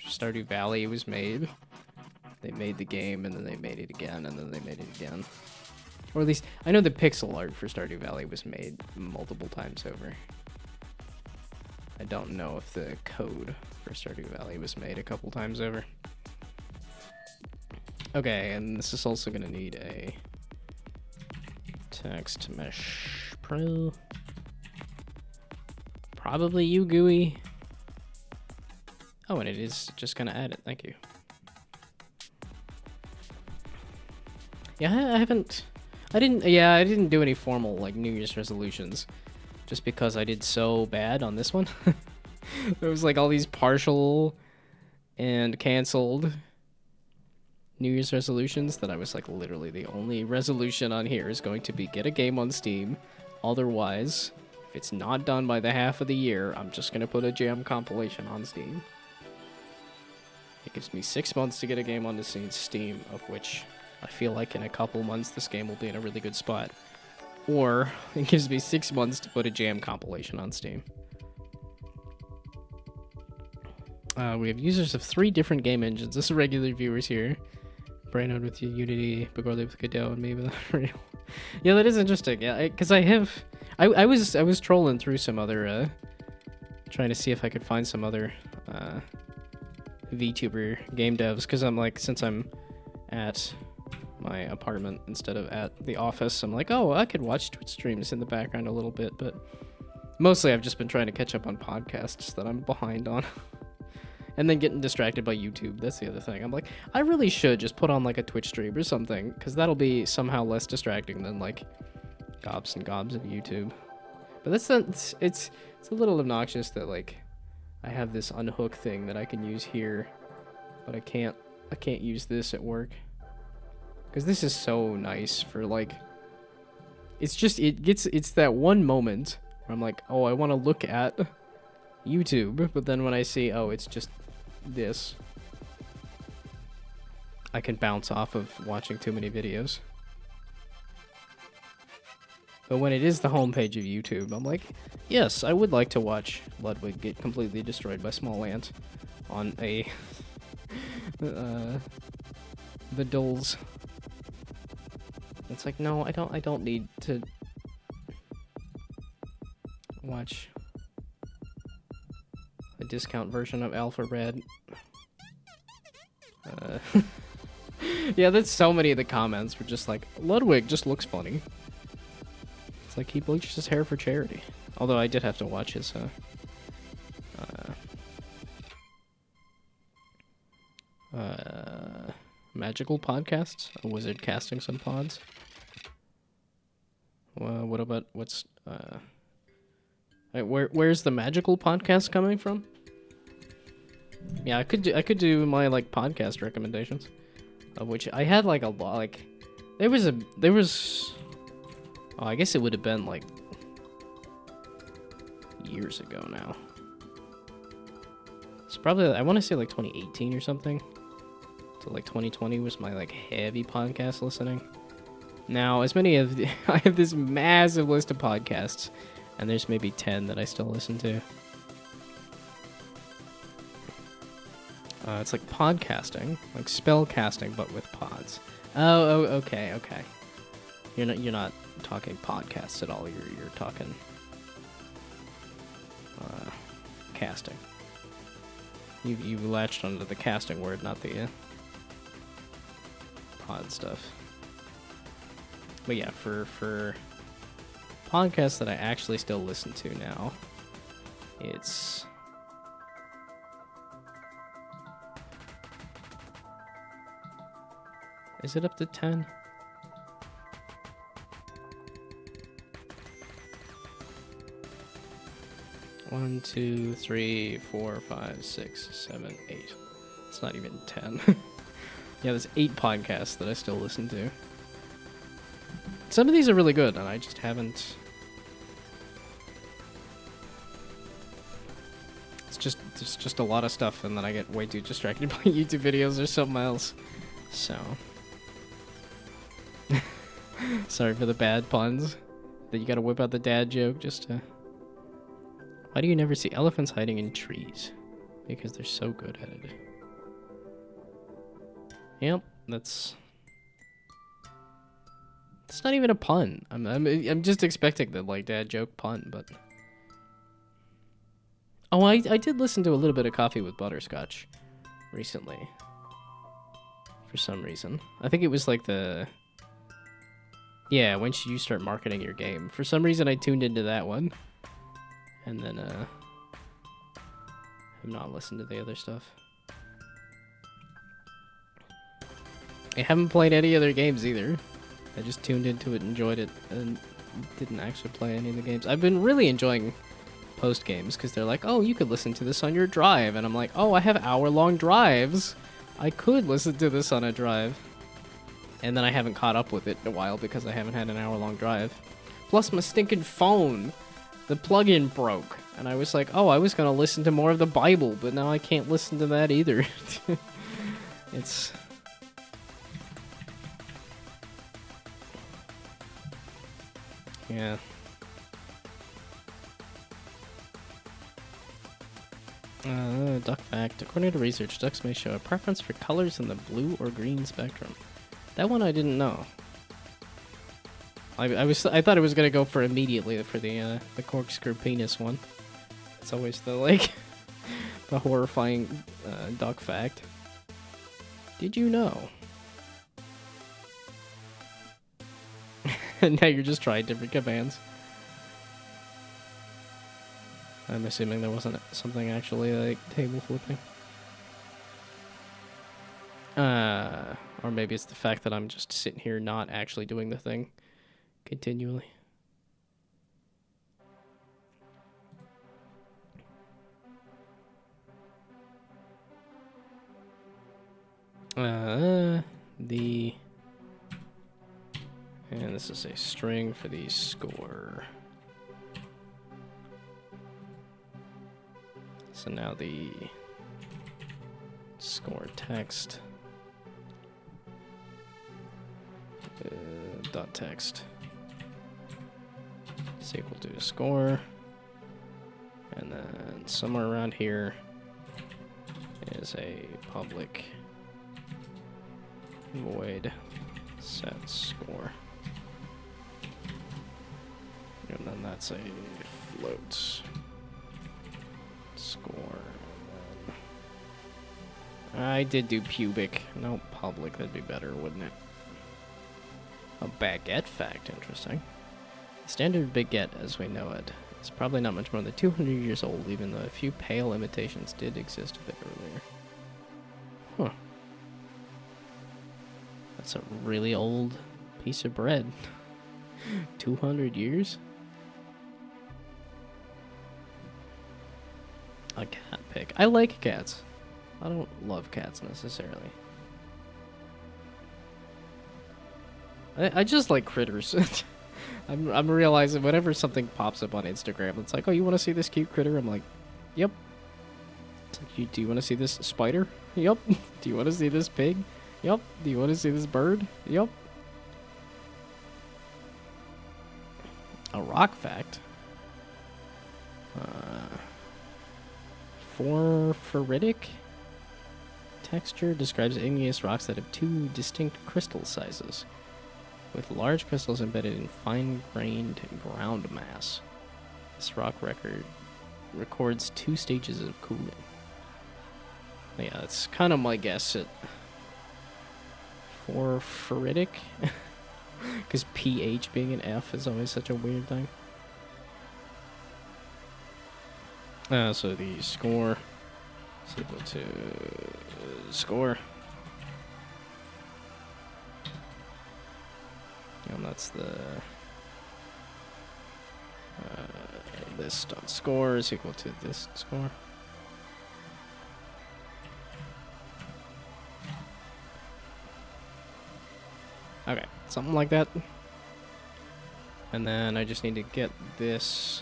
Stardew Valley was made. They made the game, and then they made it again, and then they made it again. Or at least, I know the pixel art for Stardew Valley was made multiple times over. I don't know if the code for Stardew Valley was made a couple times over. Okay, and this is also going to need a text mesh pro. Probably you, GUI. Oh, and it is just gonna add it. Thank you. Yeah, I didn't do any formal like New Year's resolutions, just because I did so bad on this one. There was like all these partial and canceled New Year's resolutions that I was like, literally the only resolution on here is going to be get a game on Steam. Otherwise, it's not done by the half of the year, I'm just gonna put a jam compilation on Steam. It gives me 6 months to get a game onto Steam, of which I feel like in a couple months this game will be in a really good spot. Or it gives me 6 months to put a jam compilation on Steam. We have users of 3 different game engines. This is regular viewers here. Brainode with Unity, Begorly with Godot, and me with Unreal. Yeah, that is interesting. Yeah, because I was trolling through some other, trying to see if I could find some other VTuber game devs. Because I'm like, since I'm at my apartment instead of at the office, I'm like, oh, I could watch Twitch streams in the background a little bit. But mostly, I've just been trying to catch up on podcasts that I'm behind on. And then getting distracted by YouTube. That's the other thing. I'm like, I really should just put on like a Twitch stream or something, because that'll be somehow less distracting than like gobs and gobs of YouTube. But that's not, it's a little obnoxious that like I have this unhook thing that I can use here, but I can't use this at work. Because this is so nice for like, it's that one moment where I'm like, oh, I want to look at YouTube, but then when I see, oh, it's just this, I can bounce off of watching too many videos. But when it is the homepage of YouTube, I'm like, yes, I would like to watch Ludwig get completely destroyed by Small Ant on a the Dulls. It's like, no, I don't need to watch a discount version of Alpha Red. Yeah, that's so many of the comments were just like, Ludwig just looks funny. It's like he bleaches his hair for charity. Although I did have to watch his magical podcasts. A wizard casting some pods. What about where's the magical podcast coming from? Yeah, I could do my like podcast recommendations, of which I had like a lot. Like there was oh, I guess it would have been like years ago now. It's probably, I want to say like 2018 or something. So like 2020 was my like heavy podcast listening. Now, as many of I have this massive list of podcasts, and there's maybe 10 that I still listen to. It's like podcasting, like spell casting, but with pods. Oh, okay. You're not talking podcasts at all. You're talking casting. You latched onto the casting word, not the pod stuff. But yeah, for podcasts that I actually still listen to now, it's is it up to 10? One, two, three, 4, 5, 6, 7, 8. It's not even 10. Yeah, there's 8 podcasts that I still listen to. Some of these are really good, and I just haven't. It's just a lot of stuff, and then I get way too distracted by YouTube videos or something else. So, sorry for the bad puns. That you gotta whip out the dad joke just to. Why do you never see elephants hiding in trees? Because they're so good at it. Yep, that's. It's not even a pun. I'm just expecting the like dad joke pun, but. Oh, I did listen to a little bit of Coffee with Butterscotch recently. For some reason, I think it was like the. Yeah, when should you start marketing your game? For some reason, I tuned into that one, and then have not listened to the other stuff. I haven't played any other games either. I just tuned into it, enjoyed it, and didn't actually play any of the games. I've been really enjoying post games because they're like, oh, you could listen to this on your drive, and I'm like, oh, I have hour-long drives. I could listen to this on a drive. And then I haven't caught up with it in a while because I haven't had an hour-long drive. Plus my stinking phone the plugin broke, and I was like, oh, I was gonna listen to more of the Bible, but now I can't listen to that either. It's... yeah. Duck fact. According to research, ducks may show a preference for colors in the blue or green spectrum. That one I didn't know. I thought it was gonna go for immediately for the corkscrew penis one. It's always the like the horrifying duck fact. Did you know? And now you're just trying different commands. I'm assuming there wasn't something actually like table flipping. Or maybe it's the fact that I'm just sitting here not actually doing the thing continually. And this is a string for the score. So now the score text dot text is equal to score, and then somewhere around here is a public void set score, and then that's a float score. I did do pubic. No, public. That'd be better, wouldn't it? A baguette fact. Interesting. The standard baguette, as we know it, is probably not much more than 200 years old, even though a few pale imitations did exist a bit earlier. Huh. That's a really old piece of bread. 200 years? A cat pick. I like cats. I don't love cats necessarily. I just like critters. I'm realizing whenever something pops up on Instagram, it's like, oh, you want to see this cute critter? I'm like, yep. It's like, do you want to see this spider? Yep. Do you want to see this pig? Yep. Do you want to see this bird? Yep. A rock fact. Porphyritic texture describes igneous rocks that have two distinct crystal sizes, with large crystals embedded in fine-grained ground mass. This rock records 2 stages of cooling. Yeah, that's kind of my guess at porphyritic, because pH being an F is always such a weird thing. So the score is equal to score. And that's the this dot score is equal to this score. Okay, something like that. And then I just need to get this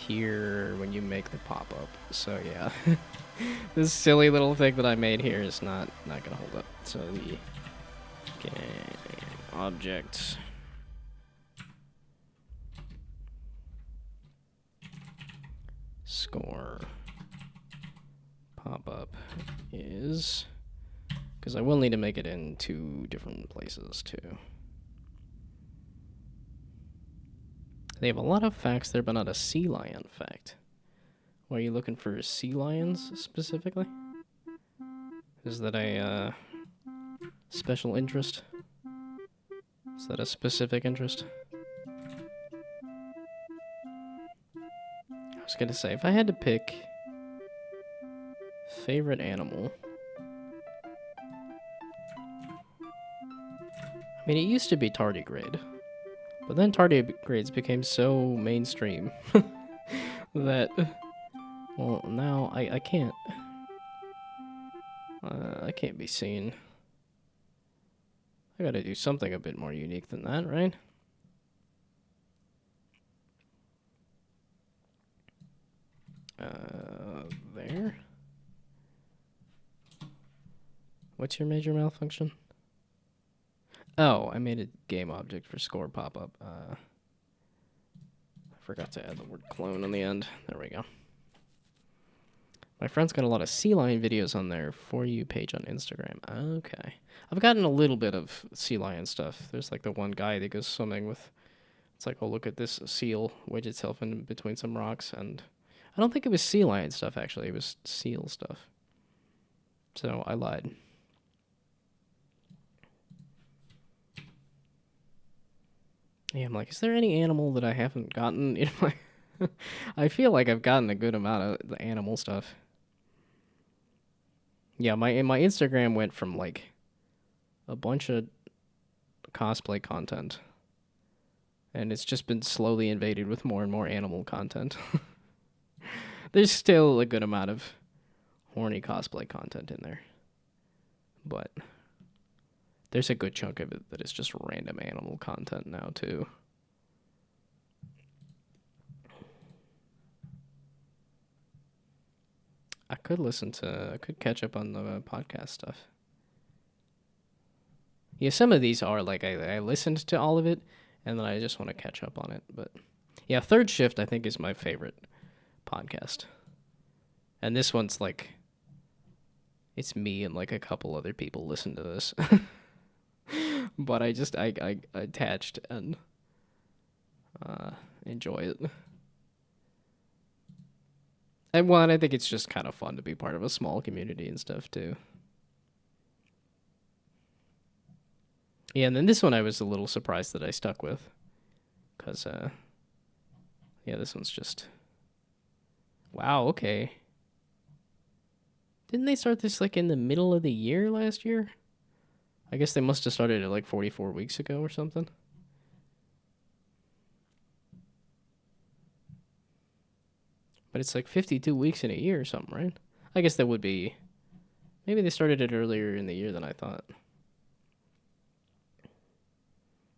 here when you make the pop-up. So yeah, this silly little thing that I made here is not gonna hold up. So the object score pop-up is, because I will need to make it in 2 different places too. They have a lot of facts there, but not a sea lion fact. Why are you looking for sea lions specifically? Is that a special interest? Is that a specific interest? I was gonna say, if I had to pick favorite animal, I mean, it used to be tardigrade. But then tardigrades became so mainstream that, well, now I can't be seen. I gotta do something a bit more unique than that, right? There. What's your major malfunction? Oh, I made a game object for score pop-up. I forgot to add the word clone on the end. There we go. My friend's got a lot of sea lion videos on their For You page on Instagram. Okay. I've gotten a little bit of sea lion stuff. There's like the one guy that goes swimming with... It's like, oh, look at this seal wedge itself in between some rocks. And I don't think it was sea lion stuff, actually. It was seal stuff. So I lied. Yeah, I'm like, is there any animal that I haven't gotten in my... I feel like I've gotten a good amount of the animal stuff. Yeah, my Instagram went from, like, a bunch of cosplay content. And it's just been slowly invaded with more and more animal content. There's still a good amount of horny cosplay content in there. But there's a good chunk of it that is just random animal content now, too. I could catch up on the podcast stuff. Yeah, some of these are, like, I listened to all of it, and then I just want to catch up on it. But, yeah, Third Shift, I think, is my favorite podcast. And this one's, like, it's me and, like, a couple other people listen to this. But I attached and enjoy it. And one, I think it's just kind of fun to be part of a small community and stuff, too. Yeah, and then this one I was a little surprised that I stuck with. Because, yeah, this one's just... Wow, okay. Didn't they start this, like, in the middle of the year last year? I guess they must have started it, like, 44 weeks ago or something. But it's like 52 weeks in a year or something, right? I guess that would be... Maybe they started it earlier in the year than I thought.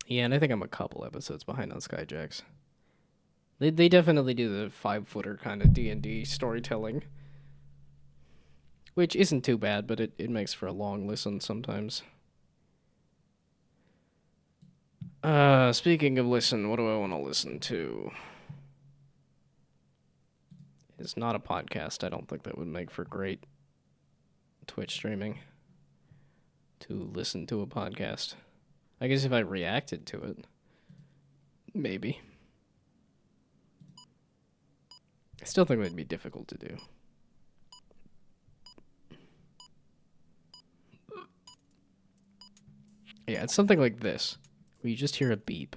Yeah, and I think I'm a couple episodes behind on Skyjacks. They definitely do the 5-footer kind of D&D storytelling. Which isn't too bad, but it makes for a long listen sometimes. Speaking of listen, what do I want to listen to? It's not a podcast. I don't think that would make for great Twitch streaming. To listen to a podcast. I guess if I reacted to it, maybe. I still think it would be difficult to do. Yeah, it's something like this, where you just hear a beep.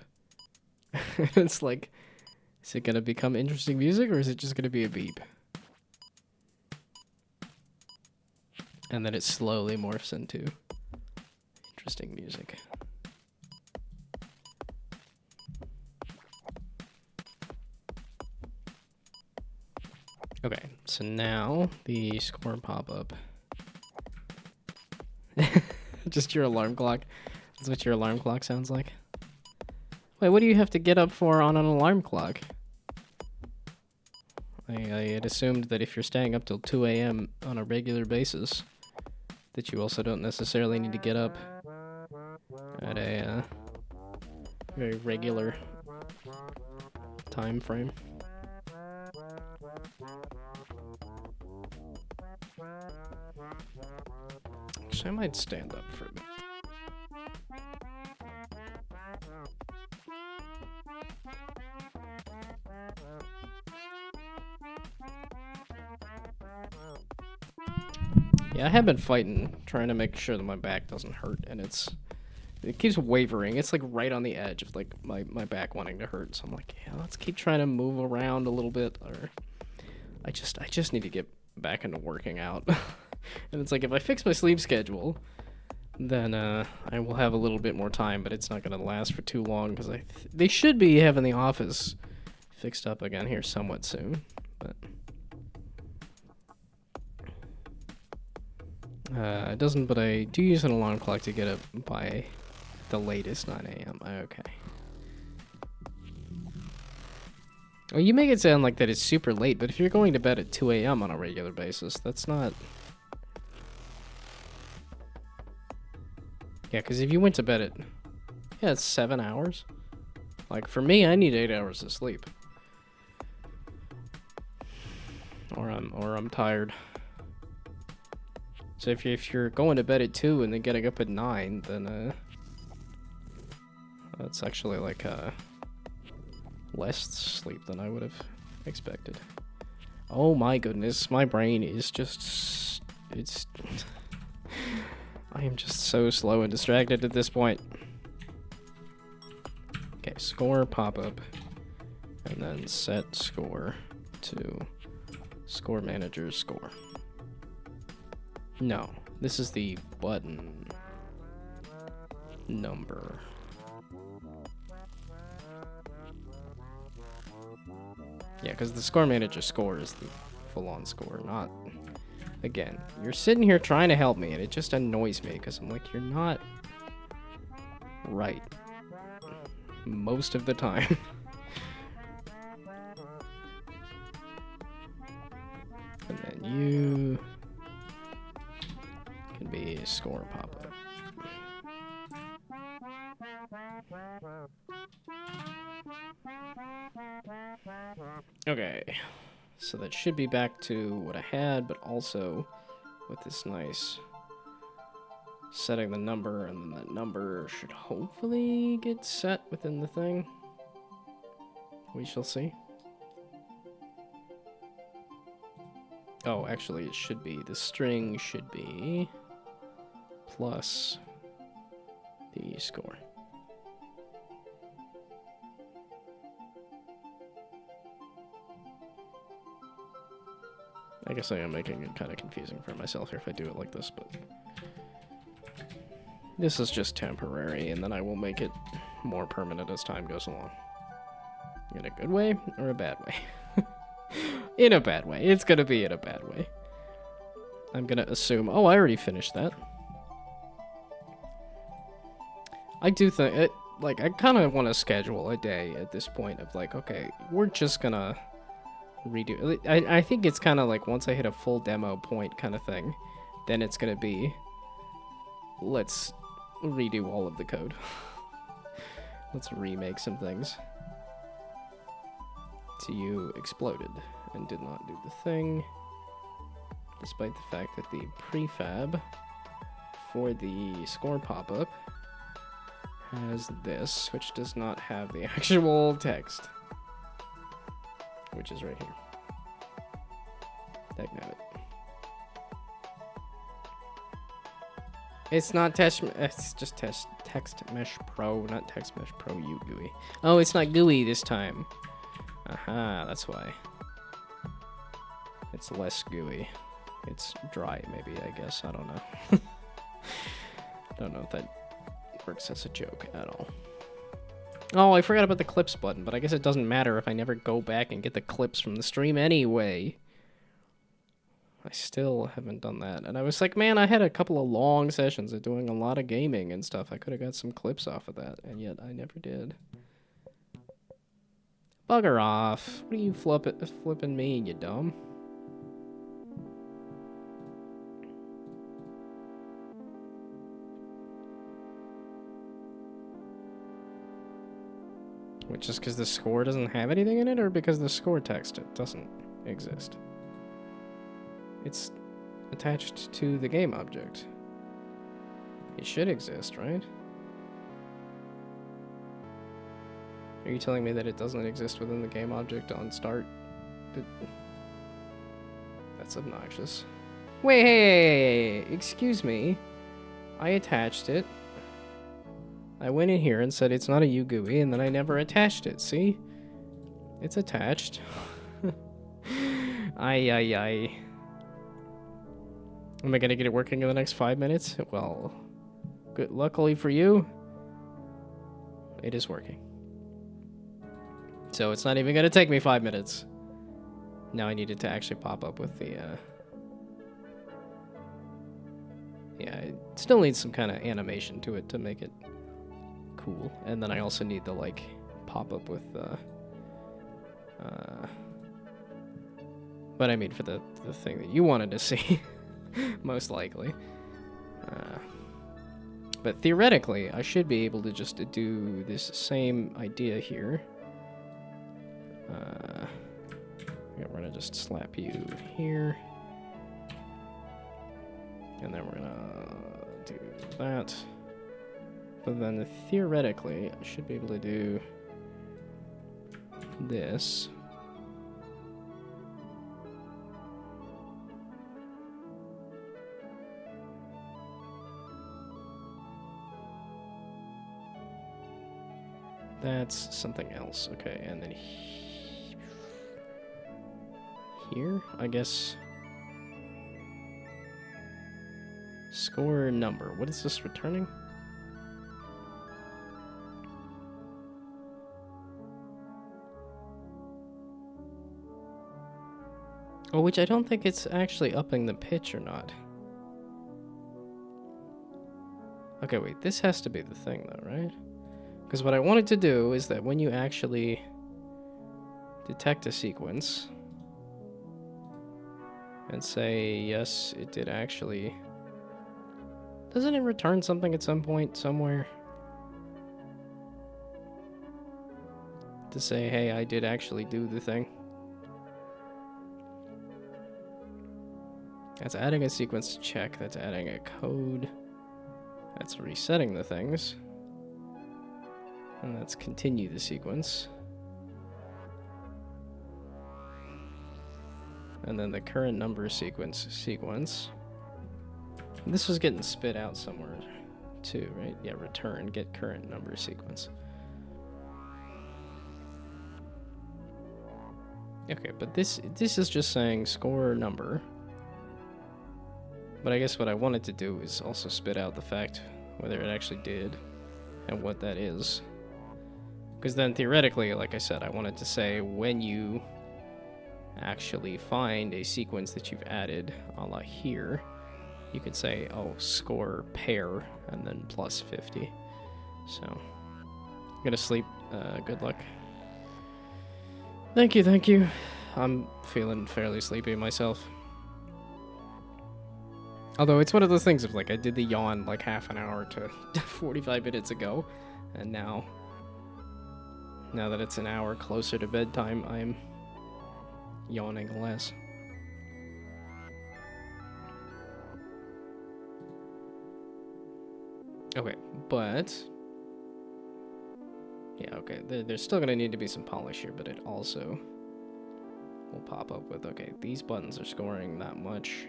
It's like, is it going to become interesting music, or is it just going to be a beep? And then it slowly morphs into interesting music. Okay, so now the score pop-up. Just your alarm clock. That's what your alarm clock sounds like. Wait, what do you have to get up for on an alarm clock? I had assumed that if you're staying up till 2 a.m. on a regular basis, that you also don't necessarily need to get up at a very regular time frame. Actually, I might stand up for a bit. Yeah, I have been fighting, trying to make sure that my back doesn't hurt, and it keeps wavering. It's like right on the edge of like my back wanting to hurt. So I'm like, yeah, let's keep trying to move around a little bit, or I just need to get back into working out. And it's like, if I fix my sleep schedule, then I will have a little bit more time, but it's not going to last for too long, because they should be having the office fixed up again here somewhat soon. But it doesn't, but I do use an alarm clock to get up by the latest 9 a.m. Okay. Well, you make it sound like that it's super late, but if you're going to bed at 2 a.m. on a regular basis, that's not... Yeah, because if you went to bed at... Yeah, it's 7 hours. Like, for me, I need 8 hours of sleep. Or I'm tired. So if you're going to bed at 2 and then getting up at 9, then, that's actually, like, less sleep than I would have expected. Oh my goodness, my brain is just... It's... I am just so slow and distracted at this point. Okay, score pop-up. And then set score to score manager's score. No, this is the button number. Yeah, because the score manager score is the full-on score, not... Again, you're sitting here trying to help me, and it just annoys me, because I'm like, you're not right. Most of the time. And then you can be a score pop-up. Okay, so that should be back to what I had, but also with this nice setting the number, and then that number should hopefully get set within the thing. We shall see. Oh, actually it should be, the string should be plus the score. I guess I am making it kind of confusing for myself here if I do it like this, but this is just temporary, and then I will make it more permanent as time goes along. In a good way or a bad way? In a bad way. It's gonna be in a bad way. I'm gonna assume... Oh, I already finished that. I do think... it. Like, I kind of want to schedule a day at this point of like, okay, we're just gonna redo... I think it's kind of like once I hit a full demo point kind of thing, then it's gonna be... Let's redo all of the code. Let's remake some things. So you exploded and did not do the thing, despite the fact that the prefab for the score pop-up has this, which does not have the actual text, which is right here. Dagnabbit. It's not it's just Text Mesh Pro, not Text Mesh Pro U GUI. Oh, it's not GUI this time. Aha, that's why. It's less gooey. It's dry, maybe, I guess. I don't know. Don't know if that works as a joke at all. Oh, I forgot about the clips button, but I guess it doesn't matter if I never go back and get the clips from the stream anyway. I still haven't done that. And I was like, man, I had a couple of long sessions of doing a lot of gaming and stuff. I could have got some clips off of that, and yet I never did. Bugger off. What are you flipping me, you dumb? Which is because the score doesn't have anything in it, or because the score text doesn't exist? It's attached to the game object. It should exist, right? Are you telling me that it doesn't exist within the game object on start? That's obnoxious. Wait, hey, excuse me. I attached it. I went in here and said it's not a UGUI, and then I never attached it. See? It's attached. Ay. Am I gonna get it working in the next 5 minutes? Well, good. Luckily for you, it is working. So it's not even gonna take me 5 minutes. Now I need it to actually pop up with the, yeah, it still needs some kind of animation to it to make it cool. And then I also need the, like, pop up with, But I mean for the thing that you wanted to see, most likely. But theoretically, I should be able to just do this same idea here. Yeah, we're gonna just slap you here. And then we're gonna do that. But then theoretically, I should be able to do this. That's something else. Okay, and then here, I guess. Score number. What is this returning? Oh, which I don't think it's actually upping the pitch or not. Okay, wait, this has to be the thing though, right? Because what I wanted to do is that when you actually detect a sequence and say, yes, it did actually... Doesn't it return something at some point, somewhere? To say, hey, I did actually do the thing. That's adding a sequence to check. That's adding a code. That's resetting the things. And let's continue the sequence. And then the current number sequence. This was getting spit out somewhere too, right? Yeah, return, get current number sequence. Okay, but this is just saying score number. But I guess what I wanted to do is also spit out the fact whether it actually did and what that is. Because then theoretically, like I said, I wanted to say when you actually find a sequence that you've added, a la here, you could say, oh, score pair, and then plus 50. So, I'm gonna sleep. Good luck. Thank you. I'm feeling fairly sleepy myself. Although it's one of those things of like, I did the yawn like half an hour to 45 minutes ago, and now that it's an hour closer to bedtime, I'm yawning less. Okay, but... yeah, okay, there's still gonna need to be some polish here, but it also will pop up with, okay, these buttons are scoring that much.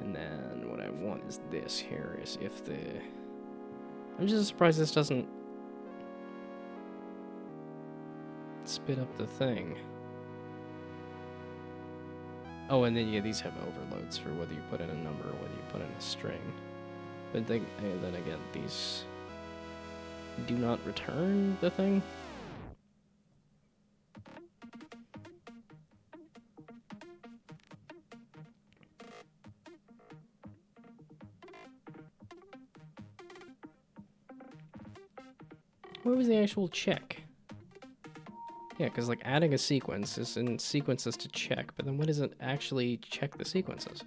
And then what I want is this here, is if the... I'm just surprised this doesn't spit up the thing. Oh, and then yeah, these have overloads for whether you put in a number or whether you put in a string. But then again, these do not return the thing. Where was the actual check? Yeah, because like adding a sequence is in sequences to check, but then what does it actually check the sequences?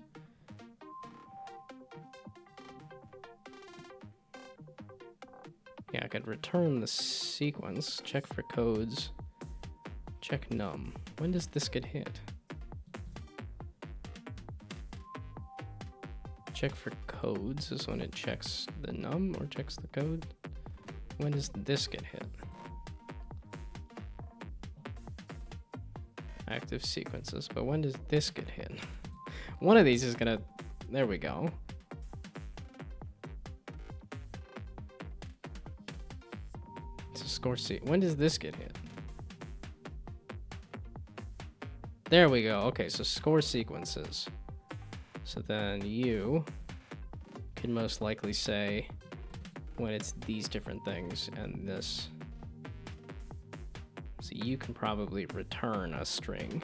Yeah, I could return the sequence, check for codes, check num. When does this get hit? Check for codes is when it checks the num or checks the code. When does this get hit? Active sequences, but when does this get hit? One of these is gonna... There we go. So score C. When does this get hit? There we go. Okay, so score sequences. So then you can most likely say when it's these different things and this. So you can probably return a string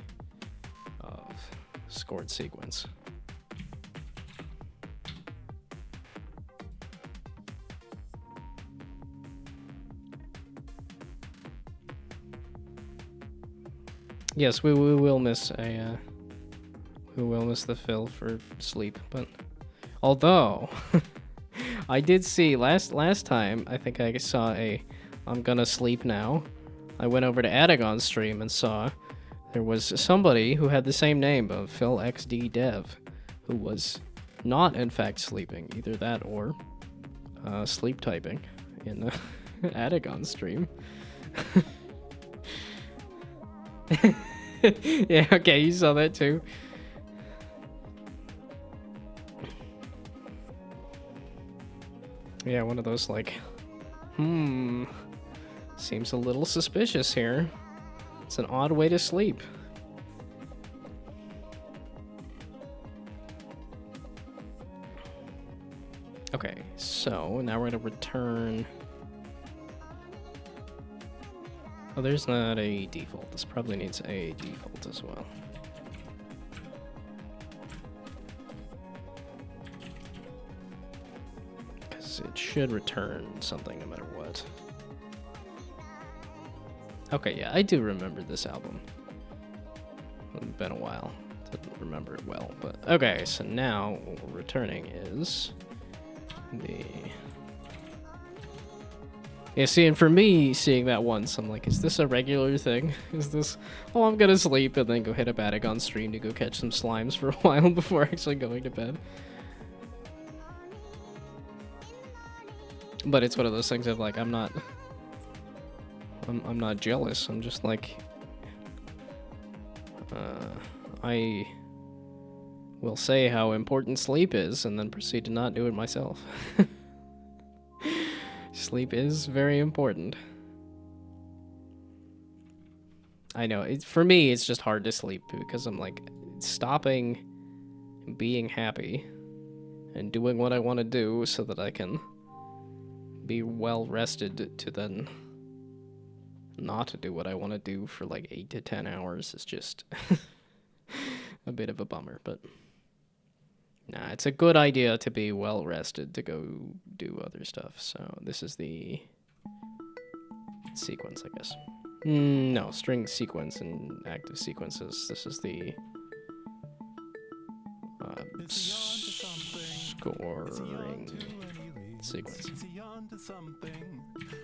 of scored sequence. Yes, we will miss we will miss the fill for sleep, but although I did see last time I think I saw a I'm gonna sleep now. I went over to Adagon's stream and saw there was somebody who had the same name of Phil XD Dev, who was not in fact sleeping, either that or sleep typing in the Adagon stream. Yeah, okay, you saw that too. Yeah, one of those like, seems a little suspicious here. It's an odd way to sleep. Okay, so now we're gonna return. Oh, there's not a default. This probably needs a default as well. Because it should return something no matter what. Okay, yeah, I do remember this album. It's been a while. Didn't remember it well, but okay, so now what we're returning is the... Yeah, see, and for me, seeing that once, I'm like, is this a regular thing? Is this, oh, I'm gonna sleep and then go hit a Batagon stream to go catch some slimes for a while before actually going to bed? But it's one of those things of like, I'm not jealous. I'm just like, I will say how important sleep is and then proceed to not do it myself. Sleep is very important. I know, for me, it's just hard to sleep because I'm like, stopping being happy and doing what I want to do so that I can be well rested to then not do what I want to do for like 8 to 10 hours is just a bit of a bummer, but nah, it's a good idea to be well rested to go do other stuff. So this is the sequence, I guess. No, string sequence and active sequences. This is the scoring sequence.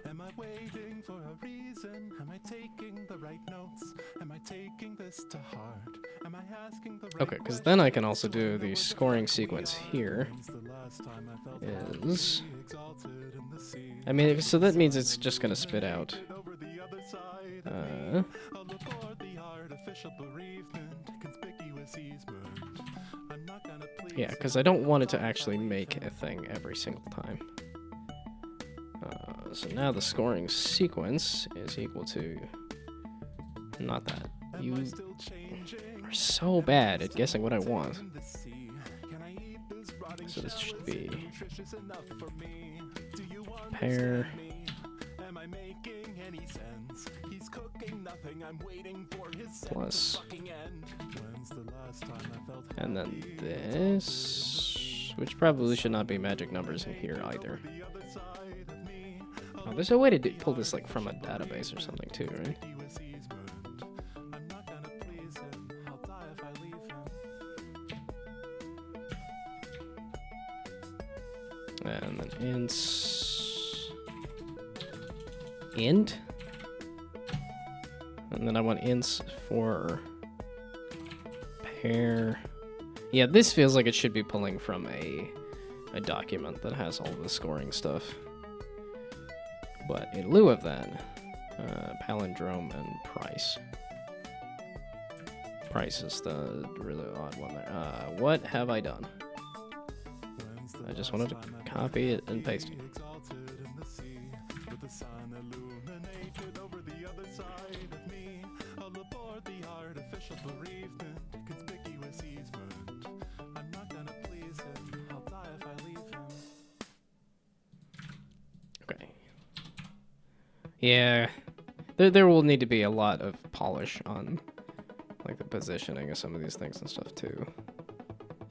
Am I waiting for a reason? Am I taking the right notes? Am I taking this to heart? Am I asking the right Okay, because then I can also do the scoring sequence here. Is I mean, so that means it's just gonna spit out. Yeah, because I don't want it to actually make a thing every single time. So now the scoring sequence is equal to... Not that. You are so bad at guessing what I want. So this should be... pair... plus... and then this... which probably should not be magic numbers in here either. Oh, there's a way to pull this like from a database or something too, right? And then int. And then I want ints for pair. Yeah, this feels like it should be pulling from a document that has all the scoring stuff. But in lieu of that, palindrome and price. Price is the really odd one there. What have I done? I just wanted to copy it and paste it. Okay. Yeah, there will need to be a lot of polish on like the positioning of some of these things and stuff too.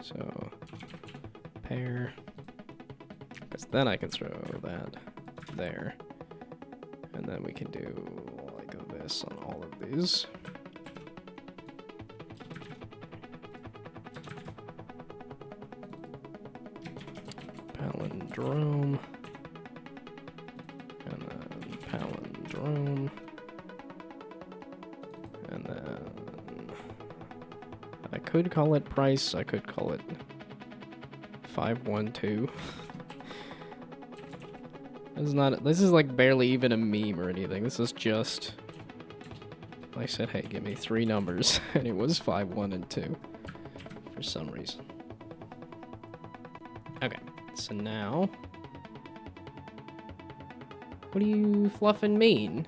So pair, because then I can throw that there, and then we can do like this on all of these. palindrome. And then palindrome. And then I could call it price. I could call it 512. This is like barely even a meme or anything. This is just, I said, hey, give me 3 numbers, and it was 5, 1, and 2 for some reason. Okay, so now, what do you fluffing mean?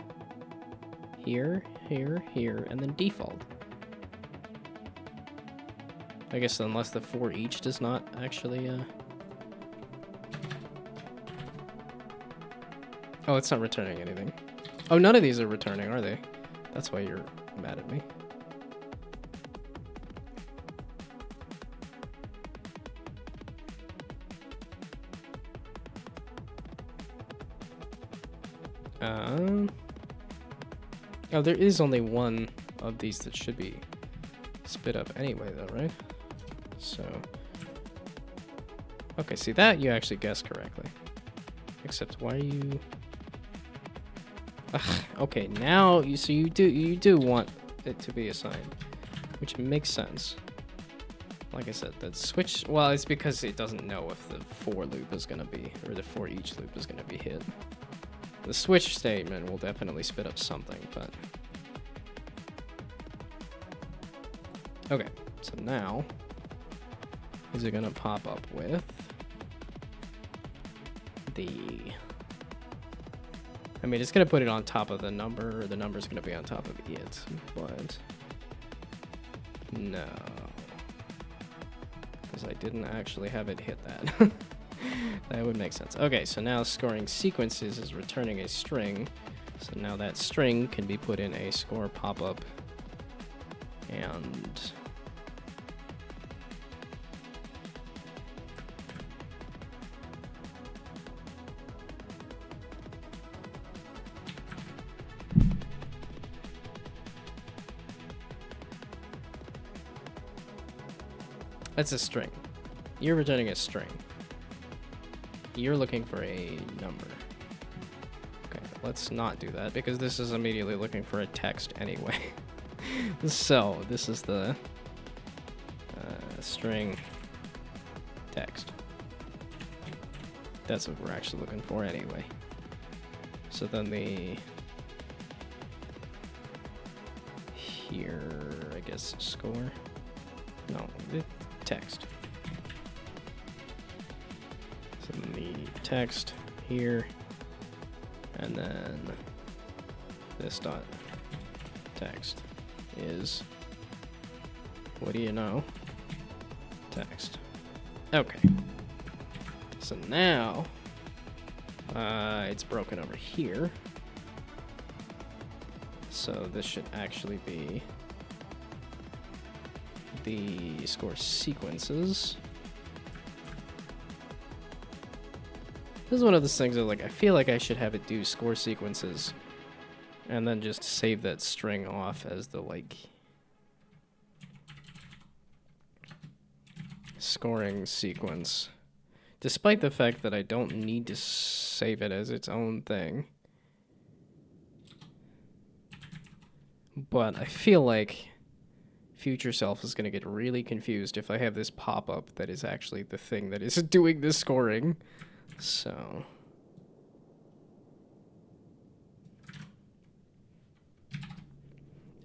Here, here, here, and then default. I guess unless the for each does not actually, Oh, it's not returning anything. Oh, none of these are returning, are they? That's why you're mad at me. Oh, there is only one of these that should be spit up anyway, though, right? So, okay, see that you actually guessed correctly. Except, why are you? Ugh, okay, now you do want it to be assigned, which makes sense. Like I said, that switch. Well, it's because it doesn't know if the for loop is gonna be, or the for each loop is gonna be hit. The switch statement will definitely spit up something, but okay. So now, is it gonna pop up with the? I mean, it's gonna put it on top of the number, or the number's gonna be on top of it, but no, because I didn't actually have it hit that. That would make sense. Okay, so now scoring sequences is returning a string, so now that string can be put in a score pop-up, and that's a string. You're returning a string. You're looking for a number. Okay, let's not do that because this is immediately looking for a text anyway. So this is the string text. That's what we're actually looking for anyway. So then the here, I guess, score. No, the text. So the text here, and then this dot text is, what do you know? Text. Okay. So now it's broken over here. So this should actually be the score sequences. This is one of those things that, like, I feel like I should have it do score sequences and then just save that string off as the, like, scoring sequence. Despite the fact that I don't need to save it as its own thing. But I feel like future self is going to get really confused if I have this pop-up that is actually the thing that is doing the scoring. So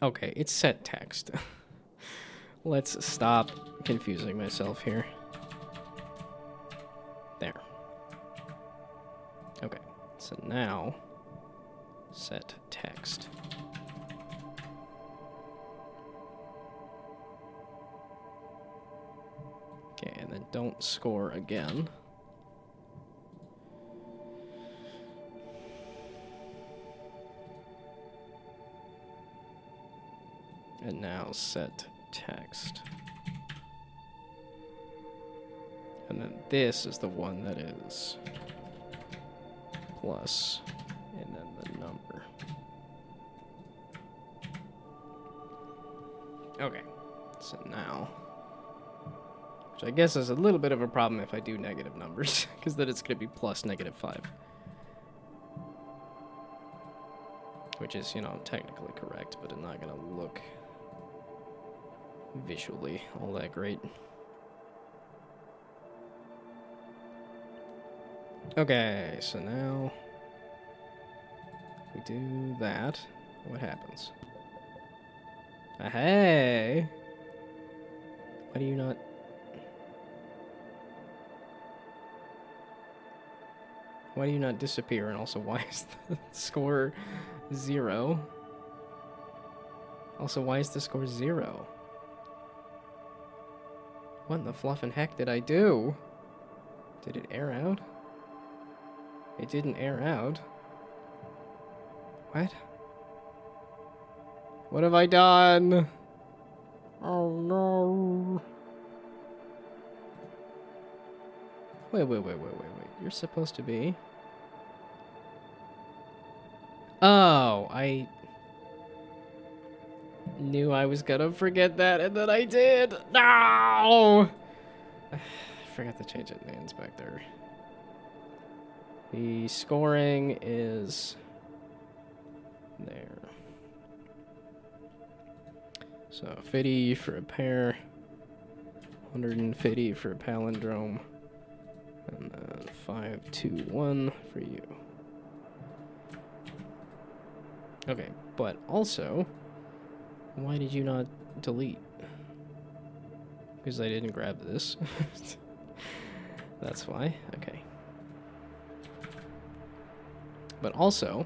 okay, it's set text. Let's stop confusing myself here. There. Okay, so now set text. Okay, and then don't score again. And now set text. And then this is the one that is plus, and then the number. Okay, so now Which I guess is a little bit of a problem if I do negative numbers, because then it's going to be plus -5. Which is, you know, technically correct, but it's not going to look visually all that great. Okay, so now we do that. What happens? Hey! Why do you not... Why do you not disappear? And also, why is the score 0? Also, why is the score 0? What in the fluffin' heck did I do? Did it air out? It didn't air out. What? What have I done? Oh no. Wait. You're supposed to be... Oh, I knew I was gonna forget that, and then I did. No! I forgot to change it in the inspector. The scoring is there. So 50 for a pair, 150 for a palindrome, and then 5, 2, 1 for you. Okay, but also, why did you not delete? Because I didn't grab this. That's why. Okay. But also,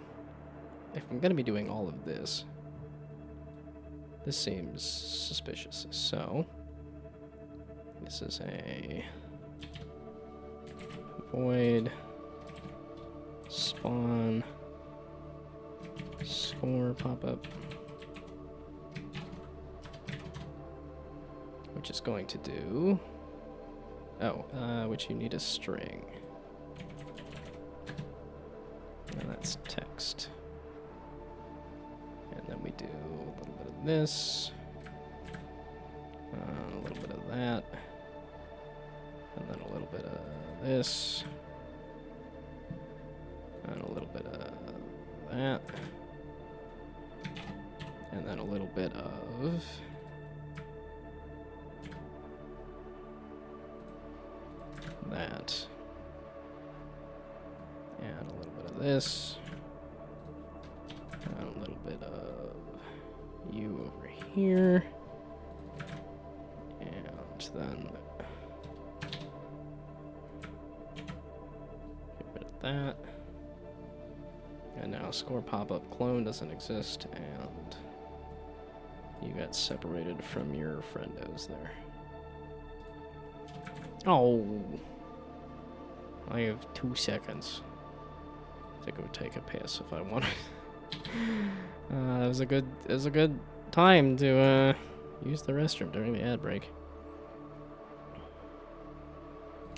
if I'm going to be doing all of this, this seems suspicious. So, this is a void spawn score pop-up, which is going to do... which you need a string. And that's text. And then we do a little bit of this, a little bit of that, and then a little bit of this, and a little bit of that, and then a little bit of that, and a little bit of this, and a little bit of you over here, and then get rid of that. And now score pop-up clone doesn't exist, and you got separated from your friendos there. Oh, I have 2 seconds. To go take a piss if I wanted. It was a good time to use the restroom during the ad break.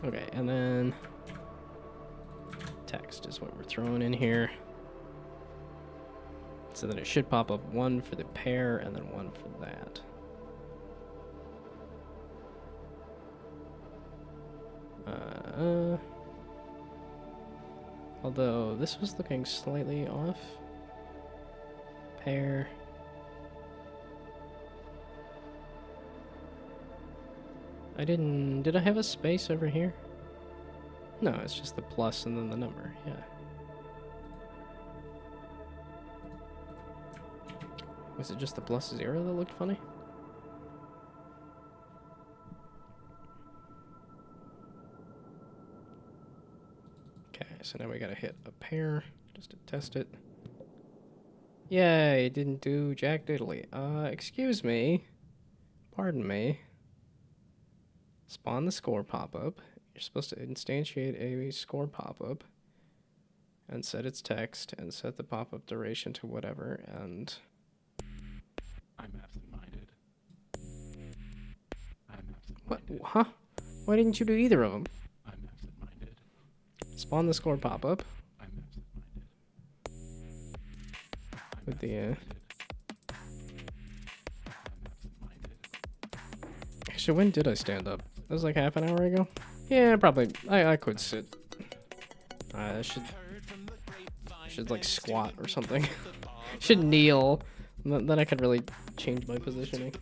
Okay, and then text is what we're throwing in here. So then it should pop up 1 for the pair and then 1 for that. Although this was looking slightly off. Pair. Did I have a space over here? No, it's just the plus and then the number, yeah. Was it just the +0 that looked funny? Okay, so now we gotta hit a pair just to test it. Yay, it didn't do jack diddly. Excuse me. Pardon me. Spawn the score pop-up. You're supposed to instantiate a score pop-up and set its text and set the pop-up duration to whatever, and... I'm absent-minded. What? Huh? Why didn't you do either of them? I'm absent-minded. Spawn the score pop-up. I'm absent-minded. With the, I'm absent-minded. Actually, when did I stand up? That was like half an hour ago. Yeah, probably. I could sit. I should like squat or something. Should kneel. Then I could really change my positioning.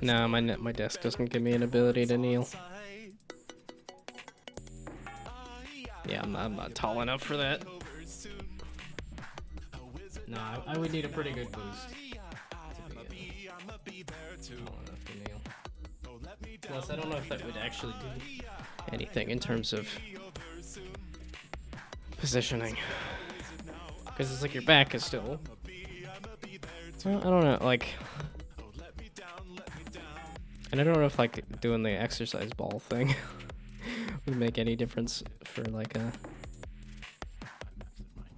No, my desk doesn't give me an ability to kneel. Yeah, I'm not tall enough for that. No, I would need a pretty good boost to be tall enough to kneel. Plus, I don't know if that would actually do anything in terms of positioning. Because it's like your back is still... Well, I don't know, like... And I don't know if, like, doing the exercise ball thing would make any difference for, like, a...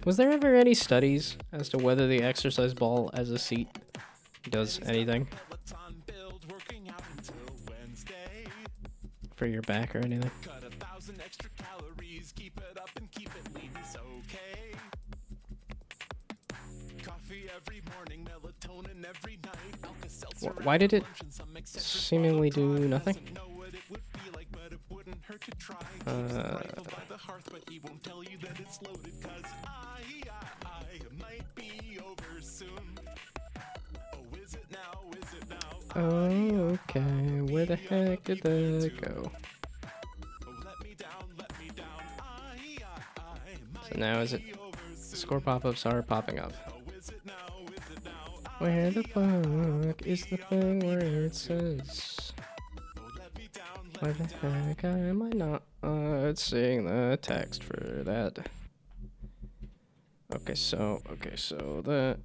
Was there ever any studies as to whether the exercise ball as a seat does anything? For your back or anything? Why did it seemingly do nothing? Oh, okay. Where the heck did that go? So now is it... Score pop-ups are popping up. Where the fuck is the thing where it says... Why the heck am I not seeing the text for that? Okay, so the...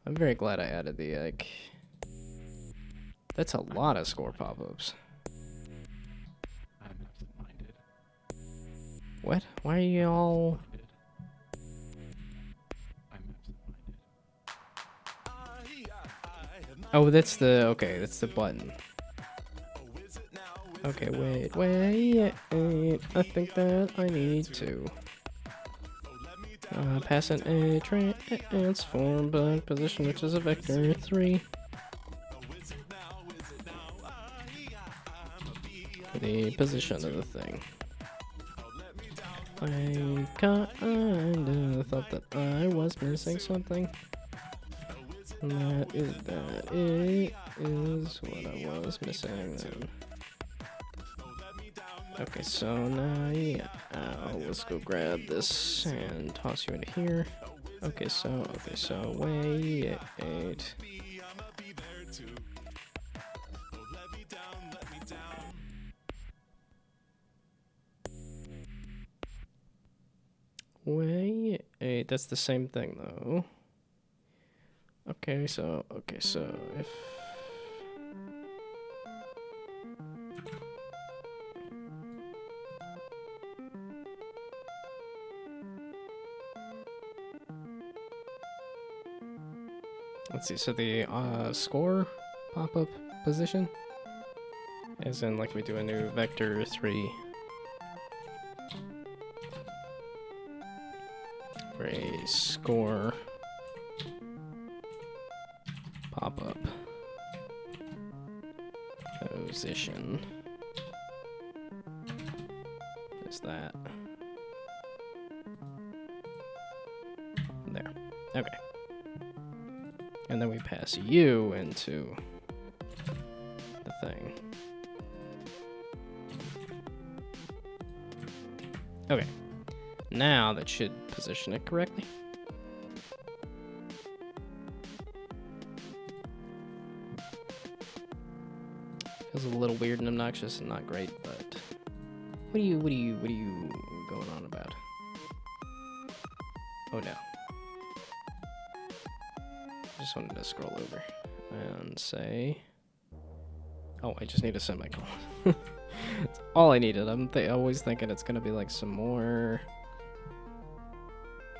I'm very glad I added the, like... That's a lot of score pop-ups. What? Why are you all... Oh, that's the... Okay, that's the button. Okay, wait. I think that I need to... pass an A transform but position, which is a vector 3. The position of the thing. I kinda thought that I was missing something. That is what I was missing then. Okay, so now, yeah, let's go grab this and toss you into here. Okay, so, wait. Wait, that's the same thing though. Okay, so if... Let's see, so the score pop-up position, as in like we do a new vector 3 for a score pop-up position. Is that there? Okay. And then we pass you into the thing. Okay. Now that should position it correctly. Feels a little weird and obnoxious and not great, but what are you going on about? Oh no. Just wanted to scroll over and say, oh, I just need a semicolon. That's all I needed. I'm always thinking it's gonna be like some more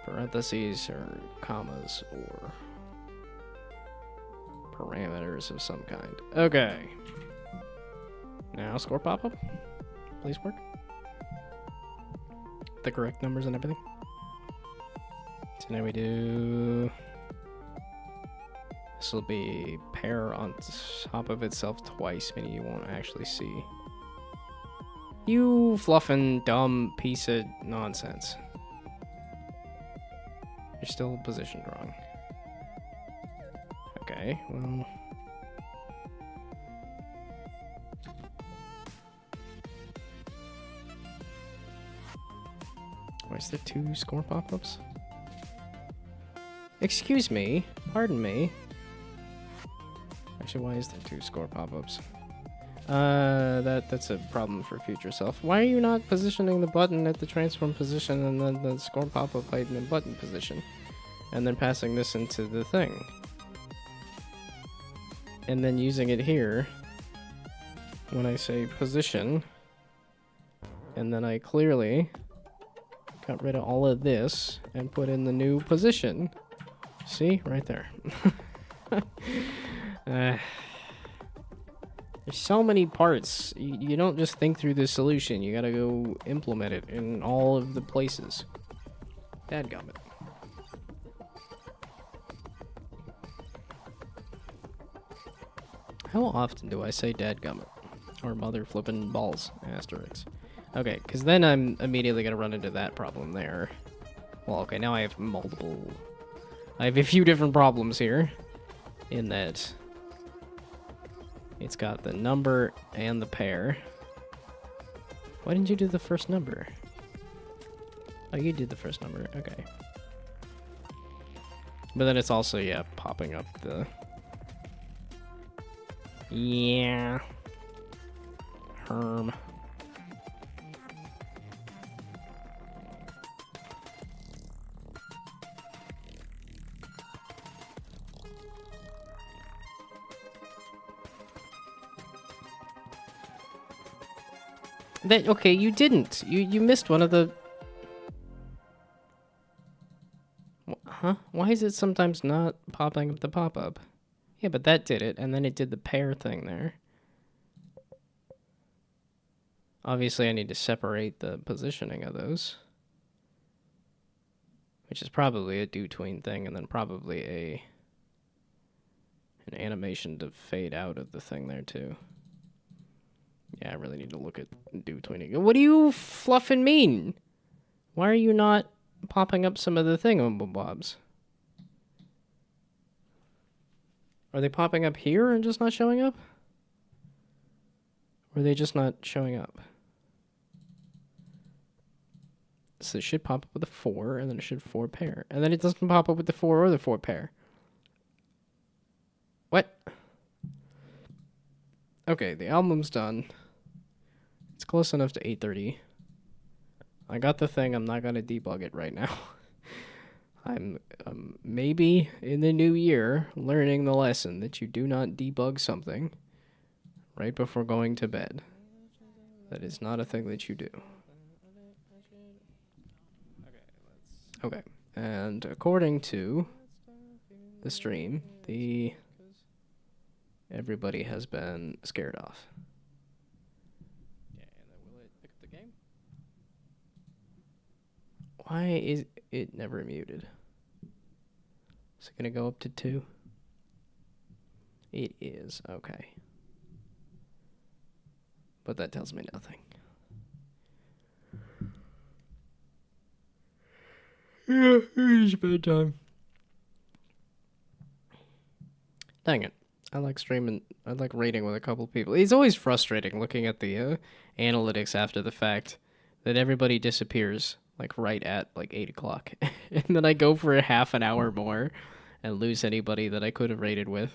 parentheses or commas or parameters of some kind. Okay. Now score pop-up, please work. the correct numbers and everything. So now we do... This will be pair on top of itself twice, meaning you won't actually see. You fluffin' dumb piece of nonsense. You're still positioned wrong. Okay, well... Why is there 2 score pop-ups? Excuse me, pardon me. Actually, why is there 2 score pop-ups? That's a problem for future self. Why are you not positioning the button at the transform position and then the score pop-up item in button position? And then passing this into the thing. And then using it here when I say position. And then I clearly got rid of all of this and put in the new position. See? Right there. There's so many parts. You don't just think through the solution. You gotta go implement it in all of the places. Dadgummit. How often do I say dadgummit? Or mother flippin' balls, asterisks. Okay, because then I'm immediately gonna run into that problem there. Well, okay, now I have multiple... I have a few different problems here. In that... It's got the number and the pair. Why didn't you do the first number? Oh, you did the first number. Okay. But then it's also, yeah, popping up the... Yeah. Herm. That, okay, you didn't. You missed one of the... Huh? Why is it sometimes not popping up the pop-up? Yeah, but that did it, and then it did the pair thing there. Obviously, I need to separate the positioning of those. Which is probably a do tween thing, and then probably an animation to fade out of the thing there, too. Yeah, I really need to look at do tweening. What do you fluffing mean? Why are you not popping up some of the thingamabobs? Are they popping up here and just not showing up? Or are they just not showing up? So it should pop up with a 4, and then it should 4 pair. And then it doesn't pop up with the 4 or the 4 pair. What? Okay, the album's done. It's close enough to 8:30. I got the thing. I'm not going to debug it right now. I'm maybe in the new year learning the lesson that you do not debug something right before going to bed. That is not a thing that you do. Okay, and according to the stream, everybody has been scared off. Yeah, and then will it pick up the game? Why is it never muted? Is it gonna go up to 2? It is, okay. But that tells me nothing. Yeah, it's bedtime. Dang it. I like streaming, I like raiding with a couple people. It's always frustrating looking at the analytics after the fact that everybody disappears like right at like 8 o'clock. And then I go for a half an hour more and lose anybody that I could have raided with.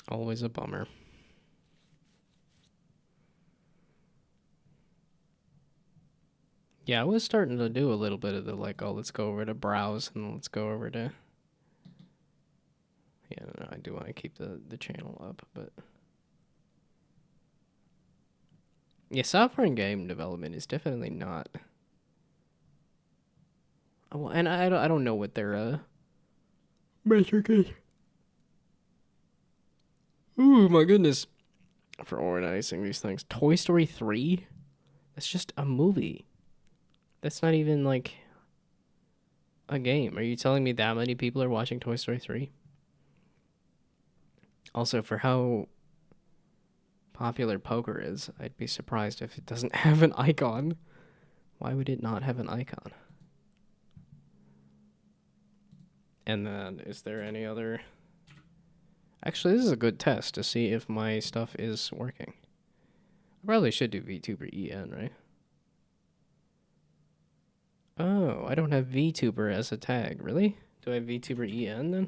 Always a bummer. Yeah, I was starting to do a little bit of the like, oh, let's go over to browse and let's go over to... Yeah, no, I do want to keep the channel up, but... Yeah, software and game development is definitely not... Oh, and I don't know what their metric is. Ooh, my goodness. for organizing these things. Toy Story 3? That's just a movie. That's not even like a game. Are you telling me that many people are watching Toy Story 3? Also, for how popular poker is, I'd be surprised if it doesn't have an icon. Why would it not have an icon? And then, is there any other... Actually, this is a good test to see if my stuff is working. I probably should do VTuber EN, right? Oh, I don't have VTuber as a tag. Really? Do I have VTuber EN then?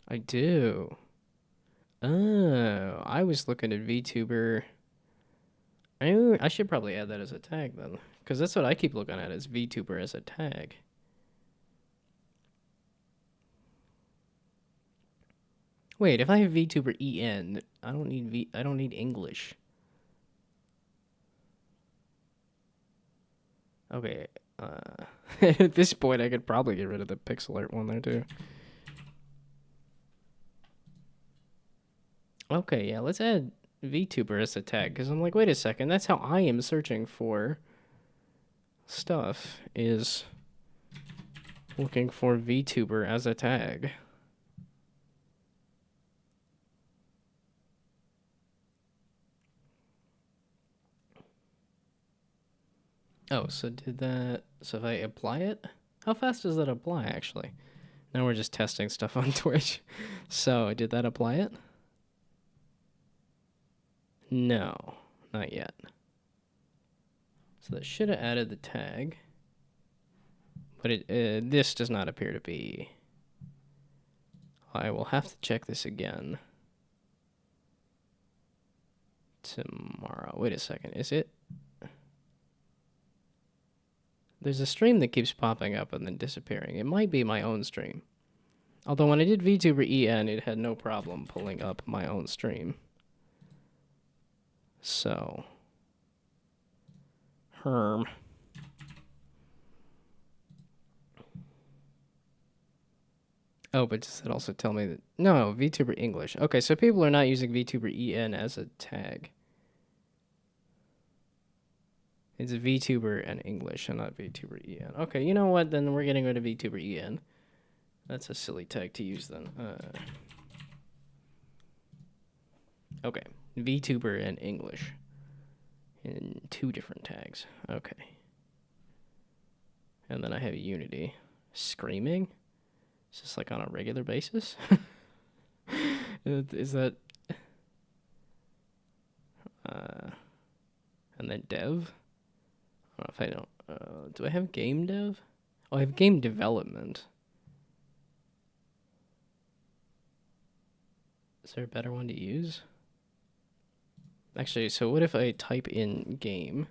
I do. Oh, I was looking at VTuber. I should probably add that as a tag then. Because that's what I keep looking at, is VTuber as a tag. Wait, if I have VTuber EN, I don't need English. Okay, at this point I could probably get rid of the pixel art one there too. Okay, yeah, let's add VTuber as a tag, because I'm like, wait a second, that's how I am searching for stuff, is looking for VTuber as a tag. Oh, so if I apply it? How fast does that apply, actually? Now we're just testing stuff on Twitch. So, did that apply it? No, not yet. So that should have added the tag. But this does not appear to be. I will have to check this again tomorrow. Wait a second, is it? There's a stream that keeps popping up and then disappearing. It might be my own stream. Although when I did VTuber EN, it had no problem pulling up my own stream. So. Herm. Oh, but does it also tell me that... No, VTuber English. Okay, so people are not using VTuber EN as a tag. It's VTuber and English and not VTuber EN. Okay, you know what? Then we're getting rid of VTuber EN. That's a silly tag to use then. Okay, VTuber and English. In 2 different tags. Okay. And then I have Unity. Screaming? Is this like on a regular basis? Is that... and then dev? I don't know if I don't... do I have game dev? Oh, I have game development. Is there a better one to use? Actually, so what if I type in game?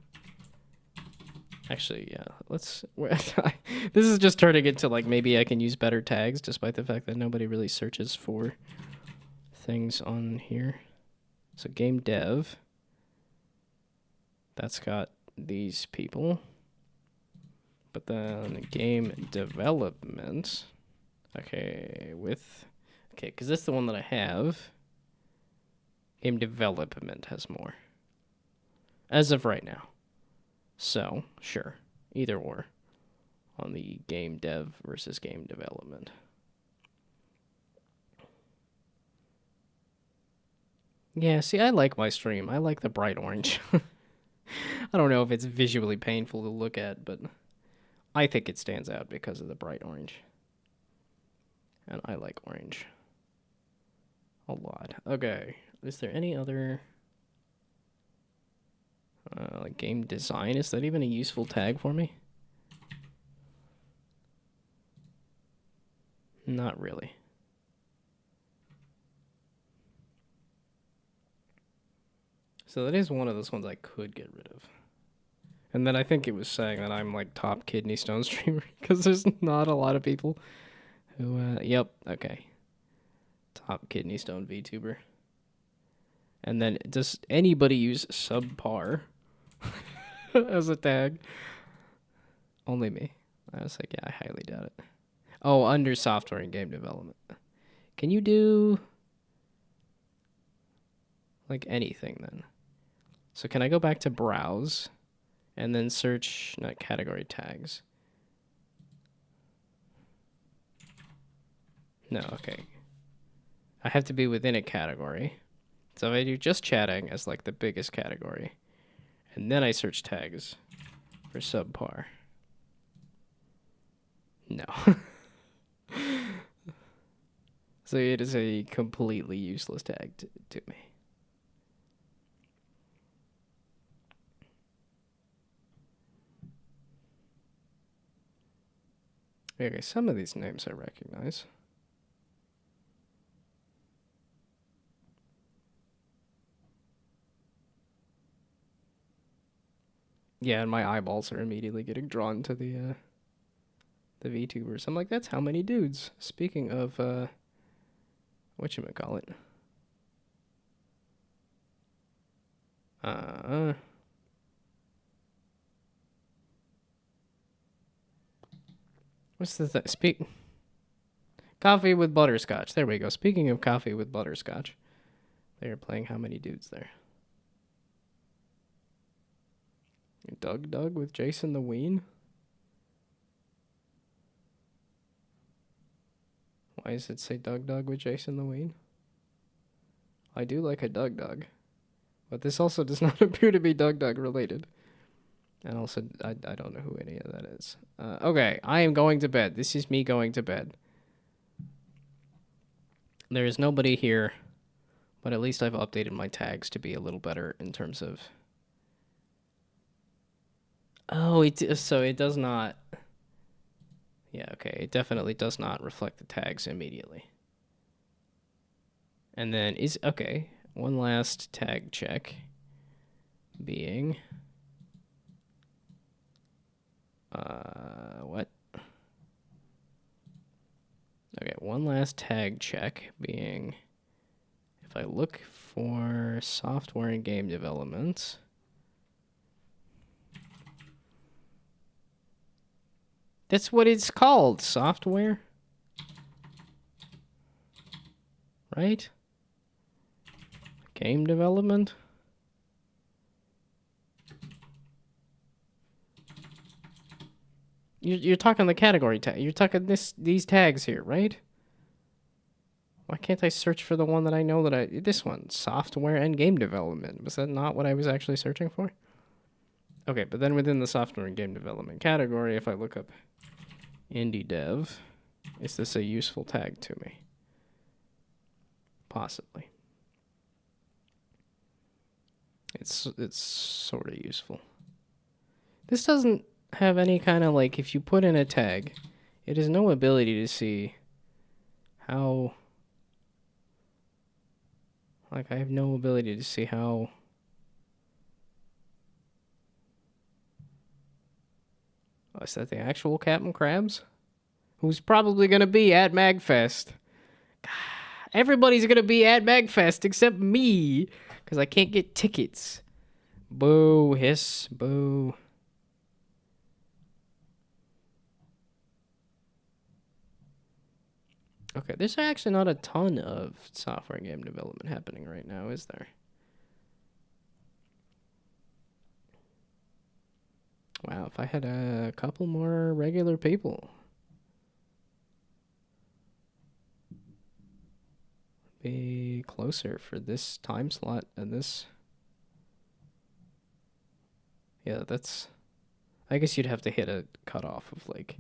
Actually, yeah, let's... This is just turning into, like, maybe I can use better tags, despite the fact that nobody really searches for things on here. So game dev. That's got these people. But then game development. Okay, with... Okay, because this is the one that I have. Game development has more. As of right now. So, sure. Either or. On the game dev versus game development. Yeah, see, I like my stream. I like the bright orange. I don't know if it's visually painful to look at, but I think it stands out because of the bright orange. And I like orange a lot. Okay, is there any other like game design? Is that even a useful tag for me? Not really. So that is one of those ones I could get rid of. And then I think it was saying that I'm like top kidney stone streamer because there's not a lot of people who, yep, okay. Top kidney stone VTuber. And then does anybody use subpar as a tag? Only me. I was like, yeah, I highly doubt it. Oh, under software and game development. Can you do... like anything then. So can I go back to browse and then search, not category tags? No, okay. I have to be within a category. So if I do just chatting as like the biggest category, and then I search tags for subpar. No. So it is a completely useless tag to me. Okay, some of these names I recognize. Yeah, and my eyeballs are immediately getting drawn to the VTubers. I'm like, that's how many dudes. Speaking of, whatchamacallit? What's the thing? Coffee with butterscotch. There we go. Speaking of coffee with butterscotch, they are playing how many dudes there? Doug with Jason the Ween? Why does it say Doug with Jason the Ween? I do like a Doug. But this also does not appear to be Doug related. And also, I don't know who any of that is. Okay, I am going to bed. This is me going to bed. There is nobody here, but at least I've updated my tags to be a little better in terms of... Oh, so it does not... Yeah, okay, it definitely does not reflect the tags immediately. And then okay, one last tag check being... what? Okay, one last tag check being, if I look for software and game development, that's what it's called, software, right? Game development. You're talking the category tag. You're talking these tags here, right? Why can't I search for the one that I know this one, software and game development? Was that not what I was actually searching for? Okay, but then within the software and game development category, if I look up indie dev, is this a useful tag to me? Possibly. It's sort of useful. This doesn't have any kind of, like, if you put in a tag, it has no ability to see how... Like, I have no ability to see how... Oh, is that the actual Captain Krabs? Who's probably going to be at MagFest. Everybody's going to be at MagFest except me, because I can't get tickets. Boo, hiss, boo. Okay, there's actually not a ton of software and game development happening right now, is there? Wow, if I had a couple more regular people. Be closer for this time slot and this. Yeah, that's... I guess you'd have to hit a cutoff of like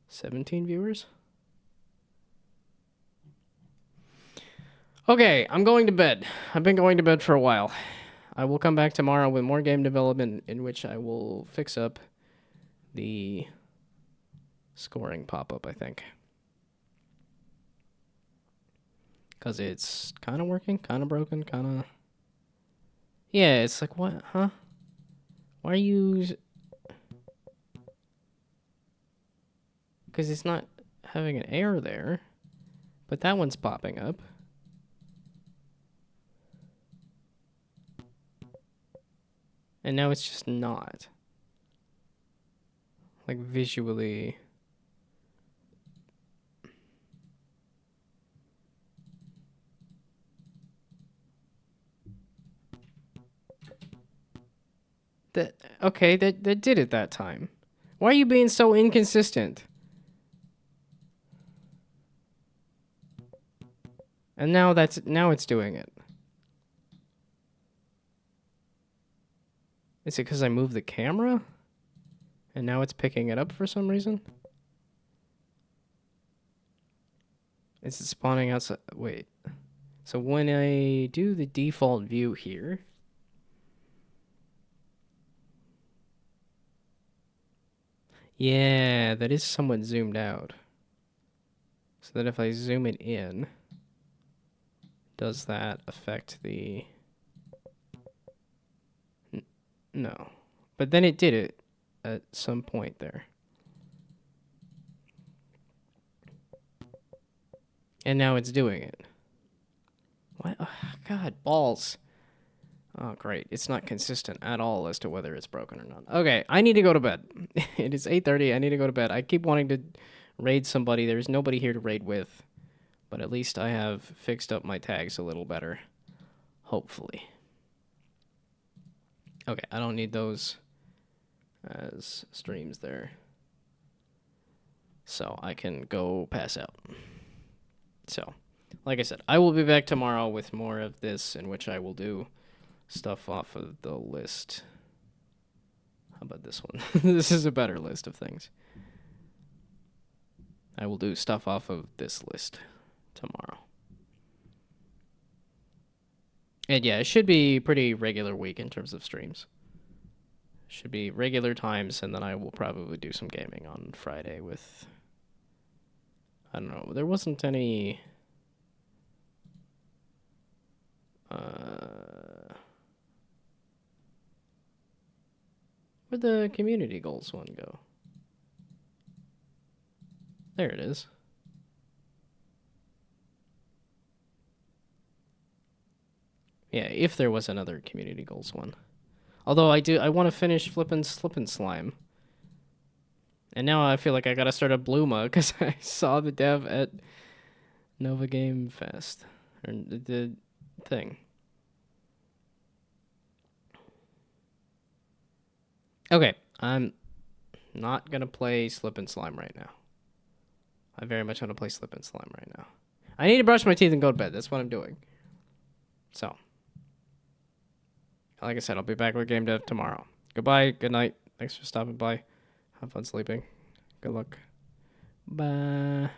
17 viewers. Okay, I'm going to bed. I've been going to bed for a while. I will come back tomorrow with more game development in which I will fix up the scoring pop-up, I think. Because it's kind of working, kind of broken, kind of... Yeah, it's like, what? Huh? Why are you... Because it's not having an error there. But that one's popping up. And now it's just not. Like, visually... Okay, that did it that time. Why are you being so inconsistent? And now it's doing it. Is it because I moved the camera? And now it's picking it up for some reason? Is it spawning outside? Wait. So when I do the default view here... Yeah, that is somewhat zoomed out. So that if I zoom it in, does that affect the... No. But then it did it at some point there. And now it's doing it. What? Oh, God, balls. Oh, great. It's not consistent at all as to whether it's broken or not. Okay, I need to go to bed. It is 8:30. I need to go to bed. I keep wanting to raid somebody. There's nobody here to raid with. But at least I have fixed up my tags a little better. Hopefully. Okay, I don't need those as streams there. So I can go pass out. So, like I said, I will be back tomorrow with more of this, in which I will do stuff off of the list. How about this one? This is a better list of things. I will do stuff off of this list tomorrow. And yeah, it should be a pretty regular week in terms of streams. Should be regular times, and then I will probably do some gaming on Friday with... I don't know, there wasn't any... Where'd the community goals one go? There it is. Yeah, if there was another community goals one. Although I want to finish flippin' Slippin' Slime. And now I feel like I gotta start a Bluma because I saw the dev at Nova Game Fest. Or the thing. Okay, I'm not gonna play Slippin' Slime right now. I very much want to play Slippin' Slime right now. I need to brush my teeth and go to bed. That's what I'm doing. So, like I said, I'll be back with Game Dev tomorrow. Goodbye, good night. Thanks for stopping by. Have fun sleeping. Good luck. Bye.